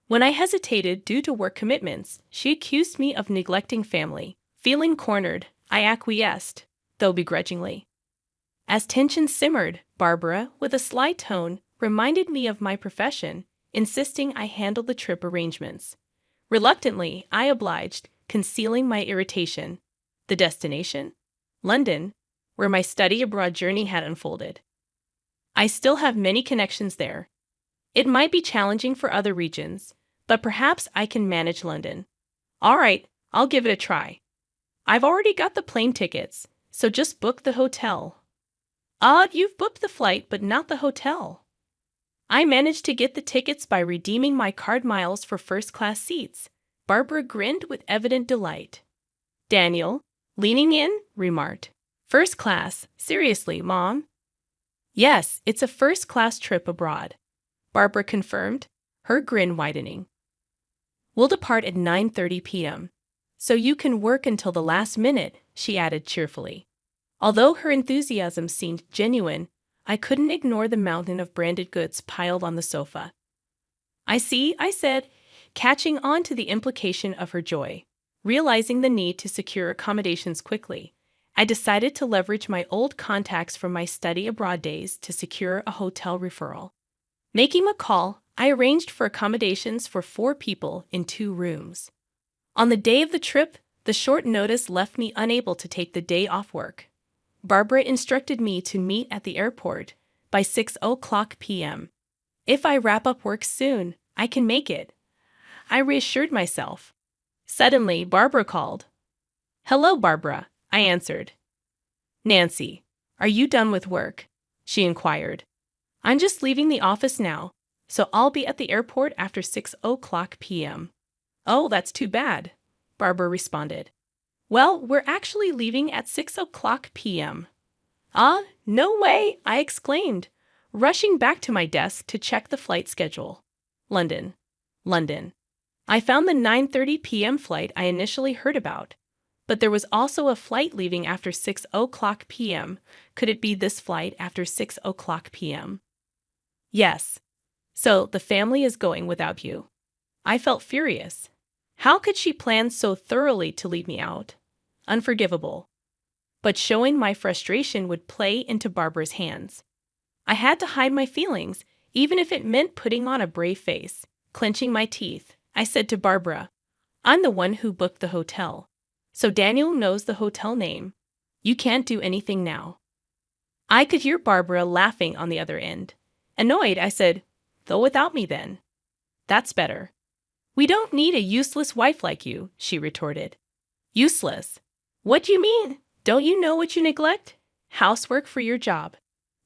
When I hesitated due to work commitments, she accused me of neglecting family. Feeling cornered, I acquiesced, though begrudgingly. As tension simmered, Barbara, with a sly tone, reminded me of my profession, insisting I handle the trip arrangements. Reluctantly, I obliged, concealing my irritation. The destination? London, where my study abroad journey had unfolded. I still have many connections there. It might be challenging for other regions, but perhaps I can manage London. All right, I'll give it a try. I've already got the plane tickets, so just book the hotel. Odd, you've booked the flight, but not the hotel. I managed to get the tickets by redeeming my card miles for first-class seats. Barbara grinned with evident delight. Daniel, leaning in, remarked, "First class, seriously, Mom?" "Yes, it's a first-class trip abroad," Barbara confirmed, her grin widening. "We'll depart at 9:30 p.m. So you can work until the last minute, she added cheerfully. Although her enthusiasm seemed genuine, I couldn't ignore the mountain of branded goods piled on the sofa. I see, I said, catching on to the implication of her joy. Realizing the need to secure accommodations quickly, I decided to leverage my old contacts from my study abroad days to secure a hotel referral. Making a call, I arranged for accommodations for 4 people in 2 rooms. On the day of the trip, the short notice left me unable to take the day off work. Barbara instructed me to meet at the airport by 6:00 p.m. If I wrap up work soon, I can make it, I reassured myself. Suddenly, Barbara called. "Hello, Barbara," I answered. "Nancy, are you done with work?" she inquired. "I'm just leaving the office now, so I'll be at the airport after 6:00 p.m. "Oh, that's too bad," Barbara responded. "Well, we're actually leaving at 6:00 p.m. "Ah, no way," I exclaimed, rushing back to my desk to check the flight schedule. London. I found the 9:30 p.m. flight I initially heard about, but there was also a flight leaving after 6:00 p.m. Could it be this flight after 6:00 p.m.? Yes. So the family is going without you. I felt furious. How could she plan so thoroughly to leave me out? Unforgivable. But showing my frustration would play into Barbara's hands. I had to hide my feelings, even if it meant putting on a brave face. Clenching my teeth, I said to Barbara, "I'm the one who booked the hotel, so Daniel knows the hotel name. You can't do anything now." I could hear Barbara laughing on the other end. Annoyed, I said, "Go without me then." "That's better." "We don't need a useless wife like you," she retorted. "Useless? What do you mean? Don't you know what you neglect? Housework for your job."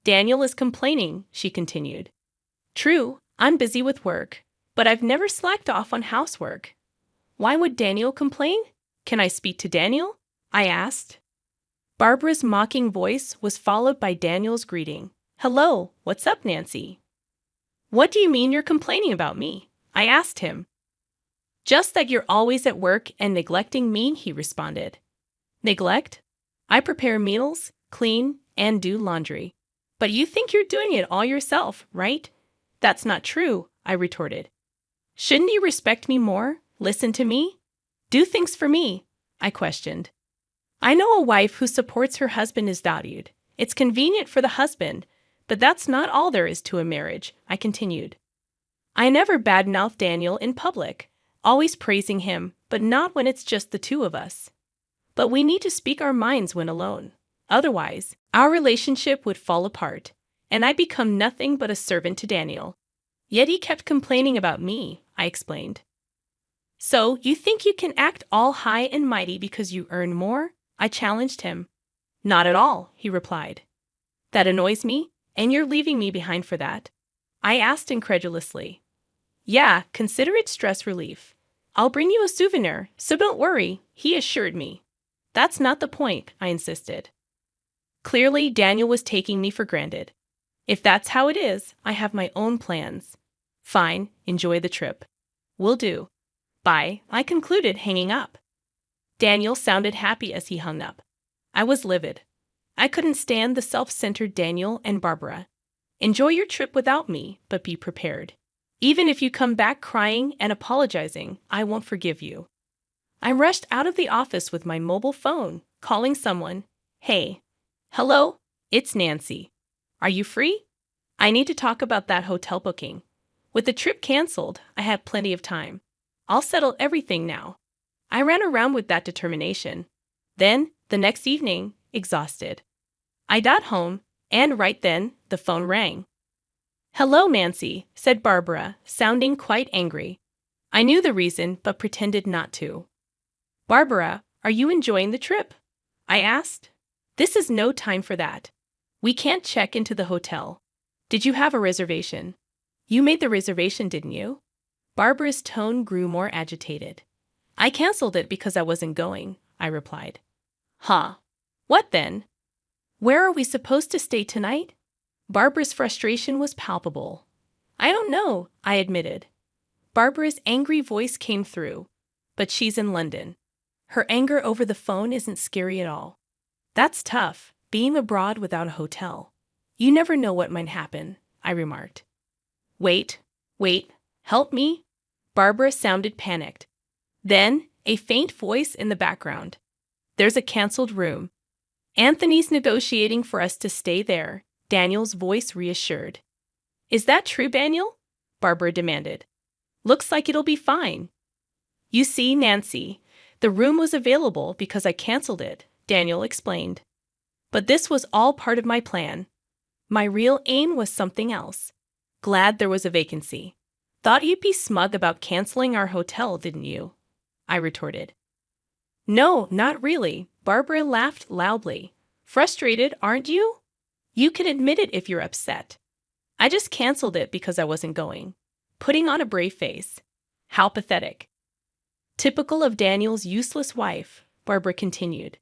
"Daniel is complaining," she continued. "True, I'm busy with work, but I've never slacked off on housework." "Why would Daniel complain? Can I speak to Daniel?" I asked. Barbara's mocking voice was followed by Daniel's greeting. "Hello, what's up, Nancy?" "What do you mean you're complaining about me?" I asked him. "Just that you're always at work and neglecting me," he responded. "Neglect? I prepare meals, clean, and do laundry. But you think you're doing it all yourself, right?" "That's not true," I retorted. "Shouldn't you respect me more? Listen to me? Do things for me?" I questioned. "I know a wife who supports her husband is valued. It's convenient for the husband, but that's not all there is to a marriage," I continued. I never badmouthed Daniel in public, always praising him, but not when it's just the 2 of us. But we need to speak our minds when alone. Otherwise, our relationship would fall apart, and I'd become nothing but a servant to Daniel. Yet he kept complaining about me, I explained. "So you think you can act all high and mighty because you earn more?" I challenged him. "Not at all," he replied. "That annoys me, and you're leaving me behind for that?" I asked incredulously. "Yeah, consider it stress relief. I'll bring you a souvenir, so don't worry," he assured me. "That's not the point," I insisted. Clearly, Daniel was taking me for granted. If that's how it is, I have my own plans. "Fine, enjoy the trip." "Will do. Bye," I concluded, hanging up. Daniel sounded happy as he hung up. I was livid. I couldn't stand the self-centered Daniel and Barbara. "Enjoy your trip without me, but be prepared. Even if you come back crying and apologizing, I won't forgive you." I rushed out of the office with my mobile phone, calling someone. "Hey. Hello, it's Nancy. Are you free? I need to talk about that hotel booking. With the trip canceled, I have plenty of time. I'll settle everything now." I ran around with that determination. Then, the next evening, exhausted, I got home, and right then, the phone rang. "Hello, Nancy," said Barbara, sounding quite angry. I knew the reason, but pretended not to. "Barbara, are you enjoying the trip?" I asked. "This is no time for that. We can't check into the hotel. Did you have a reservation?" "You made the reservation, didn't you?" Barbara's tone grew more agitated. "I canceled it because I wasn't going," I replied. "Huh. What then? Where are we supposed to stay tonight?" Barbara's frustration was palpable. "I don't know," I admitted. Barbara's angry voice came through. "But she's in London. Her anger over the phone isn't scary at all. That's tough, being abroad without a hotel. You never know what might happen, I remarked. Wait, help me? Barbara sounded panicked. Then, a faint voice in the background. There's a canceled room. Anthony's negotiating for us to stay there, Daniel's voice reassured. Is that true, Daniel? Barbara demanded. Looks like it'll be fine. You see, Nancy, the room was available because I canceled it, Daniel explained. But this was all part of my plan. My real aim was something else. Glad there was a vacancy. Thought you'd be smug about canceling our hotel, didn't you? I retorted. No, not really. Barbara laughed loudly. Frustrated, aren't you? You can admit it if you're upset. I just canceled it because I wasn't going. Putting on a brave face. How pathetic. Typical of Daniel's useless wife, Barbara continued.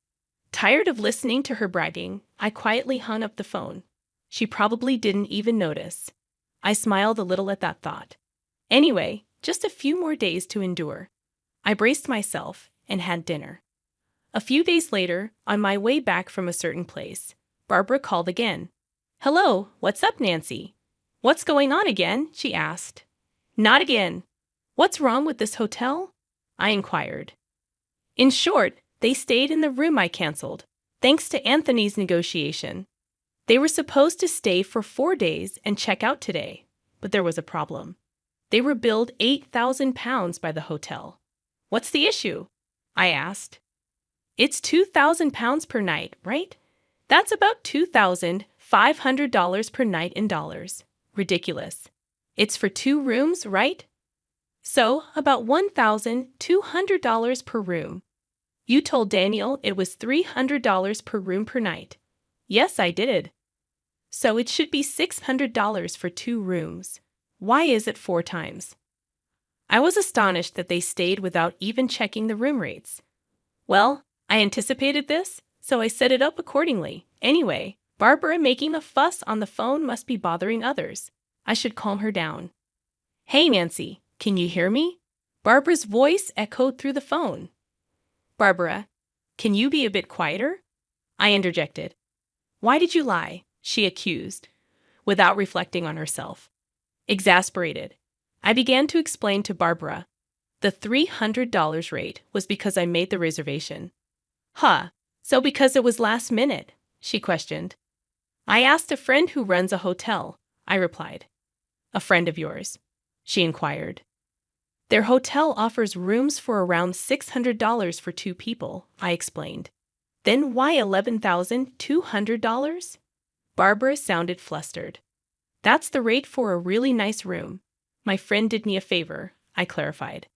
Tired of listening to her bragging, I quietly hung up the phone. She probably didn't even notice. I smiled a little at that thought. Anyway, just a few more days to endure. I braced myself and had dinner. A few days later, on my way back from a certain place, Barbara called again. Hello, what's up, Nancy? What's going on again? She asked. Not again. What's wrong with this hotel? I inquired. In short, they stayed in the room I canceled, thanks to Anthony's negotiation. They were supposed to stay for 4 days and check out today, but there was a problem. They were billed £8,000 by the hotel. What's the issue? I asked. It's £2,000 per night, right? That's about $2,500 per night in dollars. Ridiculous. It's for 2 rooms, right? So, about $1,200 per room. You told Daniel it was $300 per room per night. Yes, I did. So it should be $600 for 2 rooms. Why is it 4 times? I was astonished that they stayed without even checking the room rates. Well, I anticipated this, so I set it up accordingly. Anyway, Barbara making a fuss on the phone must be bothering others. I should calm her down. Hey, Nancy, can you hear me? Barbara's voice echoed through the phone. Barbara, can you be a bit quieter? I interjected. Why did you lie? She accused, without reflecting on herself. Exasperated, I began to explain to Barbara. The $300 rate was because I made the reservation. Huh, so because it was last minute? She questioned. I asked a friend who runs a hotel, I replied. A friend of yours? She inquired. Their hotel offers rooms for around $600 for 2 people, I explained. Then why $11,200? Barbara sounded flustered. That's the rate for a really nice room. My friend did me a favor, I clarified.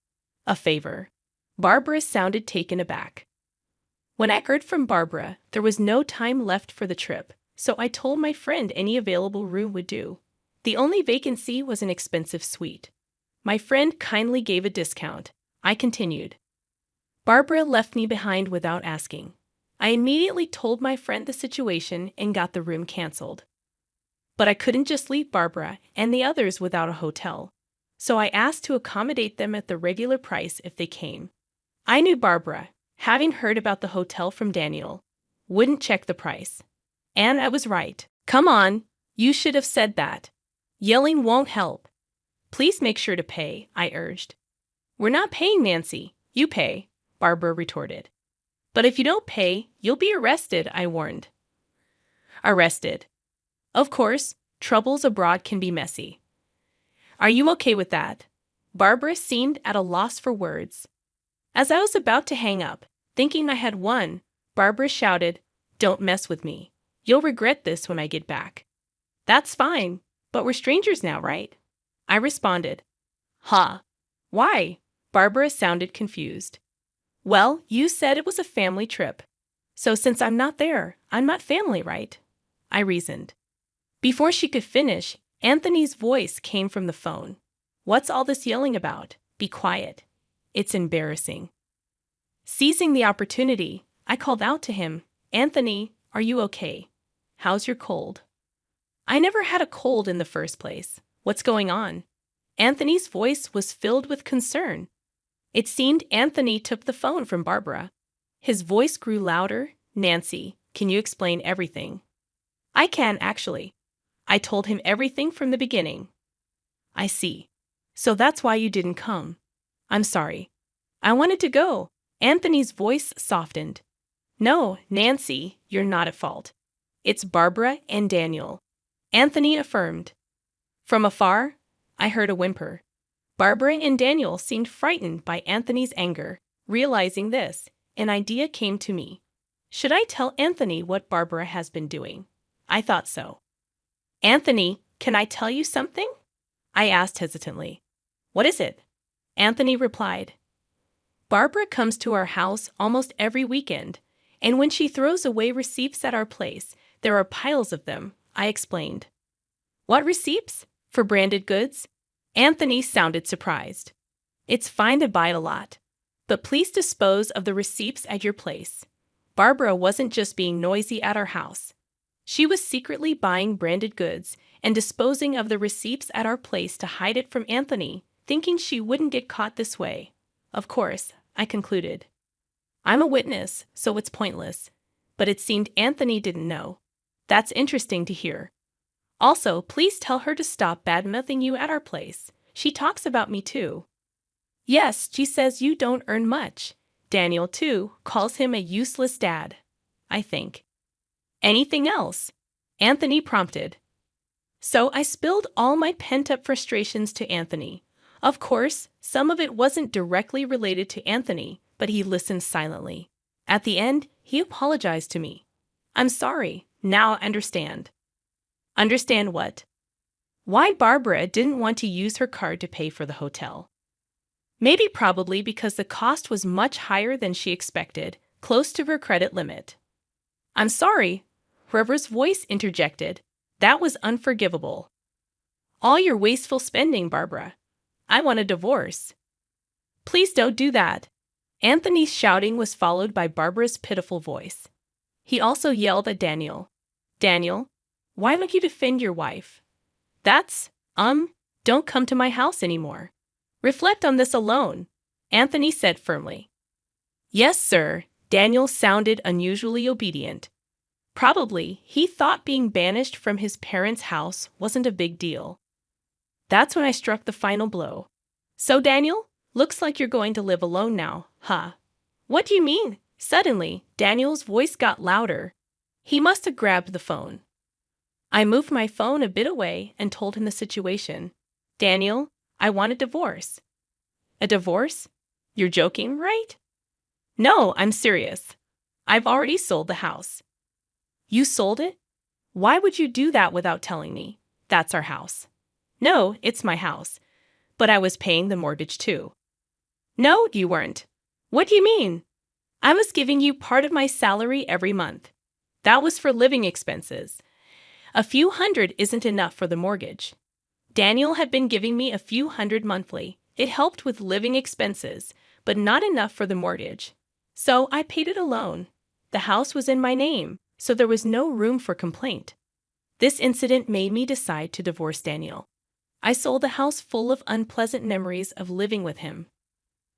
A favor. Barbara sounded taken aback. When I heard from Barbara, there was no time left for the trip, so I told my friend any available room would do. The only vacancy was an expensive suite. My friend kindly gave a discount. I continued. Barbara left me behind without asking. I immediately told my friend the situation and got the room canceled. But I couldn't just leave Barbara and the others without a hotel, so I asked to accommodate them at the regular price if they came. I knew Barbara, having heard about the hotel from Daniel, wouldn't check the price. And I was right. Come on, you should have said that. Yelling won't help. Please make sure to pay, I urged. We're not paying, Nancy. You pay, Barbara retorted. But if you don't pay, you'll be arrested, I warned. Arrested. Of course, troubles abroad can be messy. Are you okay with that? Barbara seemed at a loss for words. As I was about to hang up, thinking I had won, Barbara shouted, Don't mess with me. You'll regret this when I get back. That's fine, but we're strangers now, right? I responded. Huh. Why? Barbara sounded confused. Well, you said it was a family trip. So since I'm not there, I'm not family, right? I reasoned. Before she could finish, Anthony's voice came from the phone. What's all this yelling about? Be quiet. It's embarrassing. Seizing the opportunity, I called out to him, Anthony, are you okay? How's your cold? I never had a cold in the first place. What's going on? Anthony's voice was filled with concern. It seemed Anthony took the phone from Barbara. His voice grew louder. Nancy, can you explain everything? I can, actually. I told him everything from the beginning. I see. So that's why you didn't come. I'm sorry. I wanted to go. Anthony's voice softened. No, Nancy, you're not at fault. It's Barbara and Daniel. Anthony affirmed. From afar, I heard a whimper. Barbara and Daniel seemed frightened by Anthony's anger. Realizing this, an idea came to me. Should I tell Anthony what Barbara has been doing? I thought so. Anthony, can I tell you something? I asked hesitantly. What is it? Anthony replied. Barbara comes to our house almost every weekend, and when she throws away receipts at our place, there are piles of them, I explained. What receipts? For branded goods? Anthony sounded surprised. It's fine to buy a lot, but please dispose of the receipts at your place. Barbara wasn't just being noisy at our house. She was secretly buying branded goods and disposing of the receipts at our place to hide it from Anthony, thinking she wouldn't get caught this way. Of course, I concluded. I'm a witness, so it's pointless. But it seemed Anthony didn't know. That's interesting to hear. Also, please tell her to stop bad-mouthing you at our place. She talks about me too. Yes, she says you don't earn much. Daniel, too, calls him a useless dad, I think. Anything else? Anthony prompted. So I spilled all my pent-up frustrations to Anthony. Of course, some of it wasn't directly related to Anthony, but he listened silently. At the end, he apologized to me. I'm sorry. Now I understand. Understand what? Why Barbara didn't want to use her card to pay for the hotel. Maybe probably because the cost was much higher than she expected, close to her credit limit. I'm sorry. Whoever's voice interjected. That was unforgivable. All your wasteful spending, Barbara. I want a divorce. Please don't do that. Anthony's shouting was followed by Barbara's pitiful voice. He also yelled at Daniel. Daniel, why don't you defend your wife? Don't come to my house anymore. Reflect on this alone, Anthony said firmly. Yes, sir. Daniel sounded unusually obedient. Probably, he thought being banished from his parents' house wasn't a big deal. That's when I struck the final blow. So, Daniel, looks like you're going to live alone now, huh? What do you mean? Suddenly, Daniel's voice got louder. He must have grabbed the phone. I moved my phone a bit away and told him the situation. Daniel, I want a divorce. A divorce? You're joking, right? No, I'm serious. I've already sold the house. You sold it? Why would you do that without telling me? That's our house. No, it's my house. But I was paying the mortgage too. No, you weren't. What do you mean? I was giving you part of my salary every month. That was for living expenses. A few hundred isn't enough for the mortgage. Daniel had been giving me a few hundred monthly. It helped with living expenses, but not enough for the mortgage. So I paid it alone. The house was in my name, so there was no room for complaint. This incident made me decide to divorce Daniel. I sold a house full of unpleasant memories of living with him.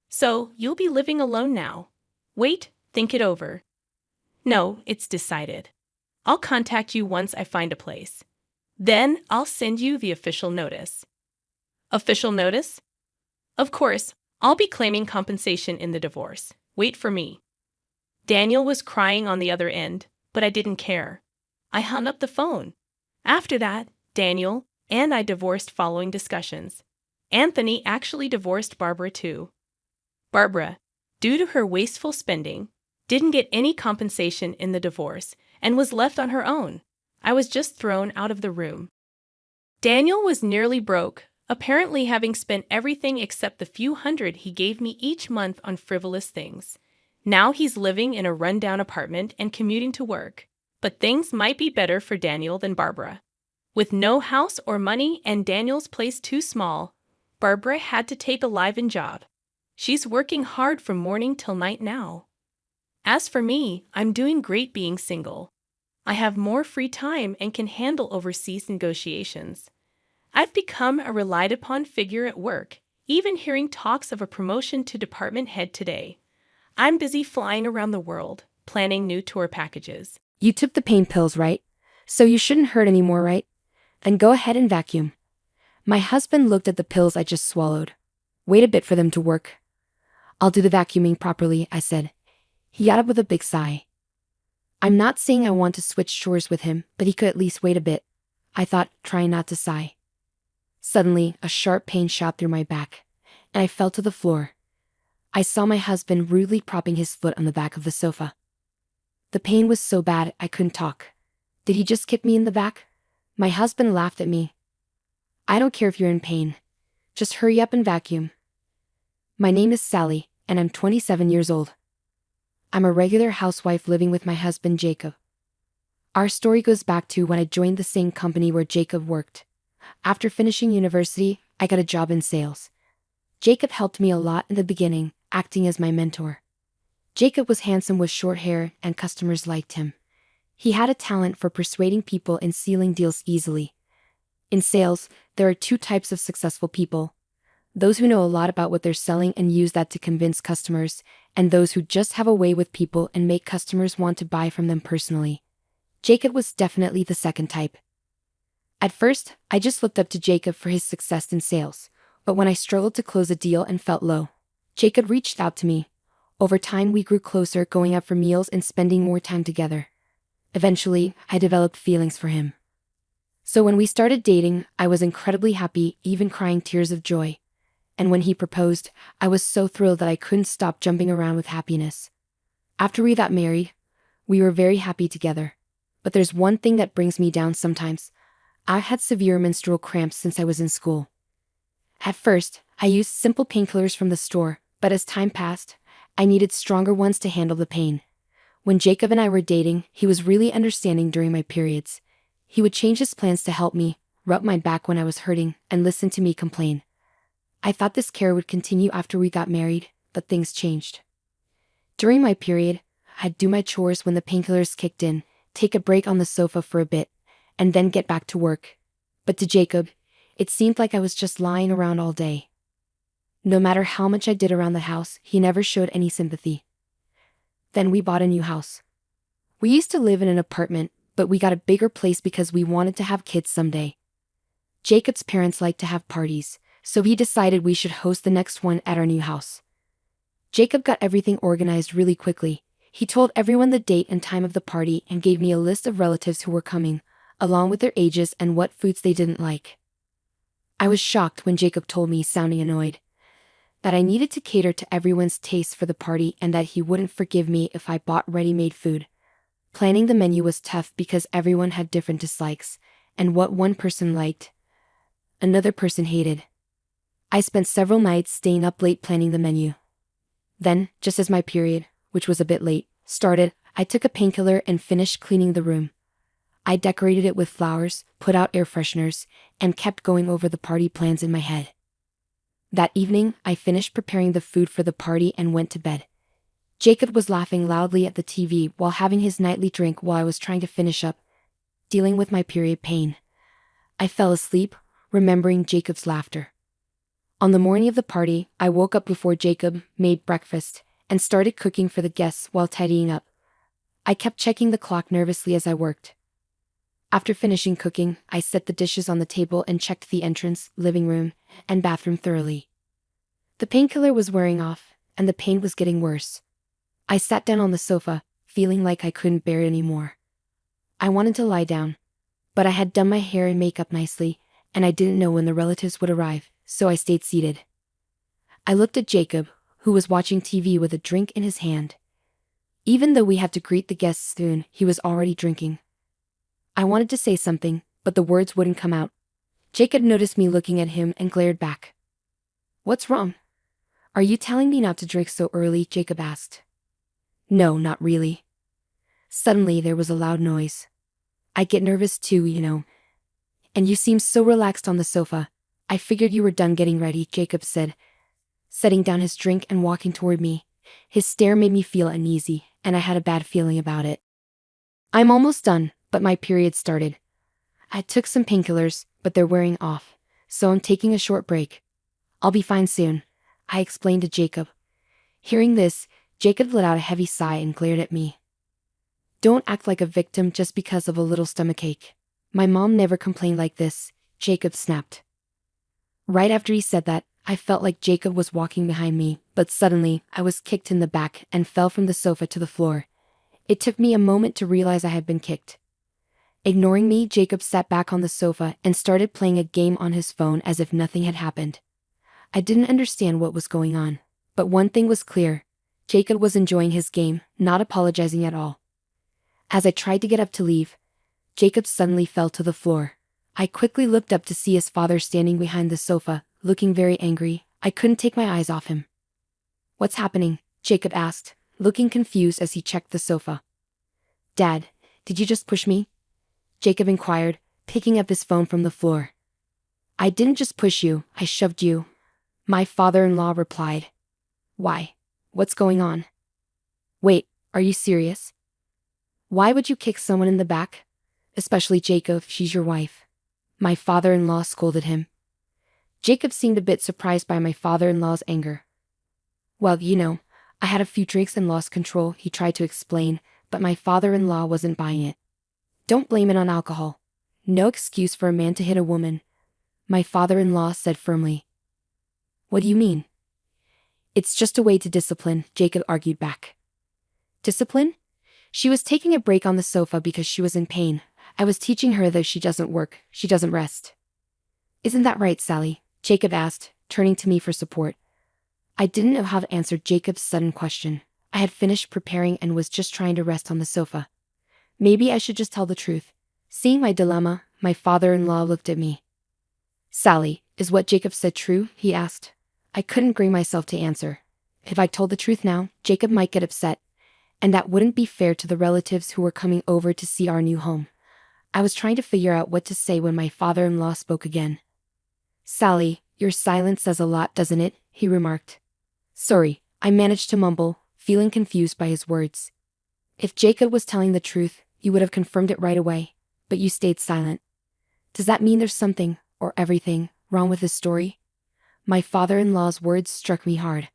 So, you'll be living alone now. Wait, think it over. No, it's decided. I'll contact you once I find a place. Then I'll send you the official notice. Official notice? Of course, I'll be claiming compensation in the divorce. Wait for me. Daniel was crying on the other end, but I didn't care. I hung up the phone. After that, Daniel and I divorced following discussions. Anthony actually divorced Barbara too. Barbara, due to her wasteful spending, didn't get any compensation in the divorce and was left on her own. I was just thrown out of the room. Daniel was nearly broke, apparently having spent everything except the few hundred he gave me each month on frivolous things. Now he's living in a rundown apartment and commuting to work. But things might be better for Daniel than Barbara. With no house or money and Daniel's place too small, Barbara had to take a live-in job. She's working hard from morning till night now. As for me, I'm doing great being single. I have more free time and can handle overseas negotiations. I've become a relied-upon figure at work, even hearing talks of a promotion to department head today. I'm busy flying around the world, planning new tour packages.
You took the pain pills, right? So you shouldn't hurt anymore, right? And go ahead and vacuum. My husband looked at the pills I just swallowed. Wait a bit for them to work. I'll do the vacuuming properly, I said. He got up with a big sigh. I'm not saying I want to switch chores with him, but he could at least wait a bit, I thought, trying not to sigh. Suddenly, a sharp pain shot through my back, and I fell to the floor. I saw my husband rudely propping his foot on the back of the sofa. The pain was so bad I couldn't talk. Did he just kick me in the back? My husband laughed at me. I don't care if you're in pain. Just hurry up and vacuum. My name is Sally, and I'm 27 years old. I'm a regular housewife living with my husband Jacob. Our story goes back to when I joined the same company where Jacob worked. After finishing university, I got a job in sales. Jacob helped me a lot in the beginning, acting as my mentor. Jacob was handsome with short hair, and customers liked him. He had a talent for persuading people and sealing deals easily. In sales, there are two types of successful people: those who know a lot about what they're selling and use that to convince customers, and those who just have a way with people and make customers want to buy from them personally. Jacob was definitely the second type. At first, I just looked up to Jacob for his success in sales, but when I struggled to close a deal and felt low, Jacob reached out to me. Over time, we grew closer, going out for meals and spending more time together. Eventually, I developed feelings for him. So when we started dating, I was incredibly happy, even crying tears of joy. And when he proposed, I was so thrilled that I couldn't stop jumping around with happiness. After we got married, we were very happy together. But there's one thing that brings me down sometimes. I had severe menstrual cramps since I was in school. At first, I used simple painkillers from the store, but as time passed, I needed stronger ones to handle the pain. When Jacob and I were dating, he was really understanding during my periods. He would change his plans to help me, rub my back when I was hurting, and listen to me complain. I thought this care would continue after we got married, but things changed. During my period, I'd do my chores when the painkillers kicked in, take a break on the sofa for a bit, and then get back to work. But to Jacob, it seemed like I was just lying around all day. No matter how much I did around the house, he never showed any sympathy. Then we bought a new house. We used to live in an apartment, but we got a bigger place because we wanted to have kids someday. Jacob's parents like to have parties, so he decided we should host the next one at our new house. Jacob got everything organized really quickly. He told everyone the date and time of the party and gave me a list of relatives who were coming, along with their ages and what foods they didn't like. I was shocked when Jacob told me, sounding annoyed, that I needed to cater to everyone's taste for the party and that he wouldn't forgive me if I bought ready-made food. Planning the menu was tough because everyone had different dislikes, and what one person liked, another person hated. I spent several nights staying up late planning the menu. Then, just as my period, which was a bit late, started, I took a painkiller and finished cleaning the room. I decorated it with flowers, put out air fresheners, and kept going over the party plans in my head. That evening, I finished preparing the food for the party and went to bed. Jacob was laughing loudly at the TV while having his nightly drink while I was trying to finish up, dealing with my period pain. I fell asleep, remembering Jacob's laughter. On the morning of the party, I woke up before Jacob made breakfast and started cooking for the guests while tidying up. I kept checking the clock nervously as I worked. After finishing cooking, I set the dishes on the table and checked the entrance, living room, and bathroom thoroughly. The painkiller was wearing off, and the pain was getting worse. I sat down on the sofa, feeling like I couldn't bear it anymore. I wanted to lie down, but I had done my hair and makeup nicely, and I didn't know when the relatives would arrive, so I stayed seated. I looked at Jacob, who was watching TV with a drink in his hand. Even though we had to greet the guests soon, he was already drinking. I wanted to say something, but the words wouldn't come out. Jacob noticed me looking at him and glared back. "What's wrong? Are you telling me not to drink so early?" Jacob asked. "No, not really." Suddenly there was a loud noise. "I get nervous too, you know. And you seem so relaxed on the sofa. I figured you were done getting ready," Jacob said, setting down his drink and walking toward me. His stare made me feel uneasy, and I had a bad feeling about it. "I'm almost done, but my period started. I took some painkillers, but they're wearing off, so I'm taking a short break. I'll be fine soon," I explained to Jacob. Hearing this, Jacob let out a heavy sigh and glared at me. Don't act like a victim just because of a little stomachache. My mom never complained like this, Jacob snapped. Right after he said that, I felt like Jacob was walking behind me, but suddenly, I was kicked in the back and fell from the sofa to the floor. It took me a moment to realize I had been kicked. Ignoring me, Jacob sat back on the sofa and started playing a game on his phone as if nothing had happened. I didn't understand what was going on, but one thing was clear. Jacob was enjoying his game, not apologizing at all. As I tried to get up to leave, Jacob suddenly fell to the floor. I quickly looked up to see his father standing behind the sofa, looking very angry. I couldn't take my eyes off him. What's happening? Jacob asked, looking confused as he checked the sofa. Dad, did you just push me? Jacob inquired, picking up his phone from the floor. I didn't just push you, I shoved you, my father-in-law replied. Why? What's going on? Wait, are you serious? Why would you kick someone in the back? Especially Jacob, she's your wife. My father-in-law scolded him. Jacob seemed a bit surprised by my father-in-law's anger. Well, I had a few drinks and lost control, he tried to explain, but my father-in-law wasn't buying it. Don't blame it on alcohol. No excuse for a man to hit a woman, my father-in-law said firmly. What do you mean? It's just a way to discipline, Jacob argued back. Discipline? She was taking a break on the sofa because she was in pain. I was teaching her that she doesn't work, she doesn't rest. Isn't that right, Sally? Jacob asked, turning to me for support. I didn't know how to answer Jacob's sudden question. I had finished preparing and was just trying to rest on the sofa. Maybe I should just tell the truth. Seeing my dilemma, my father-in-law looked at me. Sally, is what Jacob said true? He asked. I couldn't bring myself to answer. If I told the truth now, Jacob might get upset, and that wouldn't be fair to the relatives who were coming over to see our new home. I was trying to figure out what to say when my father-in-law spoke again. Sally, your silence says a lot, doesn't it? He remarked. Sorry, I managed to mumble, feeling confused by his words. If Jacob was telling the truth, you would have confirmed it right away, but you stayed silent. Does that mean there's something, or everything, wrong with this story? My father-in-law's words struck me hard.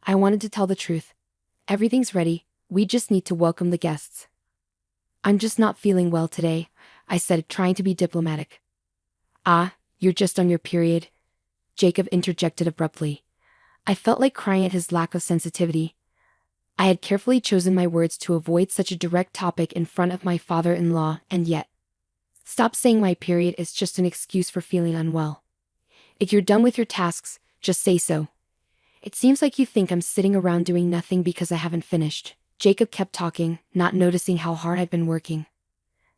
I wanted to tell the truth. Everything's ready, we just need to welcome the guests. I'm just not feeling well today, I said, trying to be diplomatic. Ah, you're just on your period? Jacob interjected abruptly. I felt like crying at his lack of sensitivity. I had carefully chosen my words to avoid such a direct topic in front of my father-in-law, and yet. Stop saying my period is just an excuse for feeling unwell. If you're done with your tasks, just say so. It seems like you think I'm sitting around doing nothing because I haven't finished. Jacob kept talking, not noticing how hard I'd been working.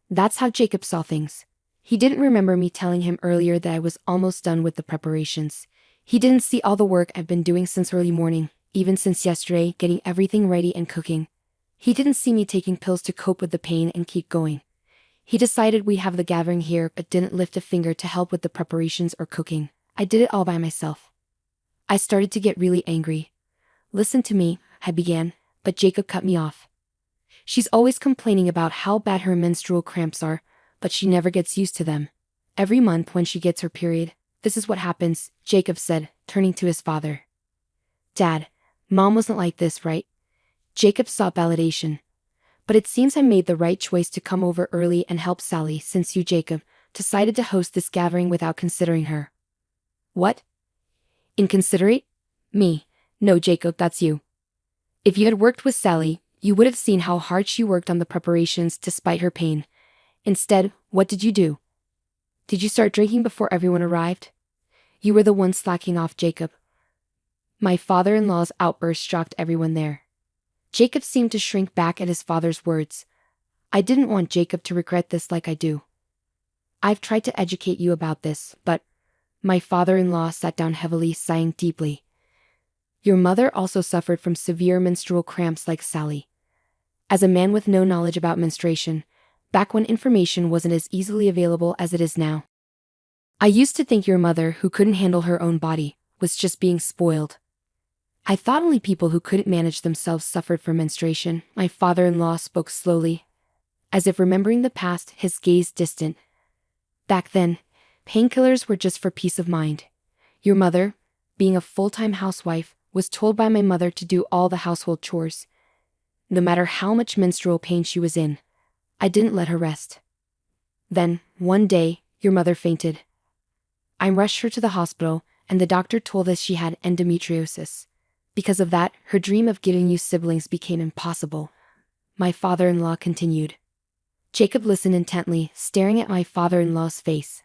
That's how Jacob saw things. He didn't remember me telling him earlier that I was almost done with the preparations. He didn't see all the work I've been doing since early morning, even since yesterday, getting everything ready and cooking. He didn't see me taking pills to cope with the pain and keep going. He decided we'd have the gathering here but didn't lift a finger to help with the preparations or cooking. I did it all by myself. I started to get really angry. Listen to me, I began, but Jacob cut me off. She's always complaining about how bad her menstrual cramps are, but she never gets used to them. Every month when she gets her period, this is what happens, Jacob said, turning to his father. Dad, Mom wasn't like this, right? Jacob sought validation. But it seems I made the right choice to come over early and help Sally since you, Jacob, decided to host this gathering without considering her. What? Inconsiderate? Me. No, Jacob, that's you. If you had worked with Sally, you would have seen how hard she worked on the preparations despite her pain. Instead, what did you do? Did you start drinking before everyone arrived? You were the one slacking off, Jacob. My father-in-law's outburst shocked everyone there. Jacob seemed to shrink back at his father's words. I didn't want Jacob to regret this like I do. I've tried to educate you about this, but... My father-in-law sat down heavily, sighing deeply. Your mother also suffered from severe menstrual cramps like Sally. As a man with no knowledge about menstruation, back when information wasn't as easily available as it is now, I used to think your mother, who couldn't handle her own body, was just being spoiled. I thought only people who couldn't manage themselves suffered from menstruation. My father-in-law spoke slowly, as if remembering the past, his gaze distant. Back then, painkillers were just for peace of mind. Your mother, being a full-time housewife, was told by my mother to do all the household chores. No matter how much menstrual pain she was in, I didn't let her rest. Then, one day, your mother fainted. I rushed her to the hospital, and the doctor told us she had endometriosis. Because of that, her dream of giving you siblings became impossible. My father-in-law continued. Jacob listened intently, staring at my father-in-law's face.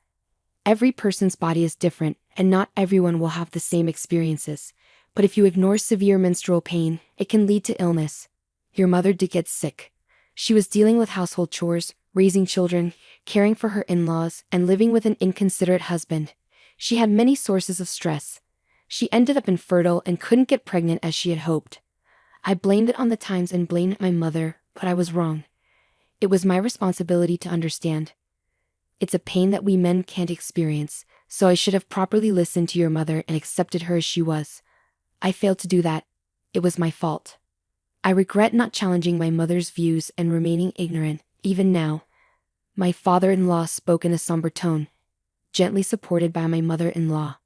Every person's body is different, and not everyone will have the same experiences. But if you ignore severe menstrual pain, it can lead to illness. Your mother did get sick. She was dealing with household chores, raising children, caring for her in-laws, and living with an inconsiderate husband. She had many sources of stress. She ended up infertile and couldn't get pregnant as she had hoped. I blamed it on the times and blamed my mother, but I was wrong. It was my responsibility to understand. It's a pain that we men can't experience, so I should have properly listened to your mother and accepted her as she was. I failed to do that. It was my fault. I regret not challenging my mother's views and remaining ignorant, even now. My father-in-law spoke in a somber tone, gently supported by my mother-in-law.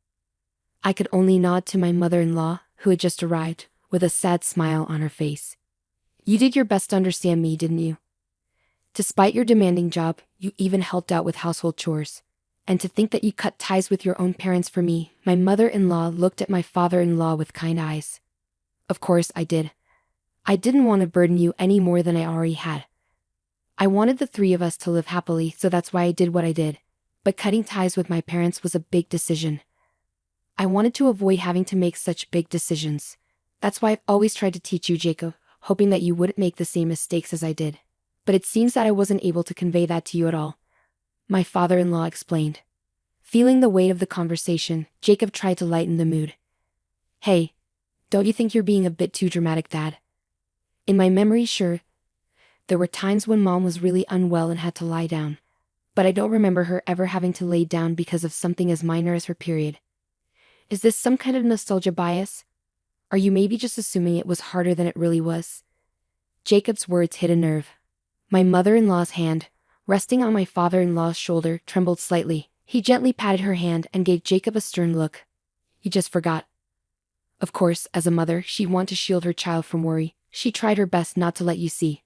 I could only nod to my mother-in-law, who had just arrived, with a sad smile on her face. You did your best to understand me, didn't you? Despite your demanding job, you even helped out with household chores. And to think that you cut ties with your own parents for me, my mother-in-law looked at my father-in-law with kind eyes. Of course I did. I didn't want to burden you any more than I already had. I wanted the three of us to live happily, so that's why I did what I did. But cutting ties with my parents was a big decision. I wanted to avoid having to make such big decisions. That's why I've always tried to teach you, Jacob, hoping that you wouldn't make the same mistakes as I did. But it seems that I wasn't able to convey that to you at all. My father-in-law explained. Feeling the weight of the conversation, Jacob tried to lighten the mood. Hey, don't you think you're being a bit too dramatic, Dad? In my memory, sure. There were times when Mom was really unwell and had to lie down. But I don't remember her ever having to lay down because of something as minor as her period. Is this some kind of nostalgia bias? Are you maybe just assuming it was harder than it really was? Jacob's words hit a nerve. My mother-in-law's hand, resting on my father-in-law's shoulder, trembled slightly. He gently patted her hand and gave Jacob a stern look. You just forgot. Of course, as a mother, she'd want to shield her child from worry. She tried her best not to let you see.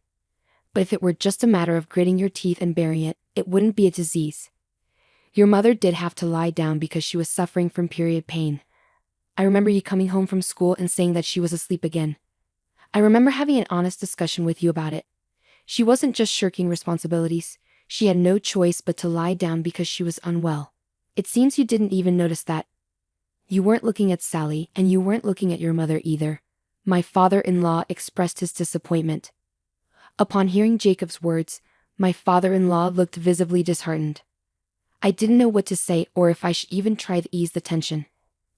But if it were just a matter of gritting your teeth and bearing it, it wouldn't be a disease. Your mother did have to lie down because she was suffering from period pain. I remember you coming home from school and saying that she was asleep again. I remember having an honest discussion with you about it. She wasn't just shirking responsibilities. She had no choice but to lie down because she was unwell. It seems you didn't even notice that. You weren't looking at Sally, and you weren't looking at your mother either. My father-in-law expressed his disappointment. Upon hearing Jacob's words, my father-in-law looked visibly disheartened. I didn't know what to say or if I should even try to ease the tension.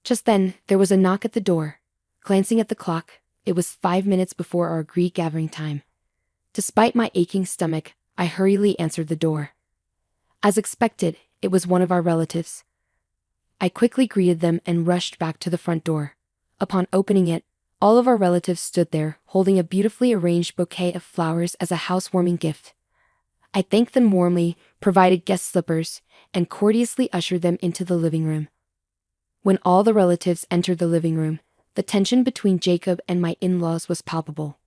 Just then, there was a knock at the door. Glancing at the clock, it was 5 minutes before our agreed gathering time. Despite my aching stomach, I hurriedly answered the door. As expected, it was one of our relatives. I quickly greeted them and rushed back to the front door. Upon opening it, all of our relatives stood there, holding a beautifully arranged bouquet of flowers as a housewarming gift. I thanked them warmly, provided guest slippers, and courteously ushered them into the living room. When all the relatives entered the living room, the tension between Jacob and my in-laws was palpable.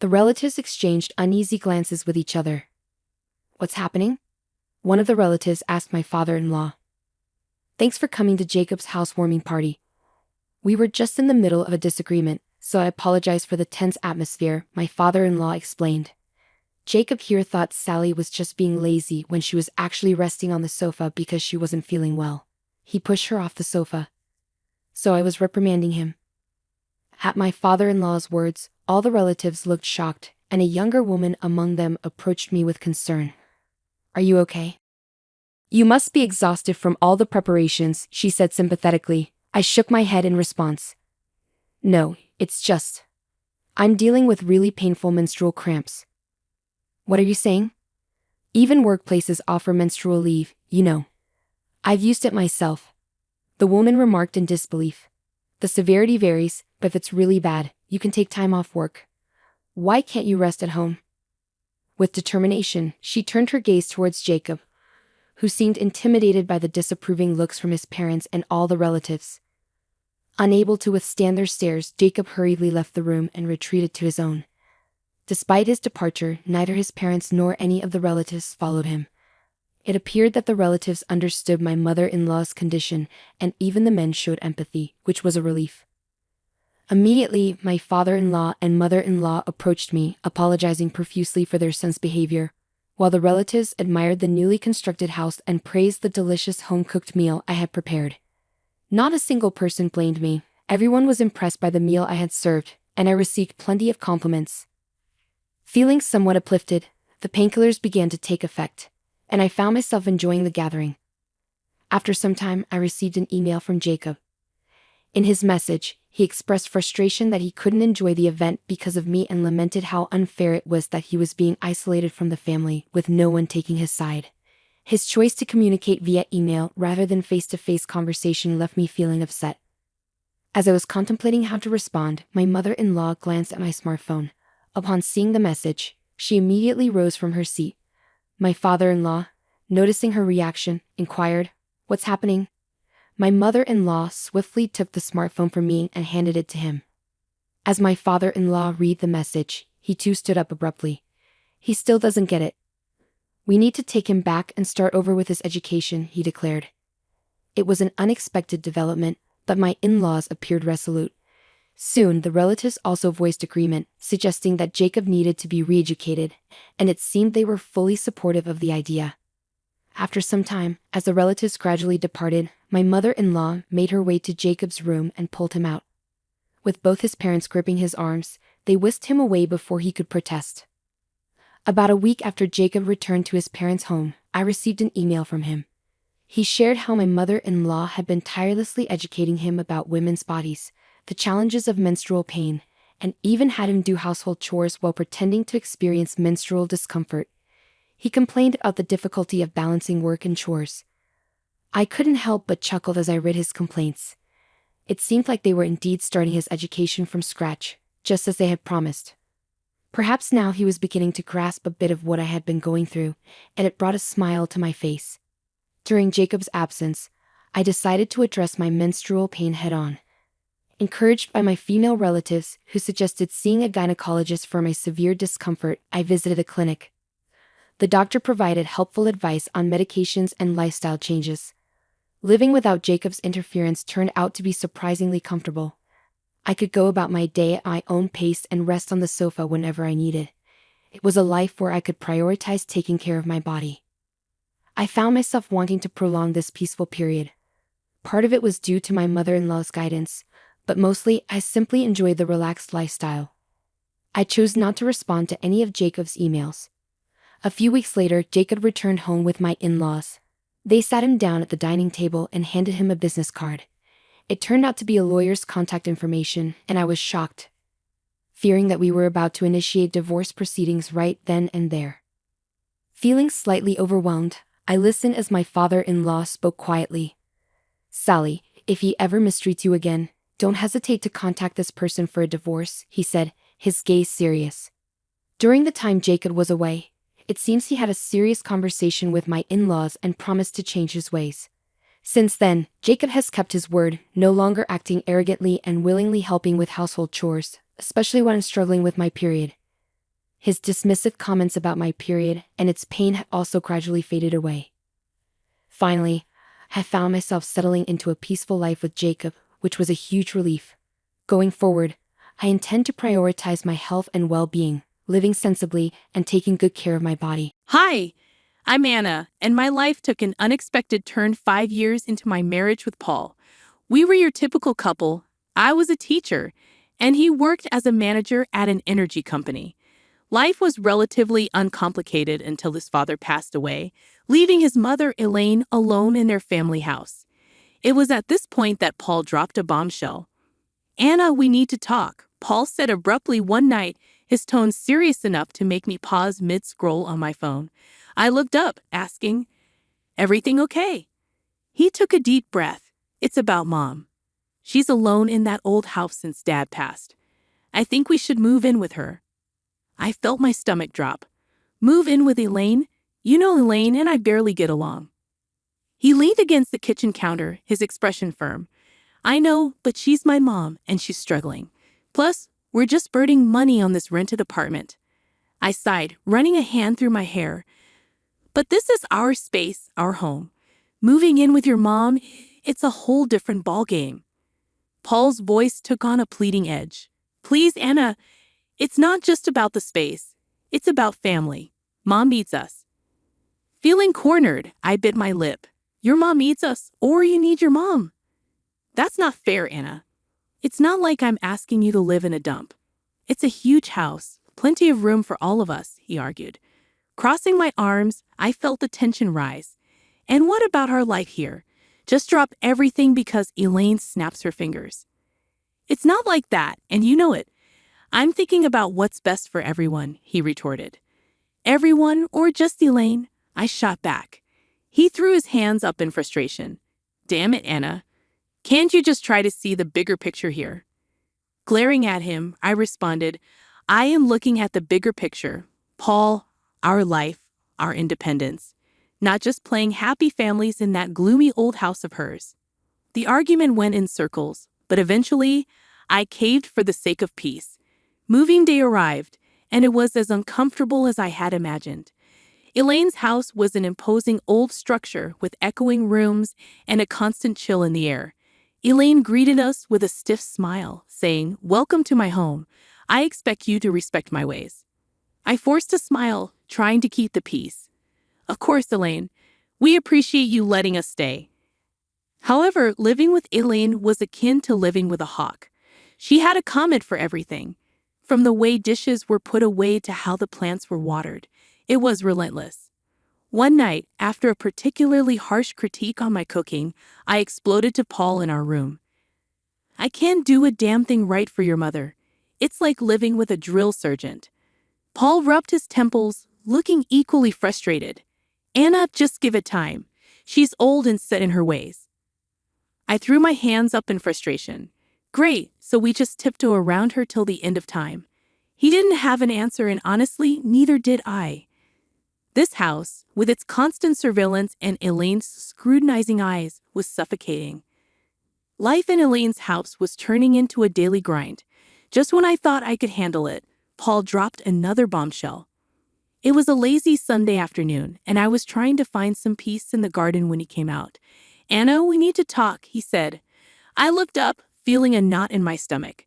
The relatives exchanged uneasy glances with each other. What's happening? One of the relatives asked my father-in-law. Thanks for coming to Jacob's housewarming party. We were just in the middle of a disagreement, so I apologize for the tense atmosphere, my father-in-law explained. Jacob here thought Sally was just being lazy when she was actually resting on the sofa because she wasn't feeling well. He pushed her off the sofa. So I was reprimanding him. At my father-in-law's words, all the relatives looked shocked, and a younger woman among them approached me with concern. Are you okay? You must be exhausted from all the preparations, she said sympathetically. I shook my head in response. No, it's just. I'm dealing with really painful menstrual cramps. What are you saying? Even workplaces offer menstrual leave, you know. I've used it myself. The woman remarked in disbelief. The severity varies, but if it's really bad, you can take time off work. Why can't you rest at home? With determination, she turned her gaze towards Jacob, who seemed intimidated by the disapproving looks from his parents and all the relatives. Unable to withstand their stares, Jacob hurriedly left the room and retreated to his own. Despite his departure, neither his parents nor any of the relatives followed him. It appeared that the relatives understood my mother-in-law's condition, and even the men showed empathy, which was a relief. Immediately, my father-in-law and mother-in-law approached me, apologizing profusely for their son's behavior, while the relatives admired the newly constructed house and praised the delicious home-cooked meal I had prepared. Not a single person blamed me. Everyone was impressed by the meal I had served, and I received plenty of compliments. Feeling somewhat uplifted, the painkillers began to take effect, and I found myself enjoying the gathering. After some time, I received an email from Jacob. In his message, he expressed frustration that he couldn't enjoy the event because of me and lamented how unfair it was that he was being isolated from the family, with no one taking his side. His choice to communicate via email rather than face-to-face conversation left me feeling upset. As I was contemplating how to respond, my mother-in-law glanced at my smartphone. Upon seeing the message, she immediately rose from her seat. My father-in-law, noticing her reaction, inquired, "What's happening?" My mother-in-law swiftly took the smartphone from me and handed it to him. As my father-in-law read the message, he too stood up abruptly. "He still doesn't get it. We need to take him back and start over with his education," he declared. It was an unexpected development, but my in-laws appeared resolute. Soon, the relatives also voiced agreement, suggesting that Jacob needed to be re-educated, and it seemed they were fully supportive of the idea. After some time, as the relatives gradually departed, my mother-in-law made her way to Jacob's room and pulled him out. With both his parents gripping his arms, they whisked him away before he could protest. About a week after Jacob returned to his parents' home, I received an email from him. He shared how my mother-in-law had been tirelessly educating him about women's bodies, the challenges of menstrual pain, and even had him do household chores while pretending to experience menstrual discomfort. He complained about the difficulty of balancing work and chores. I couldn't help but chuckle as I read his complaints. It seemed like they were indeed starting his education from scratch, just as they had promised. Perhaps now he was beginning to grasp a bit of what I had been going through, and it brought a smile to my face. During Jacob's absence, I decided to address my menstrual pain head-on. Encouraged by my female relatives, who suggested seeing a gynecologist for my severe discomfort, I visited a clinic. The doctor provided helpful advice on medications and lifestyle changes. Living without Jacob's interference turned out to be surprisingly comfortable. I could go about my day at my own pace and rest on the sofa whenever I needed. It was a life where I could prioritize taking care of my body. I found myself wanting to prolong this peaceful period. Part of it was due to my mother-in-law's guidance, but mostly I simply enjoyed the relaxed lifestyle. I chose not to respond to any of Jacob's emails. A few weeks later, Jacob returned home with my in-laws. They sat him down at the dining table and handed him a business card. It turned out to be a lawyer's contact information, and I was shocked, fearing that we were about to initiate divorce proceedings right then and there. Feeling slightly overwhelmed, I listened as my father-in-law spoke quietly. "Sally, if he ever mistreats you again, don't hesitate to contact this person for a divorce," he said, his gaze serious. During the time Jacob was away, it seems he had a serious conversation with my in-laws and promised to change his ways. Since then, Jacob has kept his word, no longer acting arrogantly and willingly helping with household chores, especially when I'm struggling with my period. His dismissive comments about my period and its pain had also gradually faded away. Finally, I found myself settling into a peaceful life with Jacob, which was a huge relief. Going forward, I intend to prioritize my health and well-being, living sensibly and taking good care of my body.
Hi, I'm Anna, and my life took an unexpected turn 5 years into my marriage with Paul. We were your typical couple. I was a teacher, and he worked as a manager at an energy company. Life was relatively uncomplicated until his father passed away, leaving his mother, Elaine, alone in their family house. It was at this point that Paul dropped a bombshell. "Anna, we need to talk," Paul said abruptly one night, his tone serious enough to make me pause mid-scroll on my phone. I looked up, asking, "Everything okay?" He took a deep breath. "It's about Mom. She's alone in that old house since Dad passed. I think we should move in with her." I felt my stomach drop. "Move in with Elaine? You know Elaine and I barely get along." He leaned against the kitchen counter, his expression firm. I know, but she's my mom and she's struggling. Plus, we're just burning money on this rented apartment. I sighed, running a hand through my hair. But this is our space, our home. Moving in with your mom, it's a whole different ballgame. Paul's voice took on a pleading edge. Please, Anna, it's not just about the space. It's about family. Mom needs us. Feeling cornered, I bit my lip. Your mom needs us, or you need your mom. That's not fair, Anna. It's not like I'm asking you to live in a dump. It's a huge house, plenty of room for all of us, he argued. Crossing my arms, I felt the tension rise. And what about our life here? Just drop everything because Elaine snaps her fingers. It's not like that, and you know it. I'm thinking about what's best for everyone, he retorted. Everyone or just Elaine? I shot back. He threw his hands up in frustration. Damn it, Anna. Can't you just try to see the bigger picture here? Glaring at him, I responded, I am looking at the bigger picture. Paul, our life, our independence. Not just playing happy families in that gloomy old house of hers. The argument went in circles, but eventually, I caved for the sake of peace. Moving day arrived, and it was as uncomfortable as I had imagined. Elaine's house was an imposing old structure with echoing rooms and a constant chill in the air. Elaine greeted us with a stiff smile, saying, "Welcome to my home. I expect you to respect my ways." I forced a smile, trying to keep the peace. Of course, Elaine. We appreciate you letting us stay. However, living with Elaine was akin to living with a hawk. She had a comment for everything. From the way dishes were put away to how the plants were watered. It was relentless. One night, after a particularly harsh critique on my cooking, I exploded to Paul in our room. I can't do a damn thing right for your mother. It's like living with a drill sergeant. Paul rubbed his temples, looking equally frustrated. Anna, just give it time. She's old and set in her ways. I threw my hands up in frustration. Great, so we just tiptoe around her till the end of time. He didn't have an answer, and honestly, neither did I. This house, with its constant surveillance and Elaine's scrutinizing eyes, was suffocating. Life in Elaine's house was turning into a daily grind. Just when I thought I could handle it, Paul dropped another bombshell. It was a lazy Sunday afternoon, and I was trying to find some peace in the garden when he came out. Anna, we need to talk, he said. I looked up, feeling a knot in my stomach.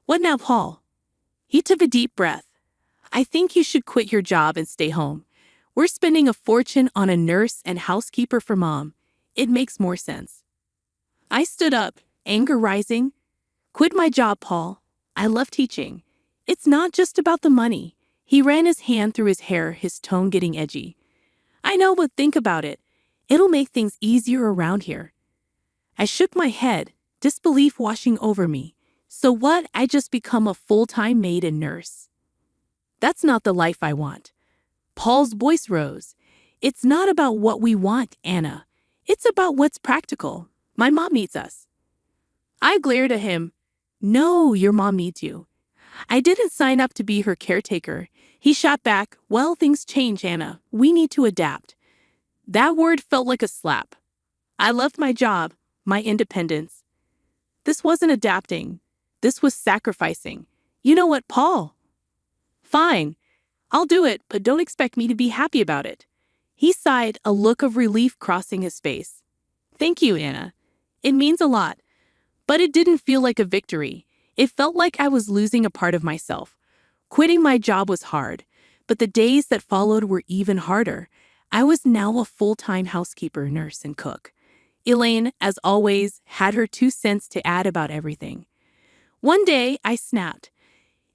What now, Paul? He took a deep breath. I think you should quit your job and stay home. We're spending a fortune on a nurse and housekeeper for Mom. It makes more sense. I stood up, anger rising. Quit my job, Paul. I love teaching. It's not just about the money. He ran his hand through his hair, his tone getting edgy. I know, but think about it. It'll make things easier around here. I shook my head, disbelief washing over me. So what? I just become a full-time maid and nurse. That's not the life I want. Paul's voice rose. It's not about what we want, Anna. It's about what's practical. My mom needs us. I glared at him. No, your mom needs you. I didn't sign up to be her caretaker. He shot back. Well, things change, Anna. We need to adapt. That word felt like a slap. I loved my job, my independence. This wasn't adapting. This was sacrificing. You know what, Paul? Fine. I'll do it, but don't expect me to be happy about it. He sighed, a look of relief crossing his face. Thank you, Anna. It means a lot. But it didn't feel like a victory. It felt like I was losing a part of myself. Quitting my job was hard, but the days that followed were even harder. I was now a full-time housekeeper, nurse, and cook. Elaine, as always, had her 2 cents to add about everything. One day, I snapped.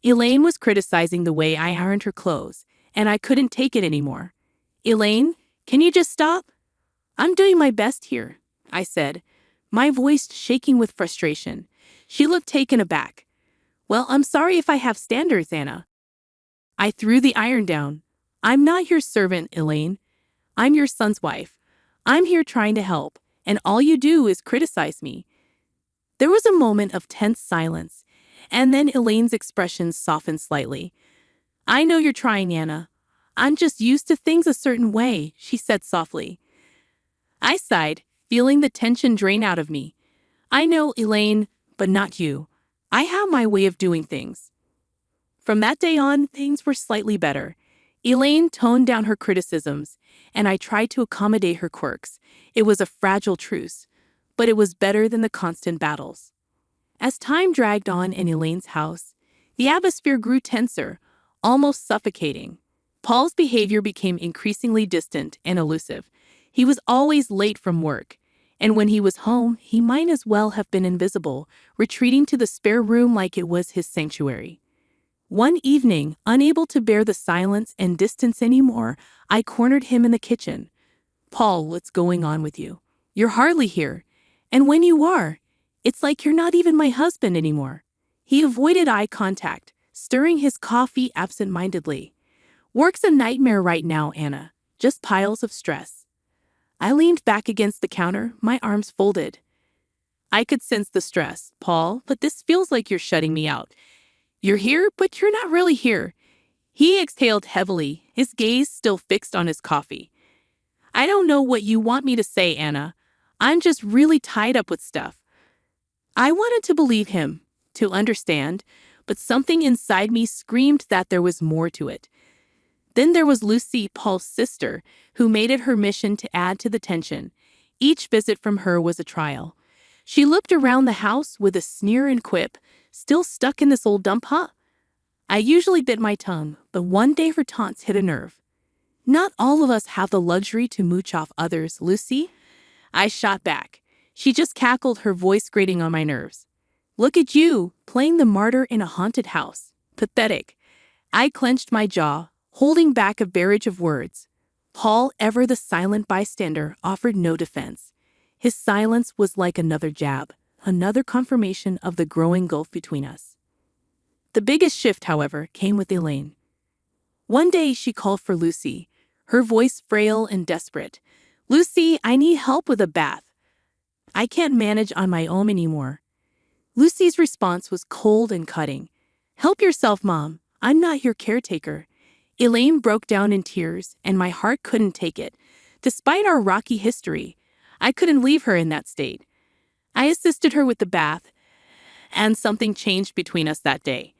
Elaine was criticizing the way I ironed her clothes, and I couldn't take it anymore. Elaine, can you just stop? I'm doing my best here, I said, my voice shaking with frustration. She looked taken aback. Well, I'm sorry if I have standards, Anna. I threw the iron down. I'm not your servant, Elaine. I'm your son's wife. I'm here trying to help, and all you do is criticize me. There was a moment of tense silence, and then Elaine's expression softened slightly. I know you're trying, Anna. I'm just used to things a certain way, she said softly. I sighed, feeling the tension drain out of me. I know, Elaine, but not you. I have my way of doing things. From that day on, things were slightly better. Elaine toned down her criticisms, and I tried to accommodate her quirks. It was a fragile truce, but it was better than the constant battles. As time dragged on in Elaine's house, the atmosphere grew tenser, almost suffocating. Paul's behavior became increasingly distant and elusive. He was always late from work, and when he was home, he might as well have been invisible, retreating to the spare room like it was his sanctuary. One evening, unable to bear the silence and distance anymore, I cornered him in the kitchen. "Paul, what's going on with you? You're hardly here. And when you are, it's like you're not even my husband anymore." He avoided eye contact, stirring his coffee absent-mindedly. "Work's a nightmare right now, Anna. Just piles of stress." I leaned back against the counter, my arms folded. "I could sense the stress, Paul, but this feels like you're shutting me out. You're here, but you're not really here." He exhaled heavily, his gaze still fixed on his coffee. "I don't know what you want me to say, Anna. I'm just really tied up with stuff." I wanted to believe him, to understand, but something inside me screamed that there was more to it. Then there was Lucy, Paul's sister, who made it her mission to add to the tension. Each visit from her was a trial. She looked around the house with a sneer and quip, "Still stuck in this old dump, huh?" I usually bit my tongue, but one day her taunts hit a nerve. "Not all of us have the luxury to mooch off others, Lucy." I shot back. She just cackled, her voice grating on my nerves. "Look at you, playing the martyr in a haunted house. Pathetic." I clenched my jaw, holding back a barrage of words. Paul, ever the silent bystander, offered no defense. His silence was like another jab, another confirmation of the growing gulf between us. The biggest shift, however, came with Elaine. One day she called for Lucy, her voice frail and desperate. "Lucy, I need help with a bath. I can't manage on my own anymore." Lucy's response was cold and cutting. "Help yourself, Mom. I'm not your caretaker." Elaine broke down in tears, and my heart couldn't take it. Despite our rocky history, I couldn't leave her in that state. I assisted her with the bath, and something changed between us that day.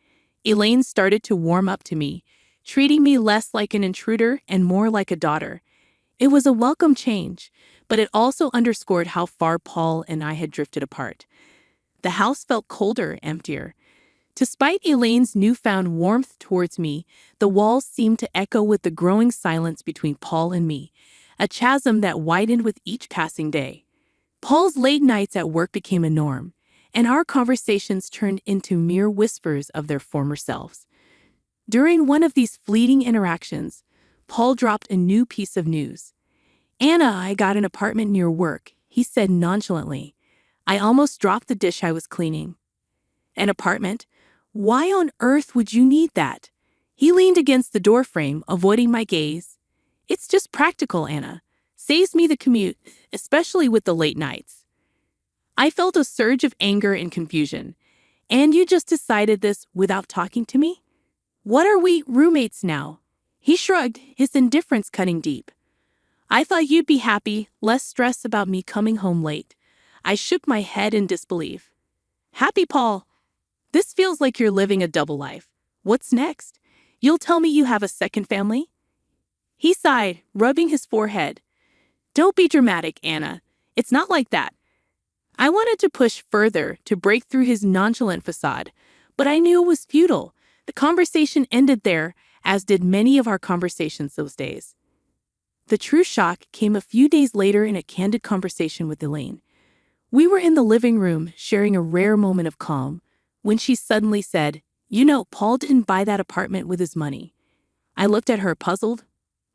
Elaine started to warm up to me, treating me less like an intruder and more like a daughter. It was a welcome change, but it also underscored how far Paul and I had drifted apart. The house felt colder, emptier. Despite Elaine's newfound warmth towards me, the walls seemed to echo with the growing silence between Paul and me, a chasm that widened with each passing day. Paul's late nights at work became a norm, and our conversations turned into mere whispers of their former selves. During one of these fleeting interactions, Paul dropped a new piece of news. "Anna, I got an apartment near work," he said nonchalantly. I almost dropped the dish I was cleaning. "An apartment? Why on earth would you need that?" He leaned against the doorframe, avoiding my gaze. "It's just practical, Anna. Saves me the commute, especially with the late nights." I felt a surge of anger and confusion. "And you just decided this without talking to me? What are we, roommates now?" He shrugged, his indifference cutting deep. "I thought you'd be happy, less stress about me coming home late." I shook my head in disbelief. "Happy, Paul? This feels like you're living a double life. What's next? You'll tell me you have a second family?" He sighed, rubbing his forehead. "Don't be dramatic, Anna. It's not like that." I wanted to push further, to break through his nonchalant facade, but I knew it was futile. The conversation ended there, as did many of our conversations those days. The true shock came a few days later in a candid conversation with Elaine. We were in the living room, sharing a rare moment of calm, when she suddenly said, "You know, Paul didn't buy that apartment with his money." I looked at her, puzzled.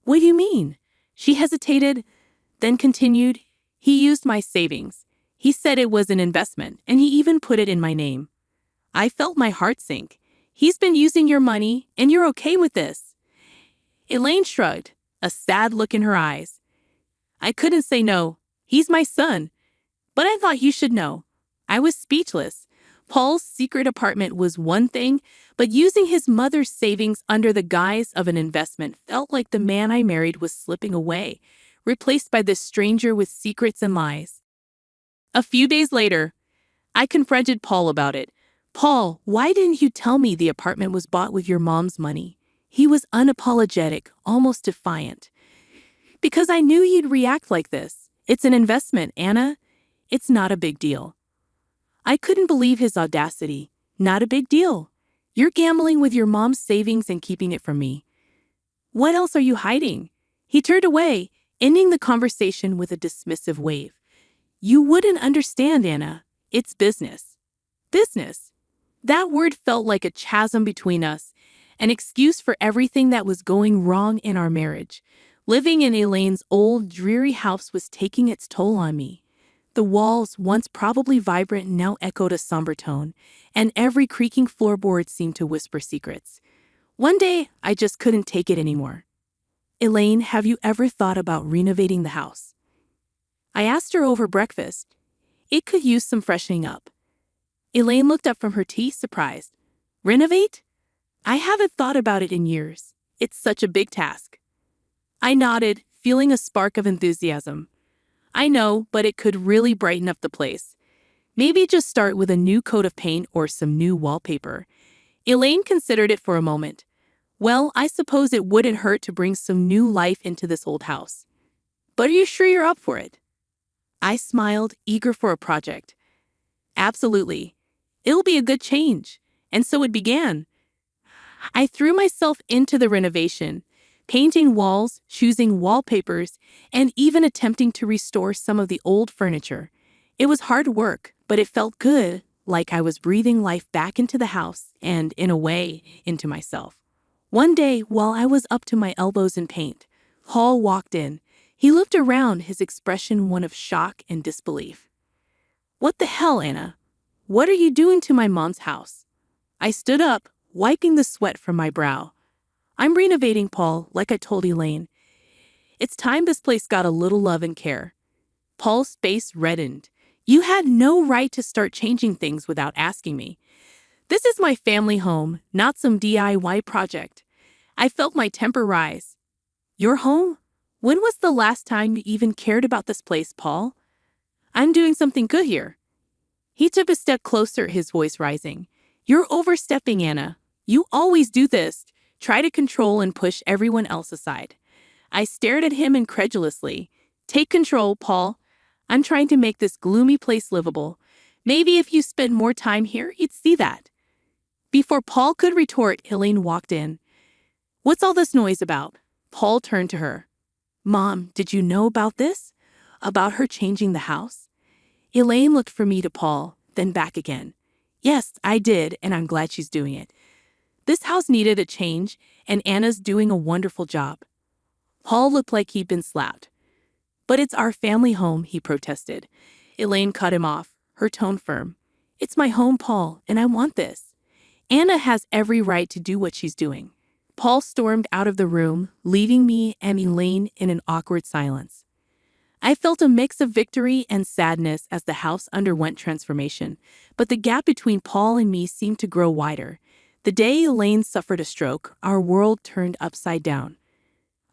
"What do you mean?" She hesitated, then continued, "He used my savings. He said it was an investment, and he even put it in my name." I felt my heart sink. "He's been using your money, and you're okay with this?" Elaine shrugged, a sad look in her eyes. "I couldn't say no. He's my son. But I thought you should know." I was speechless. Paul's secret apartment was one thing, but using his mother's savings under the guise of an investment felt like the man I married was slipping away, replaced by this stranger with secrets and lies. A few days later, I confronted Paul about it. Paul, why didn't you tell me the apartment was bought with your mom's money? He was unapologetic, almost defiant. Because I knew you'd react like this. It's an investment, Anna. It's not a big deal. I couldn't believe his audacity. Not a big deal. You're gambling with your mom's savings and keeping it from me. What else are you hiding? He turned away, ending the conversation with a dismissive wave. You wouldn't understand, Anna. It's business. Business. That word felt like a chasm between us, an excuse for everything that was going wrong in our marriage. Living in Elaine's old, dreary house was taking its toll on me. The walls, once probably vibrant, now echoed a somber tone, and every creaking floorboard seemed to whisper secrets. One day, I just couldn't take it anymore. Elaine, have you ever thought about renovating the house? I asked her over breakfast. It could use some freshening up. Elaine looked up from her tea, surprised. Renovate? I haven't thought about it in years. It's such a big task. I nodded, feeling a spark of enthusiasm. I know, but it could really brighten up the place. Maybe just start with a new coat of paint or some new wallpaper. Elaine considered it for a moment. Well, I suppose it wouldn't hurt to bring some new life into this old house. But are you sure you're up for it? I smiled, eager for a project. Absolutely. It'll be a good change. And so it began. I threw myself into the renovation, painting walls, choosing wallpapers, and even attempting to restore some of the old furniture. It was hard work, but it felt good, like I was breathing life back into the house and, in a way, into myself. One day, while I was up to my elbows in paint, Paul walked in. He looked around, his expression one of shock and disbelief. What the hell, Anna? What are you doing to my mom's house? I stood up, wiping the sweat from my brow. I'm renovating, Paul, like I told Elaine. It's time this place got a little love and care. Paul's face reddened. You had no right to start changing things without asking me. This is my family home, not some DIY project. I felt my temper rise. Your home? When was the last time you even cared about this place, Paul? I'm doing something good here. He took a step closer, his voice rising. You're overstepping, Anna. You always do this. Try to control and push everyone else aside. I stared at him incredulously. Take control, Paul. I'm trying to make this gloomy place livable. Maybe if you spent more time here, you'd see that. Before Paul could retort, Elaine walked in. What's all this noise about? Paul turned to her. Mom, did you know about this? About her changing the house? Elaine looked from me to Paul, then back again. Yes, I did, and I'm glad she's doing it. This house needed a change, and Anna's doing a wonderful job. Paul looked like he'd been slapped. But it's our family home, he protested. Elaine cut him off, her tone firm. It's my home, Paul, and I want this. Anna has every right to do what she's doing. Paul stormed out of the room, leaving me and Elaine in an awkward silence. I felt a mix of victory and sadness as the house underwent transformation, but the gap between Paul and me seemed to grow wider. The day Elaine suffered a stroke, our world turned upside down.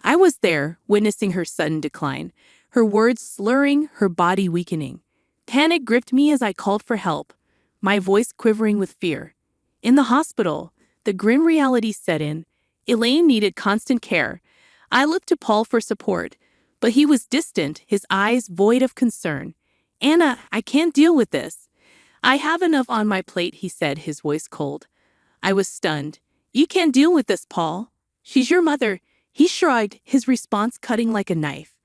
I was there, witnessing her sudden decline, her words slurring, her body weakening. Panic gripped me as I called for help, my voice quivering with fear. In the hospital, the grim reality set in. Elaine needed constant care. I looked to Paul for support, but he was distant, his eyes void of concern. Anna, I can't deal with this. I have enough on my plate, he said, his voice cold. I was stunned. You can't deal with this, Paul. She's your mother. He shrugged, his response cutting like a knife.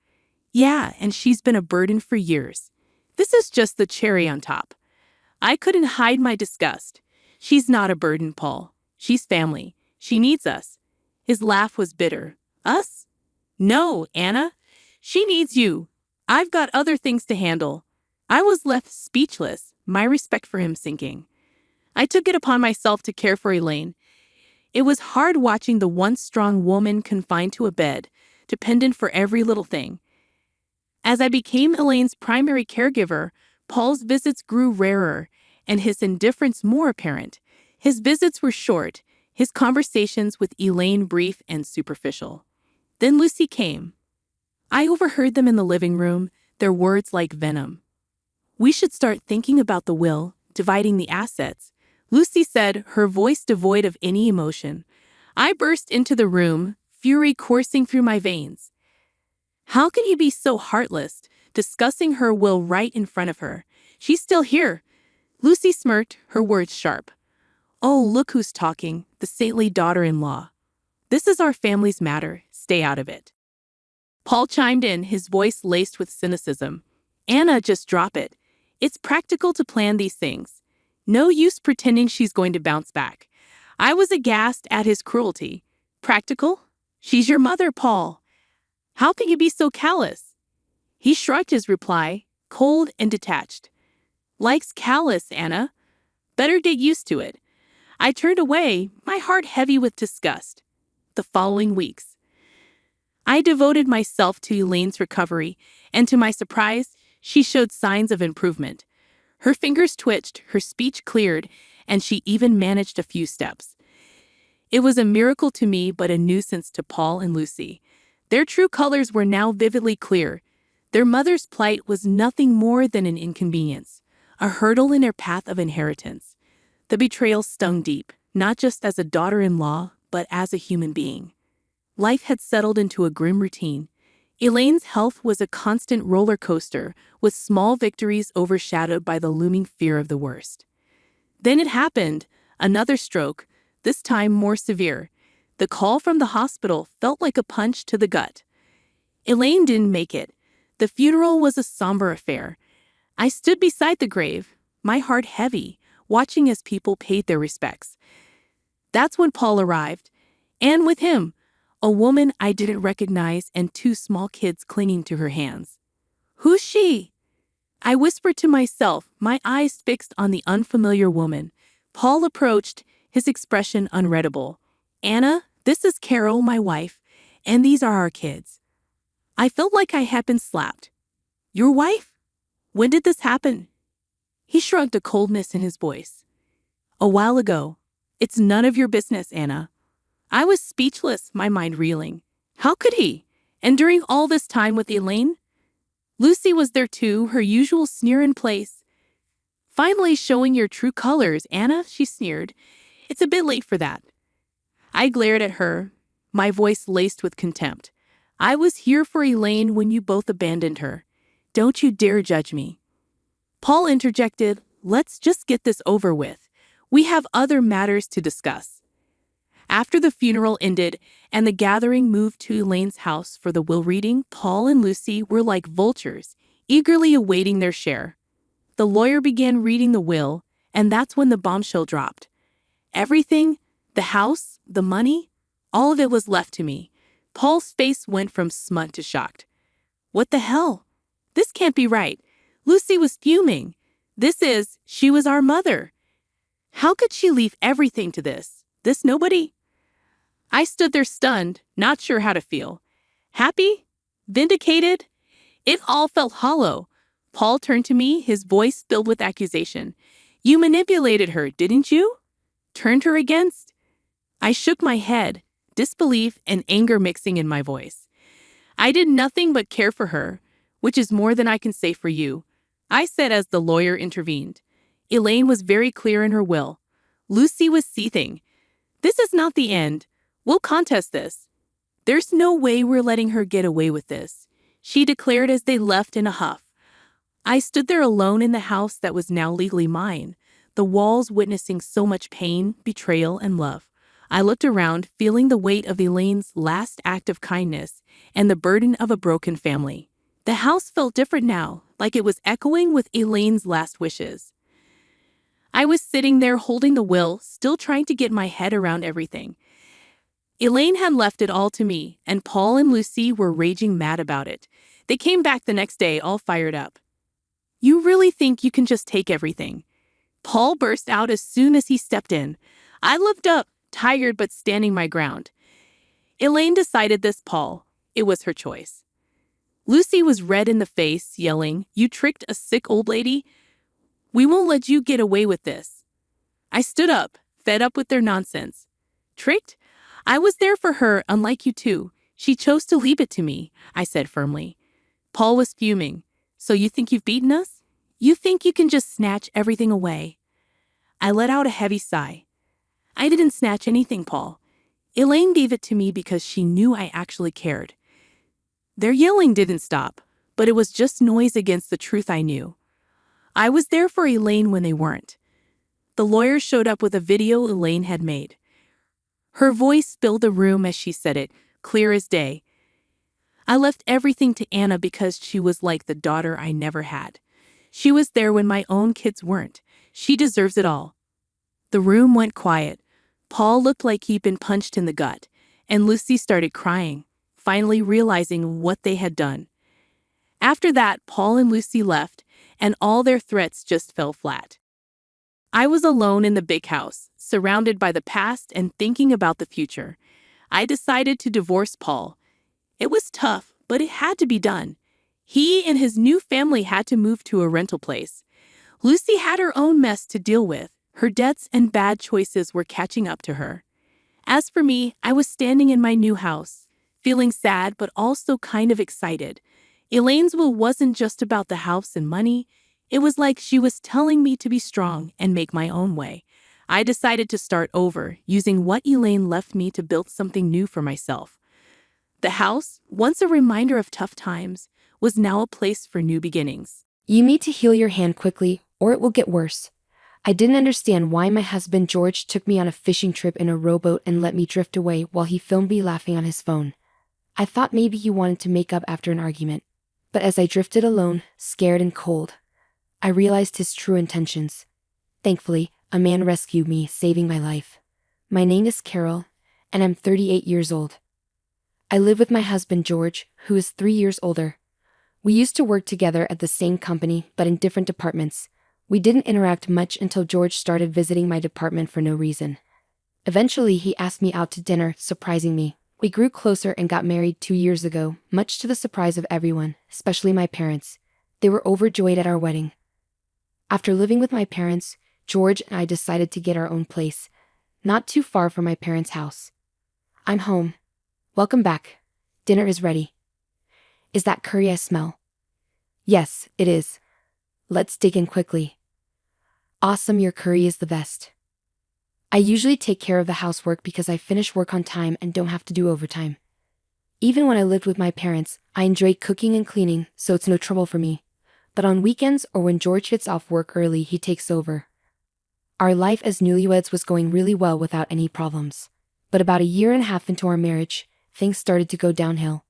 Yeah, and she's been a burden for years. This is just the cherry on top. I couldn't hide my disgust. She's not a burden, Paul. She's family. She needs us. His laugh was bitter. Us? No, Anna. She needs you. I've got other things to handle. I was left speechless, my respect for him sinking. I took it upon myself to care for Elaine. It was hard watching the once strong woman confined to a bed, dependent for every little thing. As I became Elaine's primary caregiver, Paul's visits grew rarer, and his indifference more apparent. His visits were short, his conversations with Elaine brief and superficial. Then Lucy came. I overheard them in the living room, their words like venom. We should start thinking about the will. dividing the assets, Lucy said, her voice devoid of any emotion. I burst into the room, fury coursing through my veins. How can he be so heartless, discussing her will right in front of her? She's still here. Lucy smirked, her words sharp. Oh, look who's talking, the saintly daughter-in-law. This is our family's matter, stay out of it. Paul chimed in, his voice laced with cynicism. Anna, just drop it. It's practical to plan these things. No use pretending she's going to bounce back. I was aghast at his cruelty. Practical? She's your mother, Paul. How can you be so callous? He shrugged his reply, cold and detached. Likes callous, Anna. Better get used to it. I turned away, my heart heavy with disgust. The following weeks, I devoted myself to Elaine's recovery, and to my surprise, she showed signs of improvement. Her fingers twitched, her speech cleared, and she even managed a few steps. It was a miracle to me, but a nuisance to Paul and Lucy. Their true colors were now vividly clear. Their mother's plight was nothing more than an inconvenience, a hurdle in their path of inheritance. The betrayal stung deep, not just as a daughter-in-law, but as a human being. Life had settled into a grim routine. Elaine's health was a constant roller coaster, with small victories overshadowed by the looming fear of the worst. Then it happened, another stroke, this time more severe. The call from the hospital felt like a punch to the gut. Elaine didn't make it. The funeral was a somber affair. I stood beside the grave, my heart heavy, watching as people paid their respects. That's when Paul arrived, and with him, a woman I didn't recognize and two small kids clinging to her hands. Who's she? I whispered to myself, my eyes fixed on the unfamiliar woman. Paul approached, his expression unreadable. Anna, this is Carol, my wife, and these are our kids. I felt like I had been slapped. Your wife? When did this happen? He shrugged, a coldness in his voice. A while ago. It's none of your business, Anna. I was speechless, my mind reeling. How could he? And during all this time with Elaine? Lucy was there too, her usual sneer in place. Finally showing your true colors, Anna, she sneered. It's a bit late for that. I glared at her, my voice laced with contempt. I was here for Elaine when you both abandoned her. Don't you dare judge me. Paul interjected, let's just get this over with. We have other matters to discuss. After the funeral ended and the gathering moved to Elaine's house for the will reading, Paul and Lucy were like vultures, eagerly awaiting their share. The lawyer began reading the will, and that's when the bombshell dropped. Everything, the house, the money, all of it was left to me. Paul's face went from smut to shocked. What the hell? This can't be right. Lucy was fuming. She was our mother. How could she leave everything to this nobody? I stood there stunned, not sure how to feel. Happy? Vindicated? It all felt hollow. Paul turned to me, his voice filled with accusation. You manipulated her, didn't you? Turned her against? I shook my head, disbelief and anger mixing in my voice. I did nothing but care for her, which is more than I can say for you, I said as the lawyer intervened. Elaine was very clear in her will. Lucy was seething. This is not the end. We'll contest this. There's no way we're letting her get away with this, she declared as they left in a huff. I stood there alone in the house that was now legally mine, the walls witnessing so much pain, betrayal, and love. I looked around, feeling the weight of Elaine's last act of kindness and the burden of a broken family. The house felt different now, like it was echoing with Elaine's last wishes. I was sitting there holding the will, still trying to get my head around everything. Elaine had left it all to me, and Paul and Lucy were raging mad about it. They came back the next day all fired up. You really think you can just take everything? Paul burst out as soon as he stepped in. I looked up, tired but standing my ground. Elaine decided this, Paul. It was her choice. Lucy was red in the face, yelling, You tricked a sick old lady? We won't let you get away with this. I stood up, fed up with their nonsense. Tricked? I was there for her, unlike you two. She chose to leave it to me, I said firmly. Paul was fuming. So you think you've beaten us? You think you can just snatch everything away? I let out a heavy sigh. I didn't snatch anything, Paul. Elaine gave it to me because she knew I actually cared. Their yelling didn't stop, but it was just noise against the truth I knew. I was there for Elaine when they weren't. The lawyer showed up with a video Elaine had made. Her voice filled the room as she said it, clear as day. I left everything to Anna because she was like the daughter I never had. She was there when my own kids weren't. She deserves it all. The room went quiet. Paul looked like he'd been punched in the gut, and Lucy started crying, finally realizing what they had done. After that, Paul and Lucy left, and all their threats just fell flat. I was alone in the big house, surrounded by the past and thinking about the future. I decided to divorce Paul. It was tough, but it had to be done. He and his new family had to move to a rental place. Lucy had her own mess to deal with. Her debts and bad choices were catching up to her. As for me, I was standing in my new house, feeling sad but also kind of excited. Elaine's will wasn't just about the house and money. It was like she was telling me to be strong and make my own way. I decided to start over, using what Elaine left me to build something new for myself. The house, once a reminder of tough times, was now a place for new beginnings.
You need to heal your hand quickly, or it will get worse. I didn't understand why my husband George took me on a fishing trip in a rowboat and let me drift away while he filmed me laughing on his phone. I thought maybe he wanted to make up after an argument. But as I drifted alone, scared and cold, I realized his true intentions. Thankfully, a man rescued me, saving my life. My name is Carol, and I'm 38 years old. I live with my husband George, who is 3 years older. We used to work together at the same company, but in different departments. We didn't interact much until George started visiting my department for no reason. Eventually, he asked me out to dinner, surprising me. We grew closer and got married 2 years ago, much to the surprise of everyone, especially my parents. They were overjoyed at our wedding. After living with my parents, George and I decided to get our own place, not too far from my parents' house. I'm home. Welcome back. Dinner is ready. Is that curry I smell? Yes, it is. Let's dig in quickly. Awesome, your curry is the best. I usually take care of the housework because I finish work on time and don't have to do overtime. Even when I lived with my parents, I enjoyed cooking and cleaning, so it's no trouble for me. But on weekends or when George gets off work early, he takes over. Our life as newlyweds was going really well without any problems. But about a year and a half into our marriage, things started to go downhill.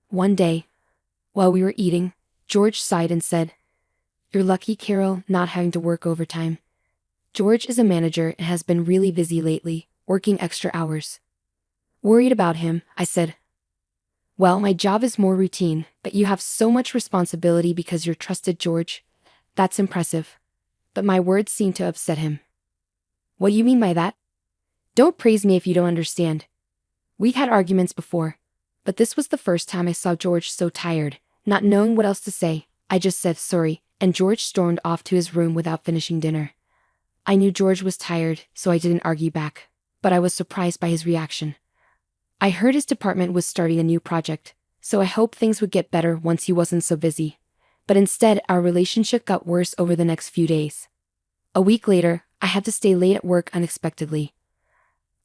One day, while we were eating, George sighed and said, "You're lucky, Carol, not having to work overtime." George is a manager and has been really busy lately, working extra hours. Worried about him, I said, "Well, my job is more routine, but you have so much responsibility because you're trusted, George. That's impressive." But my words seemed to upset him. "What do you mean by that? Don't praise me if you don't understand." We've had arguments before, but this was the first time I saw George so tired. Not knowing what else to say, I just said sorry, and George stormed off to his room without finishing dinner. I knew George was tired, so I didn't argue back, but I was surprised by his reaction. I heard his department was starting a new project, so I hoped things would get better once he wasn't so busy. But instead, our relationship got worse over the next few days. A week later, I had to stay late at work unexpectedly.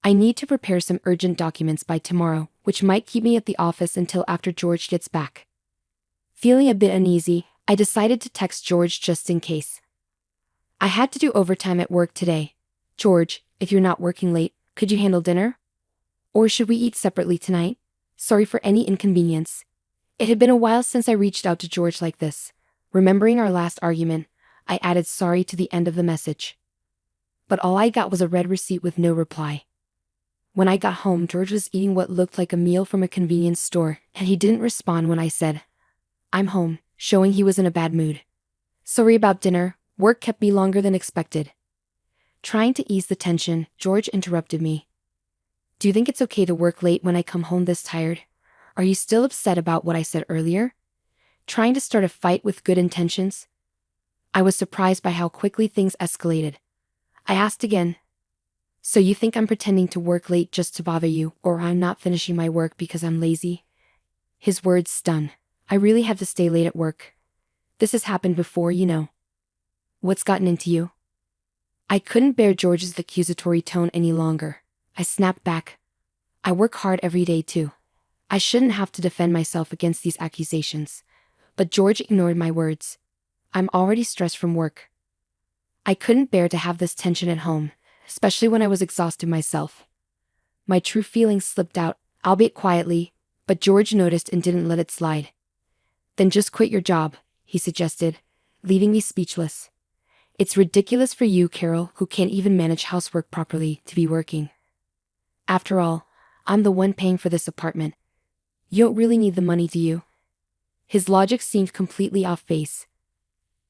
I need to prepare some urgent documents by tomorrow, which might keep me at the office until after George gets back. Feeling a bit uneasy, I decided to text George just in case. I had to do overtime at work today. George, if you're not working late, could you handle dinner? Or should we eat separately tonight? Sorry for any inconvenience. It had been a while since I reached out to George like this. Remembering our last argument, I added sorry to the end of the message. But all I got was a red receipt with no reply. When I got home, George was eating what looked like a meal from a convenience store, and he didn't respond when I said, "I'm home," showing he was in a bad mood. "Sorry about dinner, work kept me longer than expected." Trying to ease the tension, George interrupted me. "Do you think it's okay to work late when I come home this tired? Are you still upset about what I said earlier?" Trying to start a fight with good intentions? I was surprised by how quickly things escalated. I asked again, "So you think I'm pretending to work late just to bother you, or I'm not finishing my work because I'm lazy?" His words stung. I really have to stay late at work. This has happened before, you know. What's gotten into you? I couldn't bear George's accusatory tone any longer. I snapped back. I work hard every day too. I shouldn't have to defend myself against these accusations. But George ignored my words. I'm already stressed from work. I couldn't bear to have this tension at home, especially when I was exhausted myself. My true feelings slipped out, albeit quietly, but George noticed and didn't let it slide. Then just quit your job, he suggested, leaving me speechless. It's ridiculous for you, Carol, who can't even manage housework properly, to be working. After all, I'm the one paying for this apartment. You don't really need the money, do you? His logic seemed completely off base.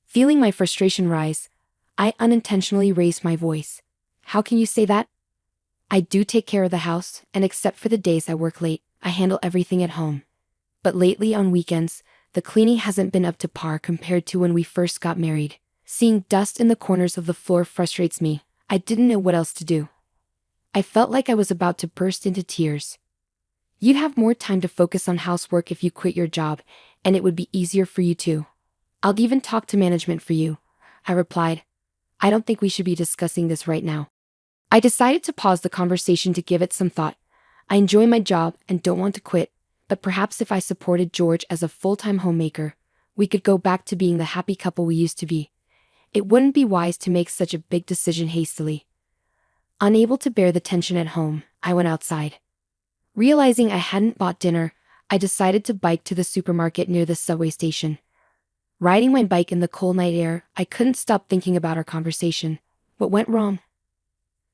Feeling my frustration rise, I unintentionally raised my voice. How can you say that? I do take care of the house, and except for the days I work late, I handle everything at home. But lately on weekends, the cleaning hasn't been up to par compared to when we first got married. Seeing dust in the corners of the floor frustrates me. I didn't know what else to do. I felt like I was about to burst into tears. You'd have more time to focus on housework if you quit your job, and it would be easier for you too. I'll even talk to management for you, I replied. I don't think we should be discussing this right now. I decided to pause the conversation to give it some thought. I enjoy my job and don't want to quit, but perhaps if I supported George as a full-time homemaker, we could go back to being the happy couple we used to be. It wouldn't be wise to make such a big decision hastily. Unable to bear the tension at home, I went outside. Realizing I hadn't bought dinner, I decided to bike to the supermarket near the subway station. Riding my bike in the cold night air, I couldn't stop thinking about our conversation. What went wrong?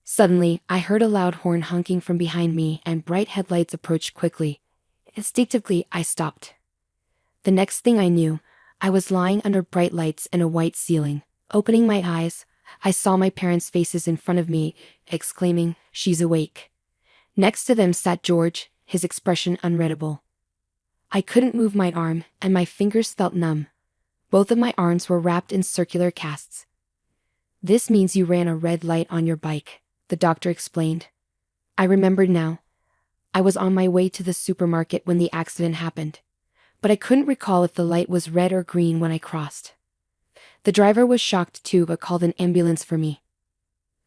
Suddenly, I heard a loud horn honking from behind me and bright headlights approached quickly. Instinctively, I stopped. The next thing I knew, I was lying under bright lights and a white ceiling. Opening my eyes, I saw my parents' faces in front of me, exclaiming, "She's awake." Next to them sat George, his expression unreadable. I couldn't move my arm, and my fingers felt numb. Both of my arms were wrapped in circular casts. "This means you ran a red light on your bike," the doctor explained. I remembered now. I was on my way to the supermarket when the accident happened, but I couldn't recall if the light was red or green when I crossed. The driver was shocked too, but called an ambulance for me.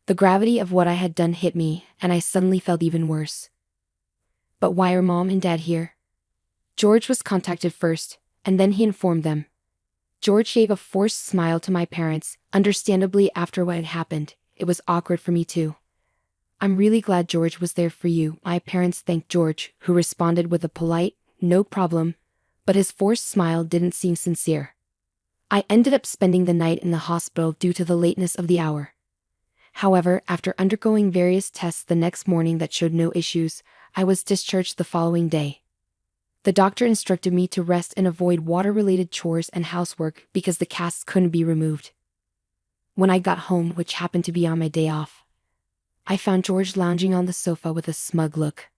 The gravity of what I had done hit me, and I suddenly felt even worse. But why are Mom and Dad here? George was contacted first, and then he informed them. George gave a forced smile to my parents. Understandably, after what had happened, it was awkward for me too. "I'm really glad George was there for you," my parents thanked George, who responded with a polite, "No problem," but his forced smile didn't seem sincere. I ended up spending the night in the hospital due to the lateness of the hour. However, after undergoing various tests the next morning that showed no issues, I was discharged the following day. The doctor instructed me to rest and avoid water-related chores and housework because the casts couldn't be removed. When I got home, which happened to be on my day off, I found George lounging on the sofa with a smug look.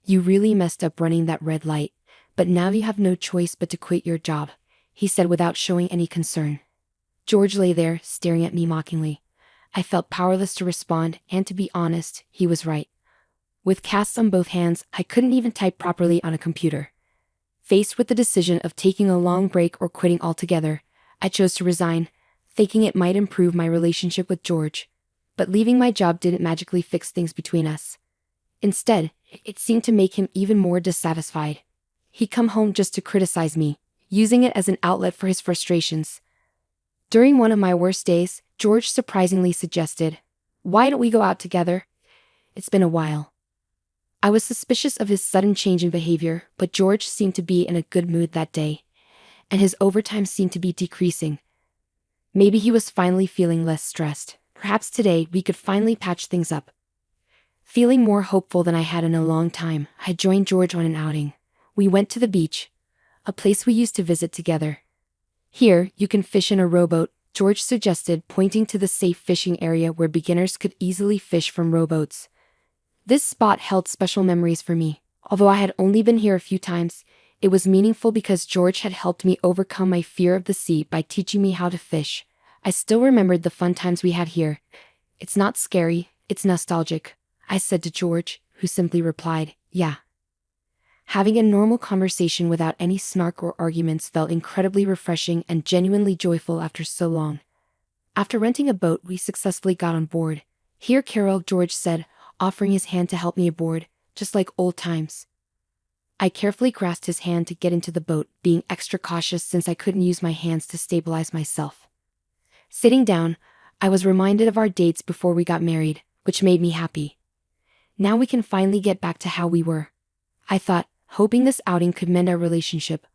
"You really messed up running that red light, but now you have no choice but to quit your job," he said without showing any concern. George lay there, staring at me mockingly. I felt powerless to respond, and to be honest, he was right. With casts on both hands, I couldn't even type properly on a computer. Faced with the decision of taking a long break or quitting altogether, I chose to resign, thinking it might improve my relationship with George. But leaving my job didn't magically fix things between us. Instead, it seemed to make him even more dissatisfied. He'd come home just to criticize me, using it as an outlet for his frustrations. During one of my worst days, George surprisingly suggested, "Why don't we go out together? It's been a while." I was suspicious of his sudden change in behavior, but George seemed to be in a good mood that day, and his overtime seemed to be decreasing. Maybe he was finally feeling less stressed. Perhaps today we could finally patch things up. Feeling more hopeful than I had in a long time, I joined George on an outing. We went to the beach, a place we used to visit together. "Here, you can fish in a rowboat," George suggested, pointing to the safe fishing area where beginners could easily fish from rowboats. This spot held special memories for me. Although I had only been here a few times, it was meaningful because George had helped me overcome my fear of the sea by teaching me how to fish. I still remembered the fun times we had here. "It's not scary, it's nostalgic," I said to George, who simply replied, "Yeah." Having a normal conversation without any snark or arguments felt incredibly refreshing and genuinely joyful after so long. After renting a boat, we successfully got on board. "Here, Carol," George said, offering his hand to help me aboard, just like old times. I carefully grasped his hand to get into the boat, being extra cautious since I couldn't use my hands to stabilize myself. Sitting down, I was reminded of our dates before we got married, which made me happy. Now we can finally get back to how we were, I thought, hoping this outing could mend our relationship.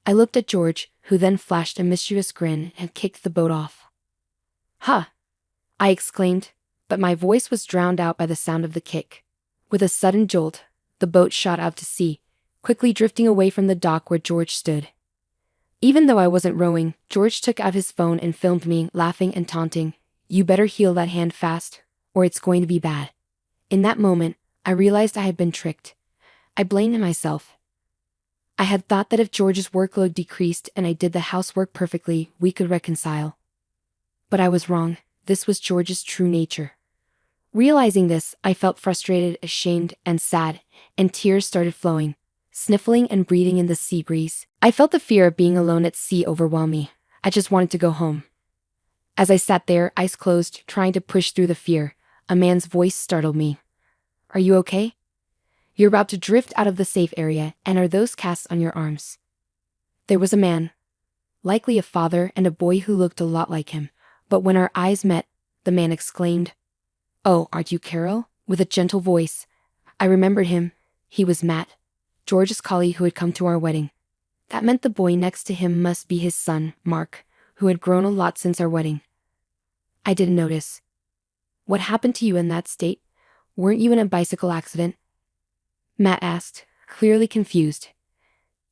I looked at George, who then flashed a mischievous grin and kicked the boat off. "Huh!" I exclaimed, but my voice was drowned out by the sound of the kick. With a sudden jolt, the boat shot out to sea, quickly drifting away from the dock where George stood. Even though I wasn't rowing, George took out his phone and filmed me, laughing and taunting, "You better heal that hand fast, or it's going to be bad." In that moment, I realized I had been tricked. I blamed myself. I had thought that if George's workload decreased and I did the housework perfectly, we could reconcile. But I was wrong. This was George's true nature. Realizing this, I felt frustrated, ashamed, and sad, and tears started flowing, sniffling and breathing in the sea breeze. I felt the fear of being alone at sea overwhelm me. I just wanted to go home. As I sat there, eyes closed, trying to push through the fear, a man's voice startled me. "Are you okay? You're about to drift out of the safe area, and are those casts on your arms?" There was a man, likely a father, and a boy who looked a lot like him, but when our eyes met, the man exclaimed, "Oh, aren't you Carol?" With a gentle voice. I remembered him. He was Matt, George's colleague who had come to our wedding. That meant the boy next to him must be his son, Mark, who had grown a lot since our wedding. I didn't notice. "What happened to you in that state? Weren't you in a bicycle accident?" Matt asked, clearly confused.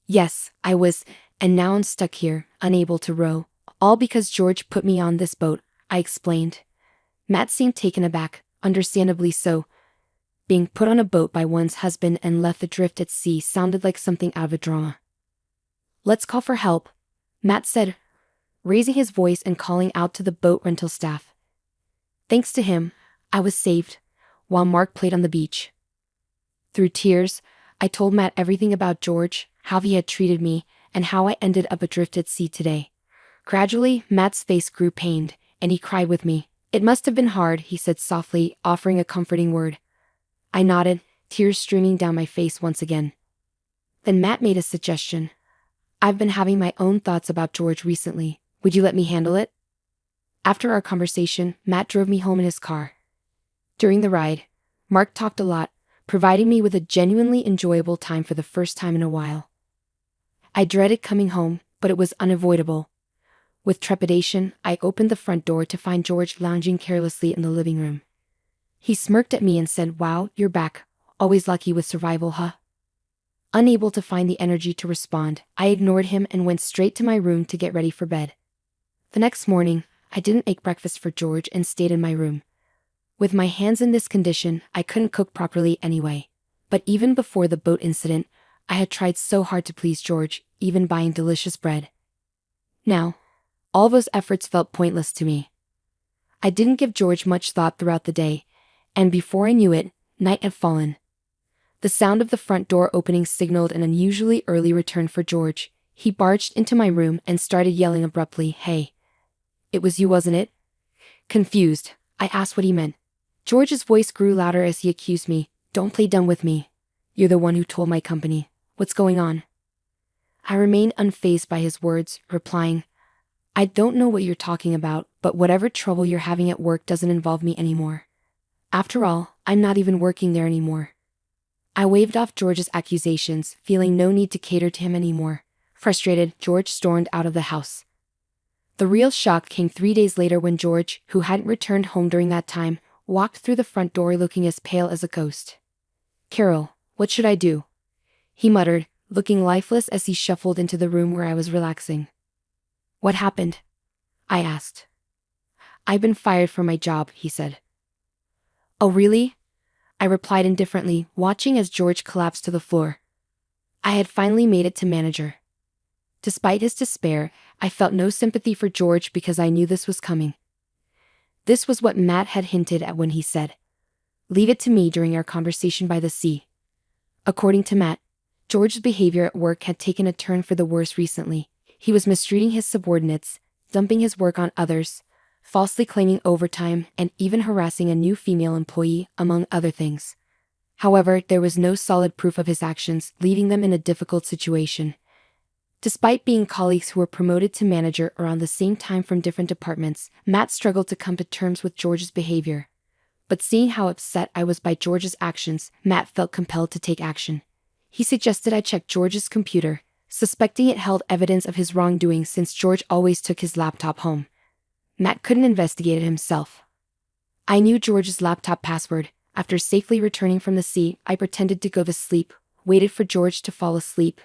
"Yes, I was, and now I'm stuck here, unable to row, all because George put me on this boat," I explained. Matt seemed taken aback, understandably so. Being put on a boat by one's husband and left adrift at sea sounded like something out of a drama. "Let's call for help," Matt said, raising his voice and calling out to the boat rental staff. Thanks to him, I was saved, while Mark played on the beach. Through tears, I told Matt everything about George, how he had treated me, and how I ended up adrift at sea today. Gradually, Matt's face grew pained, and he cried with me. "It must have been hard," he said softly, offering a comforting word. I nodded, tears streaming down my face once again. Then Matt made a suggestion. "I've been having my own thoughts about George recently. Would you let me handle it?" After our conversation, Matt drove me home in his car. During the ride, Mark talked a lot, providing me with a genuinely enjoyable time for the first time in a while. I dreaded coming home, but it was unavoidable. With trepidation, I opened the front door to find George lounging carelessly in the living room. He smirked at me and said, "Wow, you're back. Always lucky with survival, huh?" Unable to find the energy to respond, I ignored him and went straight to my room to get ready for bed. The next morning, I didn't make breakfast for George and stayed in my room. With my hands in this condition, I couldn't cook properly anyway. But even before the boat incident, I had tried so hard to please George, even buying delicious bread. Now, all those efforts felt pointless to me. I didn't give George much thought throughout the day, and before I knew it, night had fallen. The sound of the front door opening signaled an unusually early return for George. He barged into my room and started yelling abruptly, "Hey. It was you, wasn't it?" Confused, I asked what he meant. George's voice grew louder as he accused me. "Don't play dumb with me. You're the one who told my company. What's going on?" I remained unfazed by his words, replying, "I don't know what you're talking about, but whatever trouble you're having at work doesn't involve me anymore. After all, I'm not even working there anymore." I waved off George's accusations, feeling no need to cater to him anymore. Frustrated, George stormed out of the house. The real shock came 3 days later when George, who hadn't returned home during that time, walked through the front door looking as pale as a ghost. "Carol, what should I do?" he muttered, looking lifeless as he shuffled into the room where I was relaxing. "What happened?" I asked. "I've been fired from my job," he said. "Oh, really?" I replied indifferently, watching as George collapsed to the floor. I had finally made it to manager. Despite his despair, I felt no sympathy for George because I knew this was coming. This was what Matt had hinted at when he said, "Leave it to me," during our conversation by the sea. According to Matt, George's behavior at work had taken a turn for the worse recently. He was mistreating his subordinates, dumping his work on others, falsely claiming overtime, and even harassing a new female employee, among other things. However, there was no solid proof of his actions, leaving them in a difficult situation. Despite being colleagues who were promoted to manager around the same time from different departments, Matt struggled to come to terms with George's behavior. But seeing how upset I was by George's actions, Matt felt compelled to take action. He suggested I check George's computer, suspecting it held evidence of his wrongdoing since George always took his laptop home. Matt couldn't investigate it himself. I knew George's laptop password. After safely returning from the sea, I pretended to go to sleep, waited for George to fall asleep,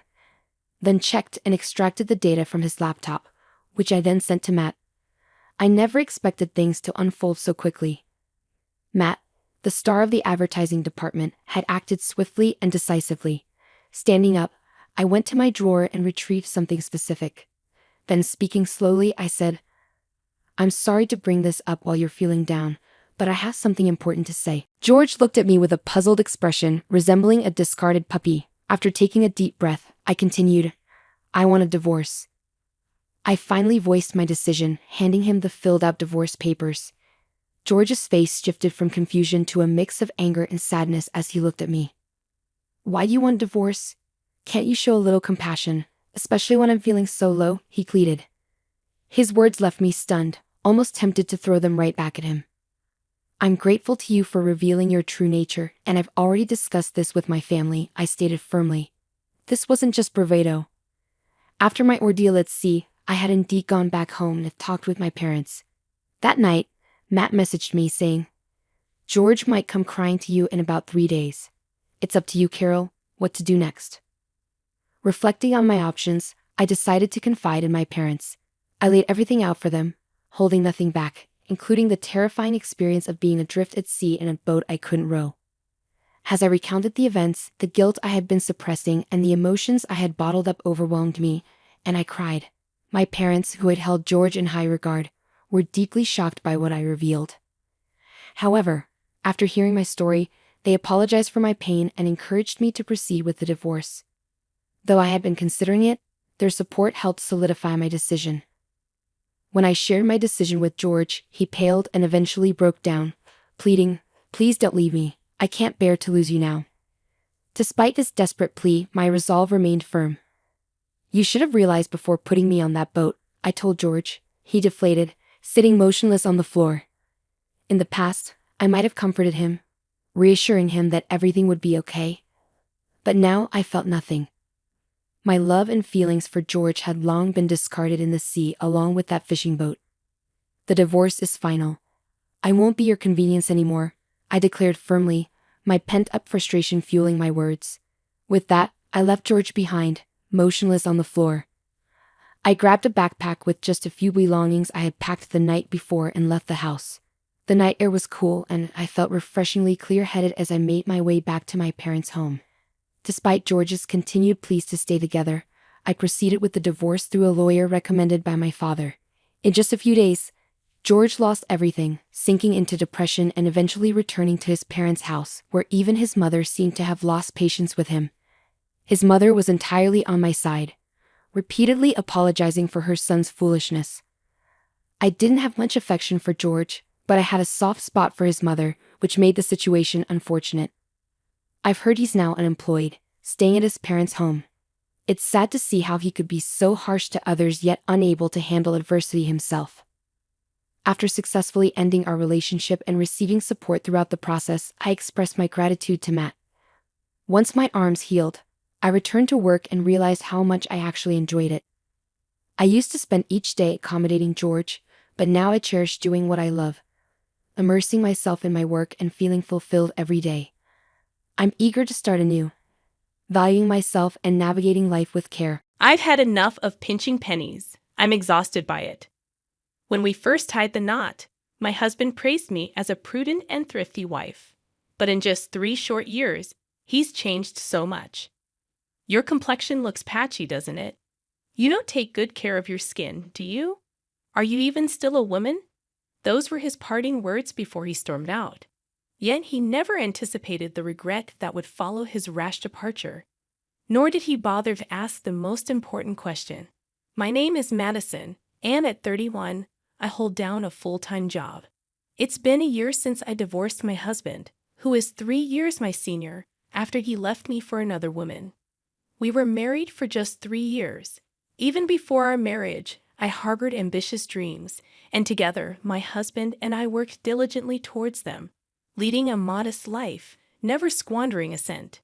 then checked and extracted the data from his laptop, which I then sent to Matt. I never expected things to unfold so quickly. Matt, the star of the advertising department, had acted swiftly and decisively. Standing up, I went to my drawer and retrieved something specific. Then, speaking slowly, I said, "I'm sorry to bring this up while you're feeling down, but I have something important to say." George looked at me with a puzzled expression, resembling a discarded puppy. After taking a deep breath, I continued, "I want a divorce." I finally voiced my decision, handing him the filled-out divorce papers. George's face shifted from confusion to a mix of anger and sadness as he looked at me. "Why do you want a divorce? Can't you show a little compassion, especially when I'm feeling so low?" he pleaded. His words left me stunned, almost tempted to throw them right back at him. "I'm grateful to you for revealing your true nature, and I've already discussed this with my family," I stated firmly. This wasn't just bravado. After my ordeal at sea, I had indeed gone back home and talked with my parents. That night, Matt messaged me saying, "George might come crying to you in about 3 days. It's up to you, Carol, what to do next." Reflecting on my options, I decided to confide in my parents. I laid everything out for them, holding nothing back, including the terrifying experience of being adrift at sea in a boat I couldn't row. As I recounted the events, the guilt I had been suppressing and the emotions I had bottled up overwhelmed me, and I cried. My parents, who had held George in high regard, were deeply shocked by what I revealed. However, after hearing my story, they apologized for my pain and encouraged me to proceed with the divorce. Though I had been considering it, their support helped solidify my decision. When I shared my decision with George, he paled and eventually broke down, pleading, "Please don't leave me. I can't bear to lose you now." Despite his desperate plea, my resolve remained firm. "You should have realized before putting me on that boat," I told George. He deflated, sitting motionless on the floor. In the past, I might have comforted him, reassuring him that everything would be okay. But now I felt nothing. My love and feelings for George had long been discarded in the sea along with that fishing boat. "The divorce is final. I won't be your convenience anymore," I declared firmly, my pent-up frustration fueling my words. With that, I left George behind, motionless on the floor. I grabbed a backpack with just a few belongings I had packed the night before and left the house. The night air was cool and I felt refreshingly clear-headed as I made my way back to my parents' home. Despite George's continued pleas to stay together, I proceeded with the divorce through a lawyer recommended by my father. In just a few days, George lost everything, sinking into depression and eventually returning to his parents' house, where even his mother seemed to have lost patience with him. His mother was entirely on my side, repeatedly apologizing for her son's foolishness. I didn't have much affection for George, but I had a soft spot for his mother, which made the situation unfortunate. I've heard he's now unemployed, staying at his parents' home. It's sad to see how he could be so harsh to others yet unable to handle adversity himself. After successfully ending our relationship and receiving support throughout the process, I expressed my gratitude to Matt. Once my arms healed, I returned to work and realized how much I actually enjoyed it. I used to spend each day accommodating George, but now I cherish doing what I love, immersing myself in my work and feeling fulfilled every day. I'm eager to start anew, valuing myself and navigating life with care.
I've had enough of pinching pennies. I'm exhausted by it. When we first tied the knot, my husband praised me as a prudent and thrifty wife. But in just 3 short years, he's changed so much. "Your complexion looks patchy, doesn't it? You don't take good care of your skin, do you? Are you even still a woman?" Those were his parting words before he stormed out. Yet he never anticipated the regret that would follow his rash departure. Nor did he bother to ask the most important question. My name is Madison, and at 31, I hold down a full-time job. It's been a year since I divorced my husband, who is 3 years my senior, after he left me for another woman. We were married for just 3 years. Even before our marriage, I harbored ambitious dreams, and together, my husband and I worked diligently towards them, leading a modest life, never squandering a cent.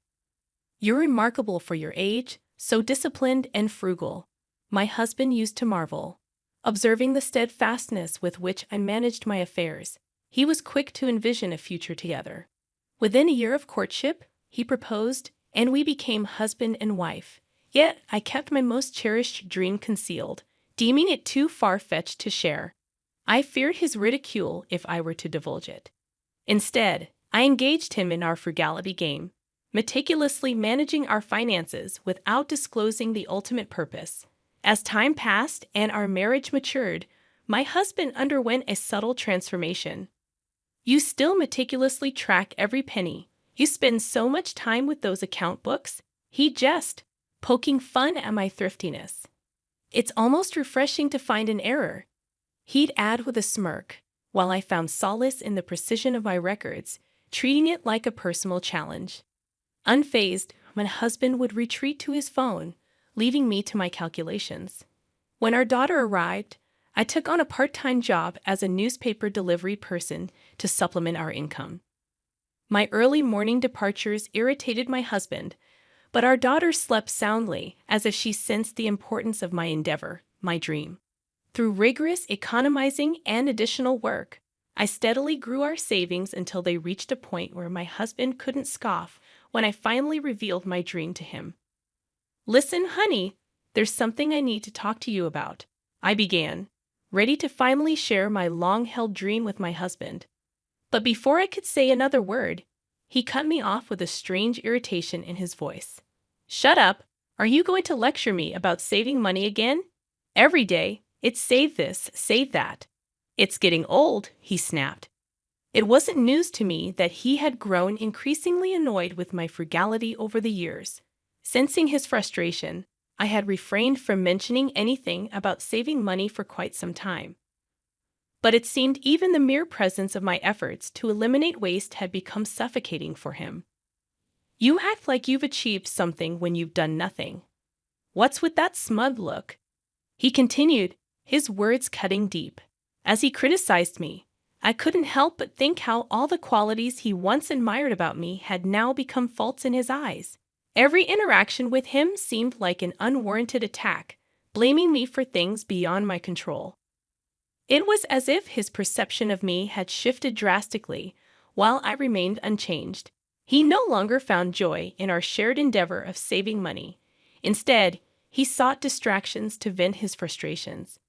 You're remarkable for your age, so disciplined and frugal. My husband used to marvel. Observing the steadfastness with which I managed my affairs, he was quick to envision a future together. Within a year of courtship, he proposed, and we became husband and wife. Yet, I kept my most cherished dream concealed, deeming it too far-fetched to share. I feared his ridicule if I were to divulge it. Instead, I engaged him in our frugality game, meticulously managing our finances without disclosing the ultimate purpose. As time passed and our marriage matured, my husband underwent a subtle transformation. You still meticulously track every penny. You spend so much time with those account books, he jest, poking fun at my thriftiness. It's almost refreshing to find an error, he'd add with a smirk, while I found solace in the precision of my records, treating it like a personal challenge. Unfazed, my husband would retreat to his phone, leaving me to my calculations. When our daughter arrived, I took on a part-time job as a newspaper delivery person to supplement our income. My early morning departures irritated my husband, but our daughter slept soundly, as if she sensed the importance of my endeavor, my dream. Through rigorous economizing and additional work, I steadily grew our savings until they reached a point where my husband couldn't scoff when I finally revealed my dream to him. "Listen, honey, there's something I need to talk to you about," I began, ready to finally share my long-held dream with my husband. But before I could say another word, he cut me off with a strange irritation in his voice. "Shut up! Are you going to lecture me about saving money again? Every day, it's save this, save that. It's getting old," he snapped. It wasn't news to me that he had grown increasingly annoyed with my frugality over the years. Sensing his frustration, I had refrained from mentioning anything about saving money for quite some time. But it seemed even the mere presence of my efforts to eliminate waste had become suffocating for him. "You act like you've achieved something when you've done nothing. What's with that smug look?" he continued, his words cutting deep. As he criticized me, I couldn't help but think how all the qualities he once admired about me had now become faults in his eyes. Every interaction with him seemed like an unwarranted attack, blaming me for things beyond my control. It was as if his perception of me had shifted drastically, while I remained unchanged. He no longer found joy in our shared endeavor of saving money. Instead, he sought distractions to vent his frustrations.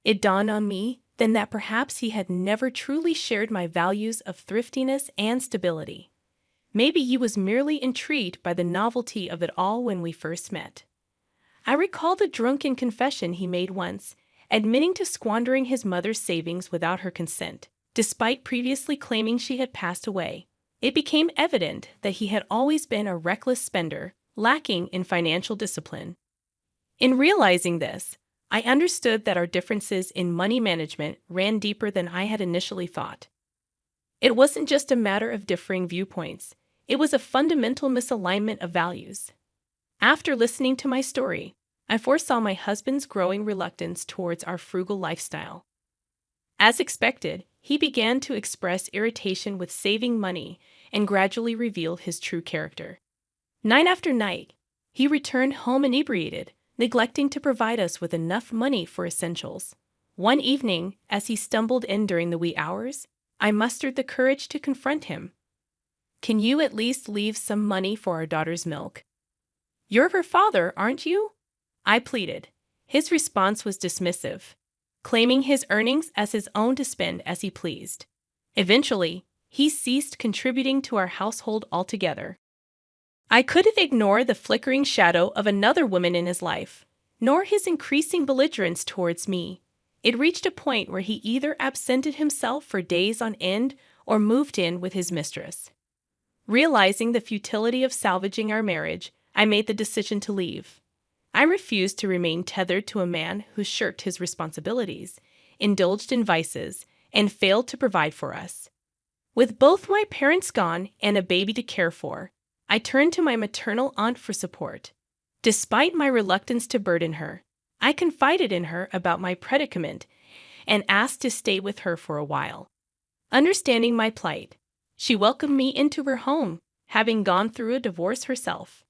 It dawned on me then that perhaps he had never truly shared my values of thriftiness and stability. Maybe he was merely intrigued by the novelty of it all when we first met. I recall the drunken confession he made once, admitting to squandering his mother's savings without her consent, despite previously claiming she had passed away. It became evident that he had always been a reckless spender, lacking in financial discipline. In realizing this, I understood that our differences in money management ran deeper than I had initially thought. It wasn't just a matter of differing viewpoints, it was a fundamental misalignment of values. After listening to my story, I foresaw my husband's growing reluctance towards our frugal lifestyle. As expected, he began to express irritation with saving money and gradually revealed his true character. Night after night, he returned home inebriated, neglecting to provide us with enough money for essentials. One evening, as he stumbled in during the wee hours, I mustered the courage to confront him. "Can you at least leave some money for our daughter's milk? You're her father, aren't you?" I pleaded. His response was dismissive, claiming his earnings as his own to spend as he pleased. Eventually, he ceased contributing to our household altogether. I couldn't ignore the flickering shadow of another woman in his life, nor his increasing belligerence towards me. It reached a point where he either absented himself for days on end or moved in with his mistress. Realizing the futility of salvaging our marriage, I made the decision to leave. I refused to remain tethered to a man who shirked his responsibilities. indulged in vices, and failed to provide for us. With both my parents gone and a baby to care for, I turned to my maternal aunt for support. Despite my reluctance to burden her, I confided in her about my predicament and asked to stay with her for a while. Understanding my plight, she welcomed me into her home, having gone through a divorce herself.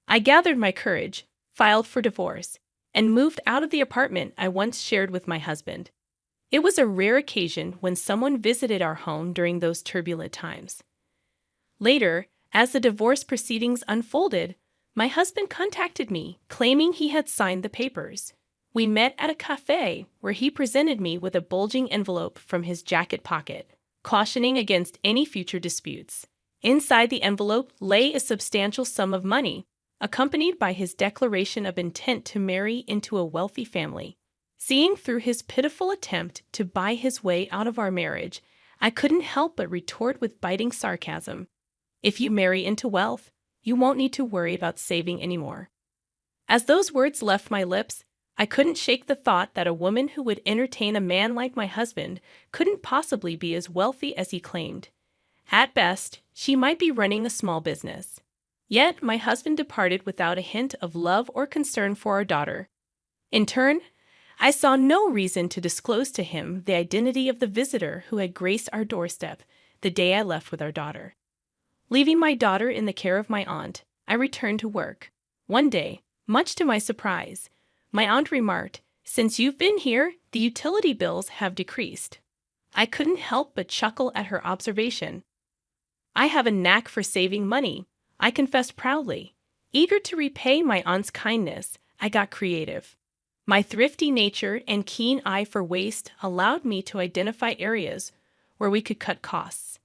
I gathered my courage, filed for divorce, and moved out of the apartment I once shared with my husband. It was a rare occasion when someone visited our home during those turbulent times. Later, as the divorce proceedings unfolded, my husband contacted me, claiming he had signed the papers. We met at a cafe where he presented me with a bulging envelope from his jacket pocket, cautioning against any future disputes. Inside the envelope lay a substantial sum of money, accompanied by his declaration of intent to marry into a wealthy family. Seeing through his pitiful attempt to buy his way out of our marriage, I couldn't help but retort with biting sarcasm. If you marry into wealth, you won't need to worry about saving anymore. As those words left my lips, I couldn't shake the thought that a woman who would entertain a man like my husband couldn't possibly be as wealthy as he claimed. At best, she might be running a small business. Yet, my husband departed without a hint of love or concern for our daughter. In turn, I saw no reason to disclose to him the identity of the visitor who had graced our doorstep the day I left with our daughter. Leaving my daughter in the care of my aunt, I returned to work. One day, much to my surprise, my aunt remarked, "Since you've been here, the utility bills have decreased." I couldn't help but chuckle at her observation. I have a knack for saving money, I confessed proudly. Eager to repay my aunt's kindness, I got creative. My thrifty nature and keen eye for waste allowed me to identify areas where we could cut costs.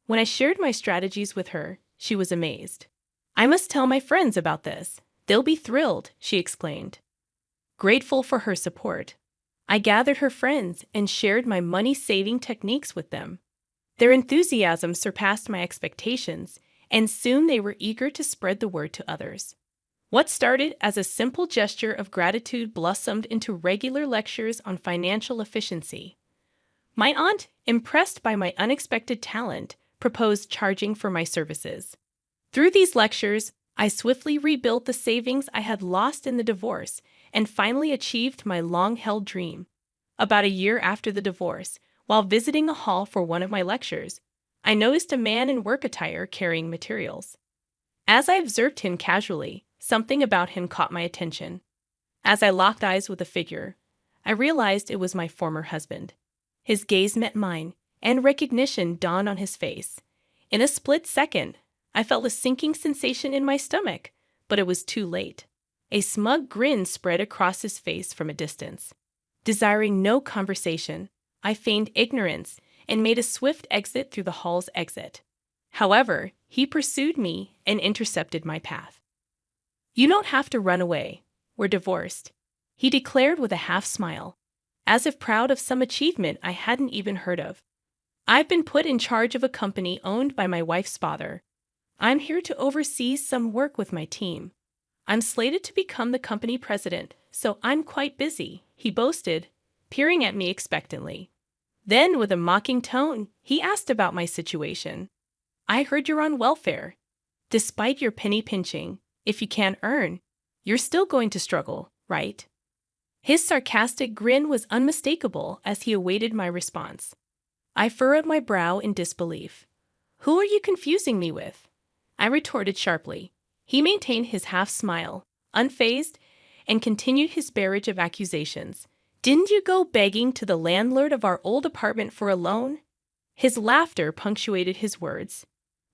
When I shared my strategies with her, she was amazed. "I must tell my friends about this. They'll be thrilled," she exclaimed. Grateful for her support, I gathered her friends and shared my money-saving techniques with them. Their enthusiasm surpassed my expectations, and soon they were eager to spread the word to others. What started as a simple gesture of gratitude blossomed into regular lectures on financial efficiency. My aunt, impressed by my unexpected talent, proposed charging for my services. Through these lectures, I swiftly rebuilt the savings I had lost in the divorce and finally achieved my long-held dream. About a year after the divorce, while visiting a hall for one of my lectures, I noticed a man in work attire carrying materials. As I observed him casually, something about him caught my attention. As I locked eyes with the figure, I realized it was my former husband. His gaze met mine, and recognition dawned on his face. In a split second, I felt a sinking sensation in my stomach, but it was too late. A smug grin spread across his face from a distance. Desiring no conversation, I feigned ignorance and made a swift exit through the hall's exit. However, he pursued me and intercepted my path. "You don't have to run away. We're divorced," he declared with a half smile, as if proud of some achievement I hadn't even heard of. "I've been put in charge of a company owned by my wife's father. I'm here to oversee some work with my team. I'm slated to become the company president, so I'm quite busy," he boasted, peering at me expectantly. Then, with a mocking tone, he asked about my situation. "I heard you're on welfare. Despite your penny pinching, if you can't earn, you're still going to struggle, right?" His sarcastic grin was unmistakable as he awaited my response. I furrowed my brow in disbelief. "Who are you confusing me with?" I retorted sharply. He maintained his half-smile, unfazed, and continued his barrage of accusations. "Didn't you go begging to the landlord of our old apartment for a loan?" His laughter punctuated his words.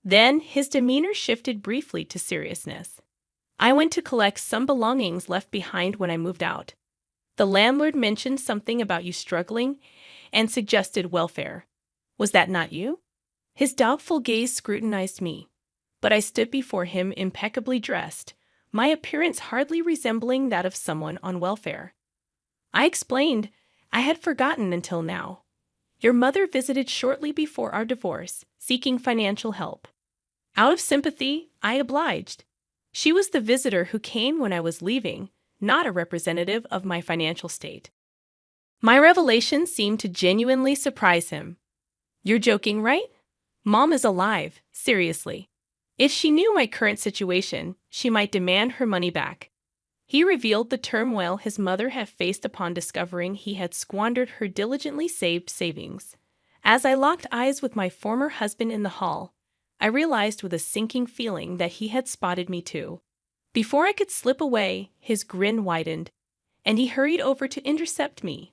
Then his demeanor shifted briefly to seriousness. "I went to collect some belongings left behind when I moved out. The landlord mentioned something about you struggling and suggested welfare. Was that not you?" His doubtful gaze scrutinized me, but I stood before him impeccably dressed, my appearance hardly resembling that of someone on welfare. I explained I had forgotten until now. "Your mother visited shortly before our divorce, seeking financial help. Out of sympathy, I obliged. She was the visitor who came when I was leaving, not a representative of my financial state." My revelation seemed to genuinely surprise him. You're joking, right? Mom is alive, seriously. If she knew my current situation, she might demand her money back. He revealed the turmoil his mother had faced upon discovering he had squandered her diligently saved savings. As I locked eyes with my former husband in the hall, I realized with a sinking feeling that he had spotted me too. Before I could slip away, his grin widened, and he hurried over to intercept me.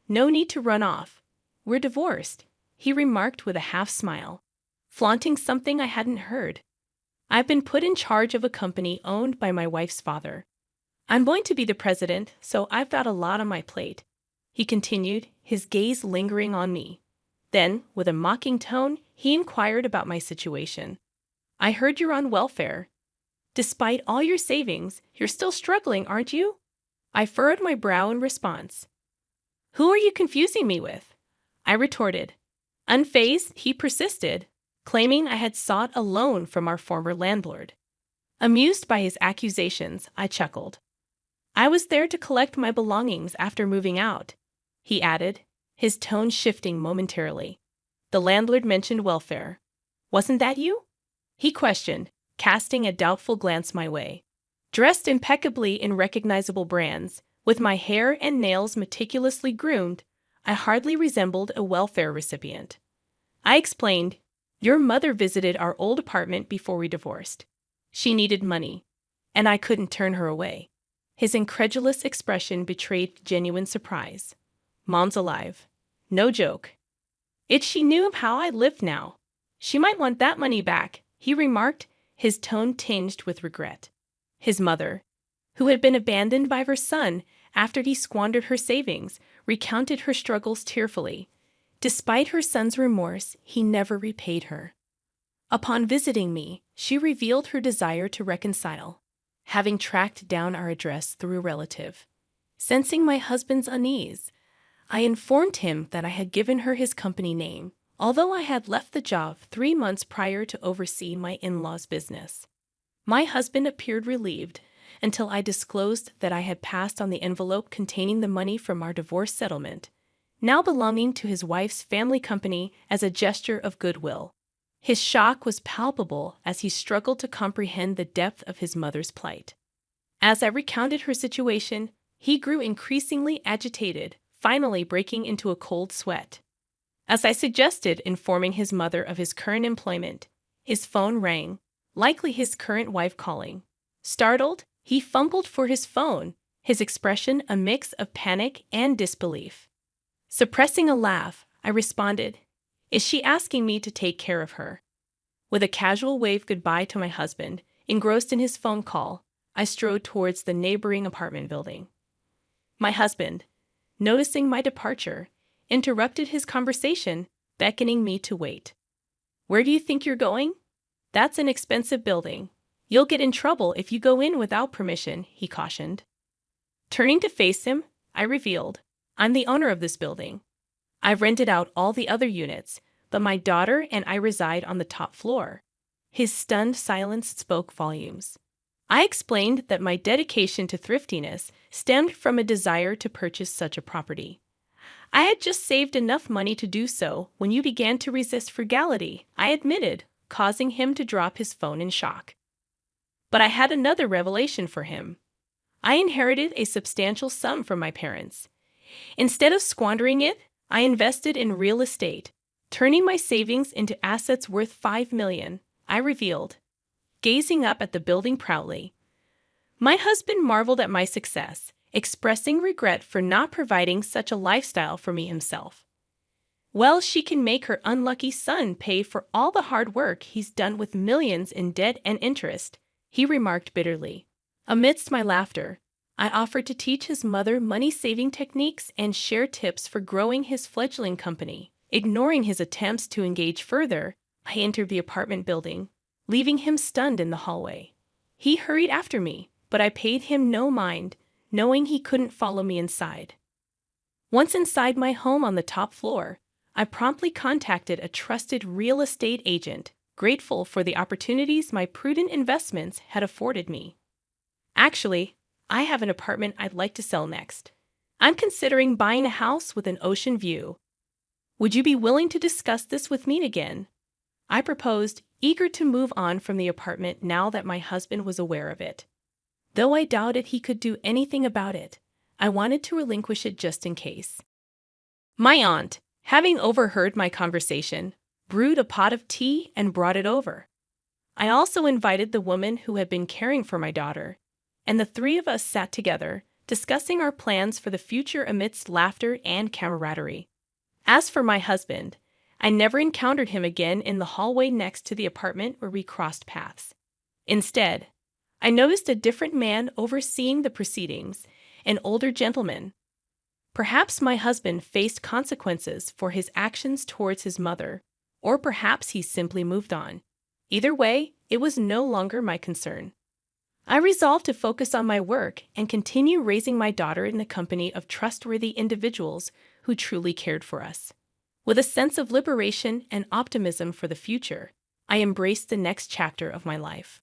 No need to run off. We're divorced, he remarked with a half smile, flaunting something I hadn't heard. I've been put in charge of a company owned by my wife's father. I'm going to be the president, so I've got a lot on my plate, he continued, his gaze lingering on me. Then, with a mocking tone, he inquired about my situation. I heard you're on welfare. Despite all your savings, you're still struggling, aren't you? I furrowed my brow in response. Who are you confusing me with? I retorted. Unfazed, he persisted, claiming I had sought a loan from our former landlord. Amused by his accusations, I chuckled. I was there to collect my belongings after moving out, he added, his tone shifting momentarily. The landlord mentioned welfare. Wasn't that you? He questioned, casting a doubtful glance my way. Dressed impeccably in recognizable brands, with my hair and nails meticulously groomed, I hardly resembled a welfare recipient. I explained, your mother visited our old apartment before we divorced. She needed money, and I couldn't turn her away. His incredulous expression betrayed genuine surprise. Mom's alive. No joke. If she knew of how I lived now, she might want that money back, he remarked, his tone tinged with regret. His mother, who had been abandoned by her son after he squandered her savings, recounted her struggles tearfully. Despite her son's remorse, he never repaid her. Upon visiting me, she revealed her desire to reconcile, having tracked down our address through a relative. Sensing my husband's unease, I informed him that I had given her his company name, although I had left the job 3 months prior to oversee my in-laws' business. My husband appeared relieved until I disclosed that I had passed on the envelope containing the money from our divorce settlement, now belonging to his wife's family company, as a gesture of goodwill. His shock was palpable as he struggled to comprehend the depth of his mother's plight. As I recounted her situation, he grew increasingly agitated, finally breaking into a cold sweat. As I suggested informing his mother of his current employment, his phone rang, likely his current wife calling. Startled, he fumbled for his phone, his expression a mix of panic and disbelief. Suppressing a laugh, I responded, Is she asking me to take care of her? With a casual wave goodbye to my husband, engrossed in his phone call, I strode towards the neighboring apartment building. My husband, noticing my departure, interrupted his conversation, beckoning me to wait. Where do you think you're going? That's an expensive building. You'll get in trouble if you go in without permission, he cautioned. Turning to face him, I revealed, I'm the owner of this building. I've rented out all the other units, but my daughter and I reside on the top floor. His stunned silence spoke volumes. I explained that my dedication to thriftiness stemmed from a desire to purchase such a property. I had just saved enough money to do so when you began to resist frugality, I admitted, causing him to drop his phone in shock. But I had another revelation for him. I inherited a substantial sum from my parents. Instead of squandering it, I invested in real estate, turning my savings into assets worth $5 million, I revealed, gazing up at the building proudly. My husband marveled at my success, expressing regret for not providing such a lifestyle for me himself. Well, she can make her unlucky son pay for all the hard work he's done with millions in debt and interest, he remarked bitterly. Amidst my laughter, I offered to teach his mother money-saving techniques and share tips for growing his fledgling company. Ignoring his attempts to engage further, I entered the apartment building, leaving him stunned in the hallway. He hurried after me, but I paid him no mind, knowing he couldn't follow me inside. Once inside my home on the top floor, I promptly contacted a trusted real estate agent, grateful for the opportunities my prudent investments had afforded me. Actually, I have an apartment I'd like to sell next. I'm considering buying a house with an ocean view. Would you be willing to discuss this with me again? I proposed, eager to move on from the apartment now that my husband was aware of it. Though I doubted he could do anything about it, I wanted to relinquish it just in case. My aunt, having overheard my conversation, brewed a pot of tea and brought it over. I also invited the woman who had been caring for my daughter, and the three of us sat together, discussing our plans for the future amidst laughter and camaraderie. As for my husband, I never encountered him again in the hallway next to the apartment where we crossed paths. Instead, I noticed a different man overseeing the proceedings, an older gentleman. Perhaps my husband faced consequences for his actions towards his mother, or perhaps he simply moved on. Either way, it was no longer my concern. I resolved to focus on my work and continue raising my daughter in the company of trustworthy individuals who truly cared for us. With a sense of liberation and optimism for the future, I embraced the next chapter of my life.